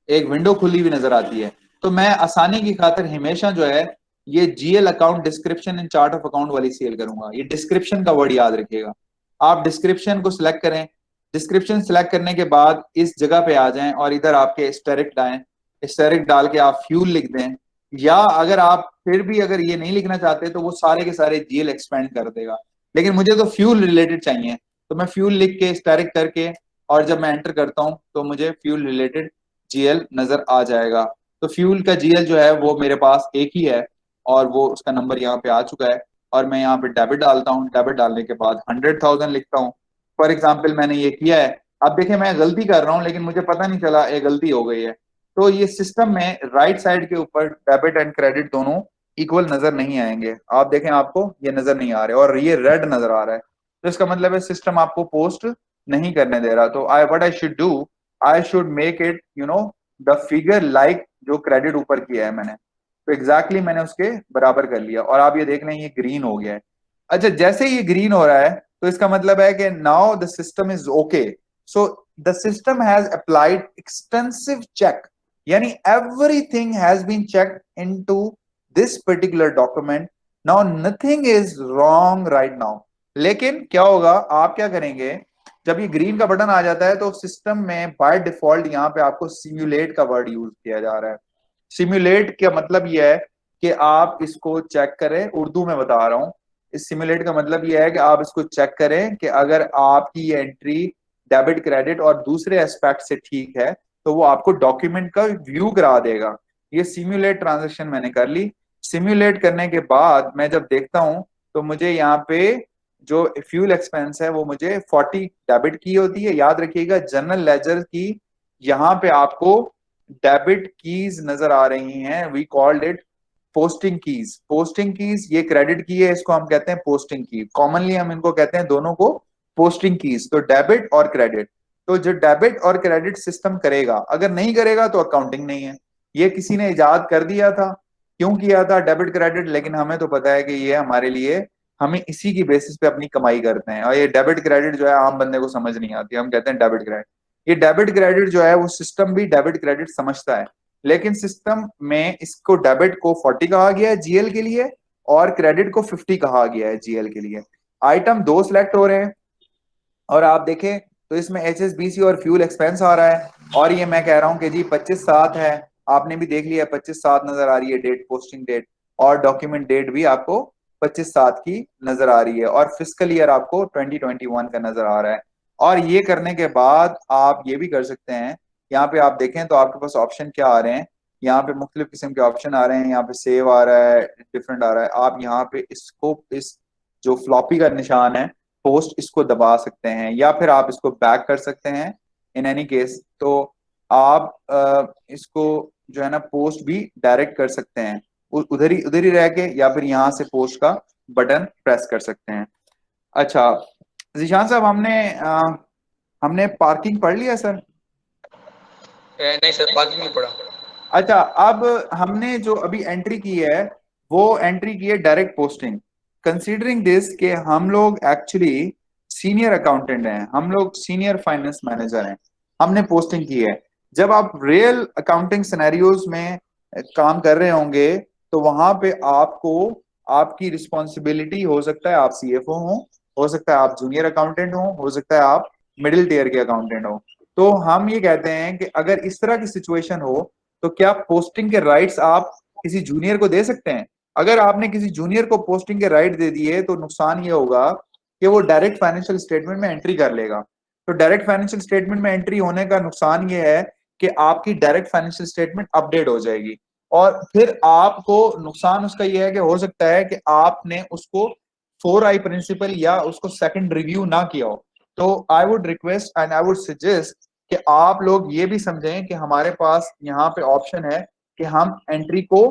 एक विंडो खुली हुई नजर आती है। तो मैं आसानी की खातिर हमेशा जो है ये GL account description in chart of account वाली सेल करूंगा, ये डिस्क्रिप्शन का वर्ड याद रखिएगा। आप डिस्क्रिप्शन को सिलेक्ट करें, डिस्क्रिप्शन सिलेक्ट करने के बाद इस जगह पे आ जाएं और इधर आपके स्टेरिक आए, स्टेरिक डाल के आप फ्यूल लिख दें, या अगर आप फिर भी अगर ये नहीं लिखना चाहते तो वो सारे के सारे जीएल एक्सपेंड कर देगा, लेकिन मुझे तो फ्यूल रिलेटेड चाहिए, तो मैं फ्यूल लिख के स्टेरिक करके और जब मैं एंटर करता हूं तो मुझे फ्यूल रिलेटेड जीएल नजर आ जाएगा। तो फ्यूल का जीएल जो है वो मेरे पास एक ही है और वो उसका नंबर यहाँ पे आ चुका है, और मैं यहाँ पे डेबिट डालता हूँ, डेबिट डालने के बाद 100,000 लिखता हूँ। फॉर एग्जाम्पल मैंने ये किया है, अब देखें मैं गलती कर रहा हूँ लेकिन मुझे पता नहीं चला ये गलती हो गई है, तो ये सिस्टम में राइट साइड के ऊपर डेबिट एंड क्रेडिट दोनों इक्वल नजर नहीं आएंगे, आप देखें आपको ये नजर नहीं आ रहे और ये रेड नजर आ रहा है, तो इसका मतलब है सिस्टम आपको पोस्ट नहीं करने दे रहा। तो what I should do, I should make it the figure like जो क्रेडिट ऊपर किया है मैंने, तो एग्जैक्टली मैंने उसके बराबर कर लिया और आप ये देख लें ये ग्रीन हो गया है। अच्छा, जैसे ये ग्रीन हो रहा है तो इसका मतलब है कि now the system is okay, so the system has applied extensive check, यानी everything has been checked into this particular document, now nothing is wrong right now. लेकिन क्या होगा, आप क्या करेंगे, जब ये ग्रीन का बटन आ जाता है तो सिस्टम में बाय डिफॉल्ट यहाँ पे आपको सिम्युलेट का वर्ड यूज किया जा रहा है। सिम्युलेट का मतलब यह है कि आप इसको चेक करें, उर्दू में बता रहा हूं, इस सिमुलेट का मतलब ये है कि आप इसको चेक करें कि अगर आपकी ये एंट्री डेबिट क्रेडिट और दूसरे एस्पेक्ट से ठीक है तो वो आपको डॉक्यूमेंट का व्यू करा देगा। ये सिमुलेट ट्रांजेक्शन मैंने कर ली। सिमुलेट करने के बाद मैं जब देखता हूं तो मुझे यहाँ पे जो फ्यूल एक्सपेंस है वो मुझे 40 डेबिट की होती है। याद रखिएगा जनरल लेजर की यहाँ पे आपको डेबिट कीज नजर आ रही हैं, we called it posting keys. Posting keys ये क्रेडिट की है, इसको हम कहते हैं पोस्टिंग की। कॉमनली हम इनको कहते हैं दोनों को पोस्टिंग कीज, तो डेबिट और क्रेडिट। तो जो डेबिट और क्रेडिट सिस्टम करेगा, अगर नहीं करेगा तो अकाउंटिंग नहीं है। ये किसी ने इजाद कर दिया था, क्यों किया था डेबिट क्रेडिट, लेकिन हमें तो पता है कि ये हमारे लिए, हमें इसी की बेसिस पे अपनी कमाई करते हैं। और ये डेबिट क्रेडिट जो है आम बंदे को समझ नहीं आती, हम कहते हैं डेबिट क्रेडिट। ये डेबिट क्रेडिट जो है वो सिस्टम भी डेबिट क्रेडिट समझता है, लेकिन सिस्टम में इसको डेबिट को 40 कहा गया है जीएल के लिए और क्रेडिट को 50 कहा गया है जीएल के लिए। आइटम 2 सिलेक्ट हो रहे हैं और आप देखें तो इसमें एचएसबीसी और फ्यूल एक्सपेंस आ रहा है, और ये मैं कह रहा हूं कि जी 25/7 है, आपने भी देख लिया 25/7 नजर आ रही है डेट, पोस्टिंग डेट, और डॉक्यूमेंट डेट भी आपको 25/7 की नजर आ रही है, और फिस्कल ईयर आपको 2021 का नजर आ रहा है। और ये करने के बाद आप ये भी कर सकते हैं, यहाँ पे आप देखें तो आपके पास ऑप्शन क्या आ रहे हैं, यहाँ पे मुख्तलिफ किस्म के ऑप्शन आ रहे हैं, यहाँ पे सेव आ रहा है, डिफरेंट आ रहा है। आप यहाँ पे इसको, इस जो फ्लॉपी का निशान है पोस्ट, इसको दबा सकते हैं या फिर आप इसको बैक कर सकते हैं। इन एनी केस तो आप इसको जो है ना पोस्ट भी डायरेक्ट कर सकते हैं, उधर ही रह के, या फिर यहाँ से पोस्ट का बटन प्रेस कर सकते हैं। अच्छा जीशान साहब, हमने पार्किंग पढ़ लिया सर? नहीं सर, पार्किंग नहीं पढ़ा। अच्छा, अब हमने जो अभी एंट्री की है वो एंट्री की है डायरेक्ट पोस्टिंग। कंसीडरिंग दिस के हम लोग एक्चुअली सीनियर अकाउंटेंट हैं, हम लोग सीनियर फाइनेंस मैनेजर हैं, हमने पोस्टिंग की है। जब आप रियल अकाउंटिंग सिनेरियोज में काम कर रहे होंगे तो वहां पे आपको, आपकी रिस्पॉन्सिबिलिटी हो सकता है आप सीएफओ हो सकता है आप जूनियर अकाउंटेंट हो सकता है आप मिडिल टियर के अकाउंटेंट हो। तो हम ये कहते हैं कि अगर इस तरह की सिचुएशन हो तो क्या पोस्टिंग के राइट्स आप किसी जूनियर को दे सकते हैं? अगर आपने किसी जूनियर को पोस्टिंग के राइट दे दिए तो नुकसान ये होगा कि वो डायरेक्ट फाइनेंशियल स्टेटमेंट में एंट्री कर लेगा। तो डायरेक्ट फाइनेंशियल स्टेटमेंट में एंट्री होने का नुकसान ये है कि आपकी डायरेक्ट फाइनेंशियल स्टेटमेंट अपडेट हो जाएगी, और फिर आपको नुकसान उसका ये है कि हो सकता है कि आपने उसको 4i प्रिंसिपल या उसको सेकंड रिव्यू ना किया हो। तो I would request and I would suggest कि आप लोग ये भी समझें कि हमारे पास यहाँ पे ऑप्शन है कि हम एंट्री को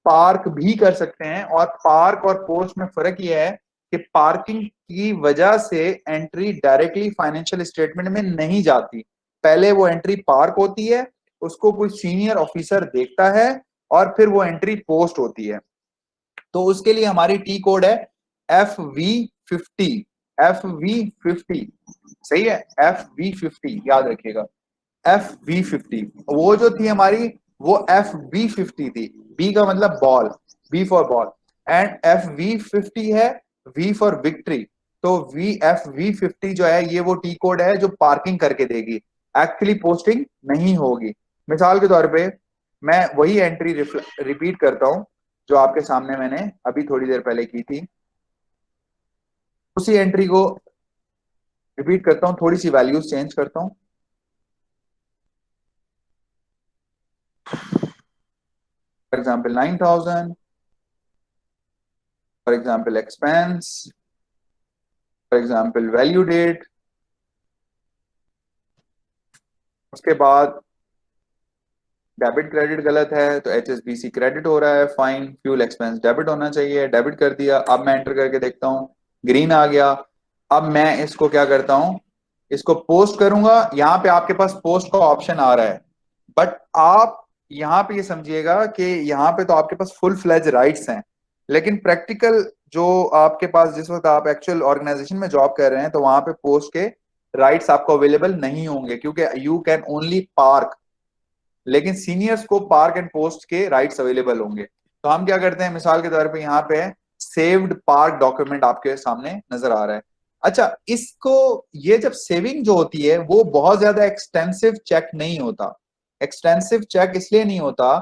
पार्क भी कर सकते हैं, और पार्क और पोस्ट में फर्क यह है कि पार्किंग की वजह से एंट्री डायरेक्टली फाइनेंशियल स्टेटमेंट में नहीं जाती, पहले वो एंट्री पार्क होती है, उसको कोई सीनियर ऑफिसर देखता है और फिर वो एंट्री पोस्ट होती है। तो उसके लिए हमारी टी कोड है FV50, FV50 सही है, FV50 याद रखिएगा, FV50। वो जो थी हमारी वो FB50 थी, B का मतलब ball, B for ball, and FV50 है V फॉर विक्ट्री। तो FV50 जो है ये वो टी कोड है जो पार्किंग करके देगी, एक्चुअली पोस्टिंग नहीं होगी। मिसाल के तौर पे मैं वही एंट्री रिपीट करता हूं जो आपके सामने मैंने अभी थोड़ी देर पहले की थी, उसी एंट्री को रिपीट करता हूं, थोड़ी सी वैल्यूज चेंज करता हूं। For example 9,000, for example expense, for example value date, उसके बाद डेबिट क्रेडिट गलत है तो HSBC क्रेडिट हो रहा है, फाइन, फ्यूल एक्सपेंस डेबिट होना चाहिए, डेबिट कर दिया। अब मैं एंटर करके देखता हूँ, ग्रीन आ गया। अब मैं इसको क्या करता हूँ, इसको पोस्ट करूंगा। यहाँ पे आपके पास पोस्ट का ऑप्शन आ रहा है, बट आप यहाँ पे ये समझिएगा कि यहाँ पे तो आपके पास फुल फ्लेज राइट्स हैं, लेकिन प्रैक्टिकल जो आपके पास जिस वक्त आप एक्चुअल ऑर्गेनाइजेशन में जॉब कर रहे हैं तो वहां पे पोस्ट के राइट्स आपको अवेलेबल नहीं होंगे, क्योंकि यू कैन ओनली पार्क, लेकिन सीनियर्स को पार्क एंड पोस्ट के राइट्स अवेलेबल होंगे। तो हम क्या करते हैं, मिसाल के तौर पे यहाँ पे सेव्ड पार्क डॉक्यूमेंट आपके सामने नजर आ रहा है। अच्छा, इसको ये जब सेविंग जो होती है वो बहुत ज्यादा एक्सटेंसिव चेक नहीं होता। एक्सटेंसिव चेक इसलिए नहीं होता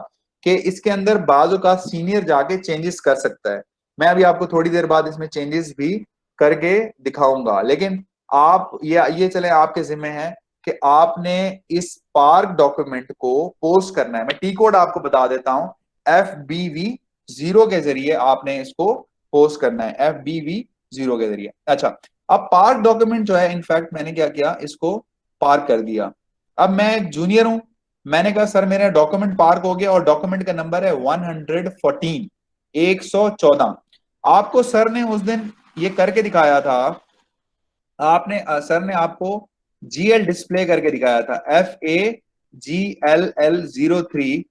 कि इसके अंदर बाजू का सीनियर जाके चेंजेस कर सकता है, मैं अभी आपको थोड़ी देर बाद इसमें चेंजेस भी करके दिखाऊंगा, लेकिन आप ये चले आपके जिम्मे है कि आपने इस पार्क डॉक्यूमेंट को पोस्ट करना है। मैं टी कोड आपको बता देता हूं, FBV0 के जरिए आपने इसको पोस्ट करना है, FBV0 के जरिए। अच्छा, अब पार्क डॉक्यूमेंट जो है, इनफैक्ट मैंने क्या किया, इसको पार्क कर दिया। अब मैं एक जूनियर हूं, मैंने कहा सर मेरा डॉक्यूमेंट पार्क हो गया और डॉक्यूमेंट का नंबर है 114, 114। आपको सर ने उस दिन ये करके दिखाया था, सर ने आपको GL डिस्प्ले करके दिखाया था, FAGLL03।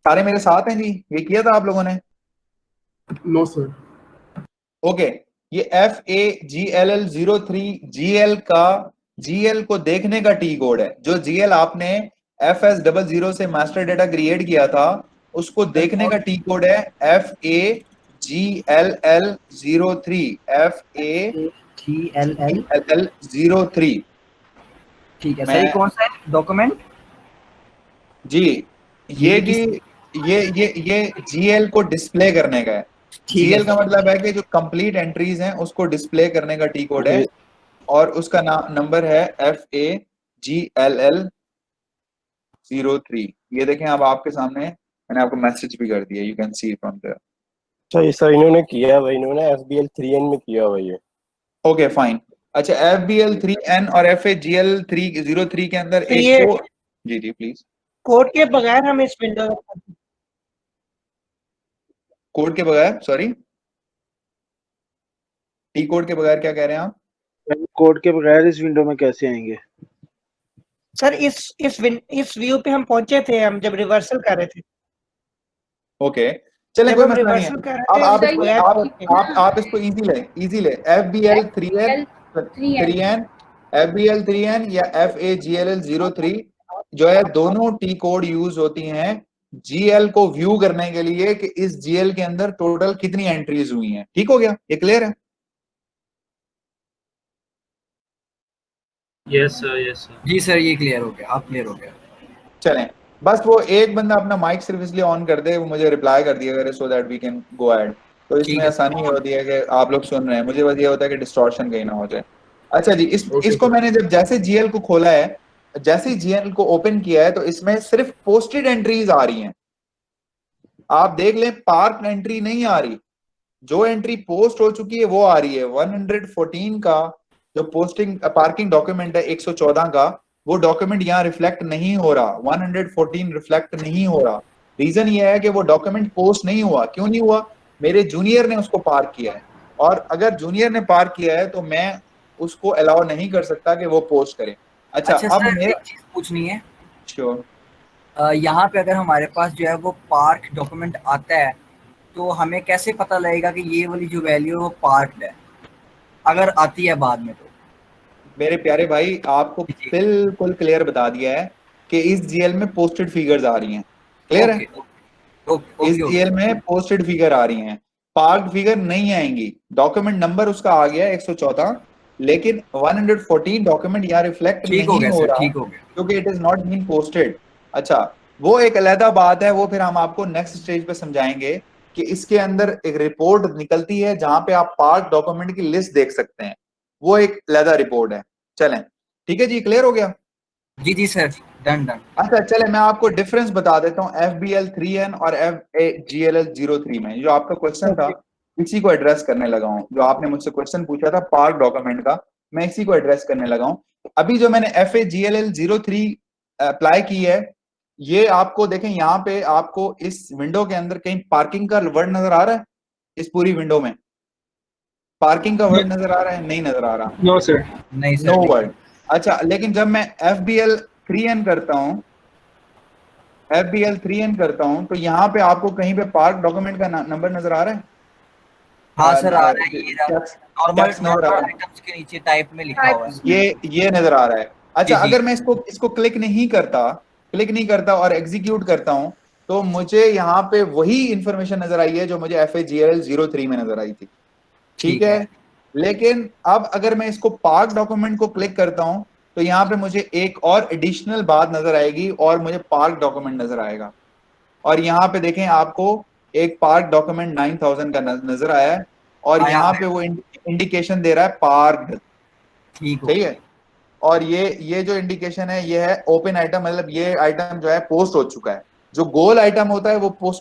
सारे मेरे साथ हैं जी? ये किया था आप लोगों ने? No sir. ओके, ये FAGLL03 GL को देखने का टी कोड है। जो GL आपने FS00 से मास्टर डेटा क्रिएट किया था, उसको देखने का टी कोड है FAGLL03, FAGLL03। ठीक है सर, ये कौन सा है डॉक्यूमेंट? जी ये GL को डिस्प्ले करने का है। GL का मतलब है कि जो कंप्लीट एंट्रीज हैं उसको डिस्प्ले करने का टी कोड है, और उसका नंबर है FAGLL03। ये देखें अब आपके सामने, मैंने आपको मैसेज भी कर दिया, you can see from there. अच्छा सर इन्होंने किया भाई, इन्होंने FBL3N में किया भाई ये। Okay fine. अच्छा, FBL3N और FAGL03 के अंदर एक कोड। जी जी प्लीज। कोड के बगैर हम इस विंडो कोड के बगैर, सॉरी टी कोड के बगैर क्या कह रहे हैं आप? कोड के बगैर इस विंडो में कैसे आएंगे सर? इस व्यू पे हम पहुंचे थे, हम जब रिवर्सल कर रहे थे। ओके चले, कोई मसला नहीं है। अब आप इसको इजी ले FBL3N या FAGLL03 जो है, दोनों टी कोड यूज होती हैं GL को व्यू करने के लिए कि इस GL के अंदर टोटल कितनी एंट्रीज हुई हैं। ठीक हो गया? ये क्लियर है? यस सर जी सर, ये क्लियर हो गया, आप क्लियर हो गया। चलें, बस वो एक बंदा अपना माइक सिर्फ इसलिए ऑन कर दे, वो मुझे रिप्लाई कर दिया करे, so that we can go ahead. तो इसमें आसानी होती है कि आप लोग सुन रहे हैं, मुझे बस ये होता है कि डिस्टॉर्शन कहीं ना हो जाए। अच्छा जी, इसको मैंने जब जैसे GL को खोला है, जैसे ही GL को ओपन किया है, तो इसमें सिर्फ पोस्टेड एंट्रीज आ रही हैं। आप देख लें, पार्क एंट्री नहीं आ रही, जो एंट्री पोस्ट हो चुकी है वो आ रही है। 114 का जो पार्किंग डॉक्यूमेंट है 114 का, वो डॉक्यूमेंट यहाँ रिफ्लेक्ट नहीं हो रहा, 114 रिफ्लेक्ट नहीं हो रहा। रीजन ये है कि वो डॉक्यूमेंट पोस्ट नहीं हुआ। क्यों नहीं हुआ? मेरे जूनियर ने उसको पार्क किया है, और अगर जूनियर ने पार्क किया है तो मैं उसको अलाउ नहीं कर सकता कि वो पोस्ट करे। अच्छा अब मेरा एक चीज पूछनी है। श्योर। यहाँ पे अगर हमारे पास जो है वो पार्क डॉक्यूमेंट आता है, तो हमें कैसे पता लगेगा कि ये वाली जो वैल्यू है वो पार्क्ड है, अगर आती है बाद में? तो मेरे प्यारे भाई, आपको बिल्कुल क्लियर बता दिया है कि इस GL में पोस्टेड फिगर्स आ रही हैं। क्लियर है? इस GL में पोस्टेड फिगर आ रही हैं, पार्क्ड फिगर नहीं आएंगी। डॉक्यूमेंट नंबर उसका आ गया 114, लेकिन 114 डॉक्यूमेंट यहाँ रिफ्लेक्ट नहीं हो रहा क्योंकि it is not been posted. अच्छा, वो एक अलग बात है, वो फिर हम आपको नेक्स्ट स्टेज पे समझाएंगे कि इसके अंदर एक रिपोर्ट निकलती है जहां पे आप पार्क डॉक्यूमेंट की लिस्ट देख सकते हैं, वो एक अलग रिपोर्ट है। चलें, ठीक है जी, क्लियर हो गया? जी सर, डन। अच्छा चले, मैं आपको डिफरेंस बता देता हूँ FBL3N और FAGLL03 में। जो आपका क्वेश्चन था इसी को एड्रेस करने लगा हूँ। जो आपने मुझसे क्वेश्चन पूछा था पार्क डॉक्यूमेंट का, मैं इसी को एड्रेस करने लगा हूँ। अभी जो मैंने FAGLL03 अप्लाई की है, ये आपको देखें, यहाँ पे आपको इस विंडो के अंदर कहीं पार्किंग का वर्ड नजर आ रहा है? इस पूरी विंडो में पार्किंग का वर्ड नजर आ रहा है? नहीं नजर आ रहा। नो सर, नहीं सर, नो वर्ड। अच्छा, लेकिन जब मैं FBL3N करता हूं तो यहाँ पे आपको कहीं पे पार्क डॉक्यूमेंट का नंबर नजर आ रहा है? हाँ सर, आ रहा है। ये नॉर्मल आइटम्स के नीचे टाइप में लिखा हुआ है, ये नजर आ रहा है। अच्छा, अगर मैं इसको क्लिक नहीं करता और एग्जीक्यूट करता हूं, तो मुझे यहाँ पे वही इंफॉर्मेशन नजर आई है जो मुझे FAGLL03 में नजर आई थी। ठीक है, लेकिन अब अगर मैं इसको पार्क डॉक्यूमेंट को क्लिक करता हूं तो यहाँ पे मुझे एक और एडिशनल बात नजर आएगी और मुझे पार्क डॉक्यूमेंट नजर आएगा। और यहाँ पे देखें, आपको एक पार्क डॉक्यूमेंट 9000 का नजर आया है और यहाँ पे वो इंडिकेशन दे रहा है पार्क्ड, ठीक है। और ये जो इंडिकेशन है ये है ओपन आइटम, मतलब ये आइटम जो है पोस्ट हो चुका है। जो गोल आइटम होता है वो पोस्ट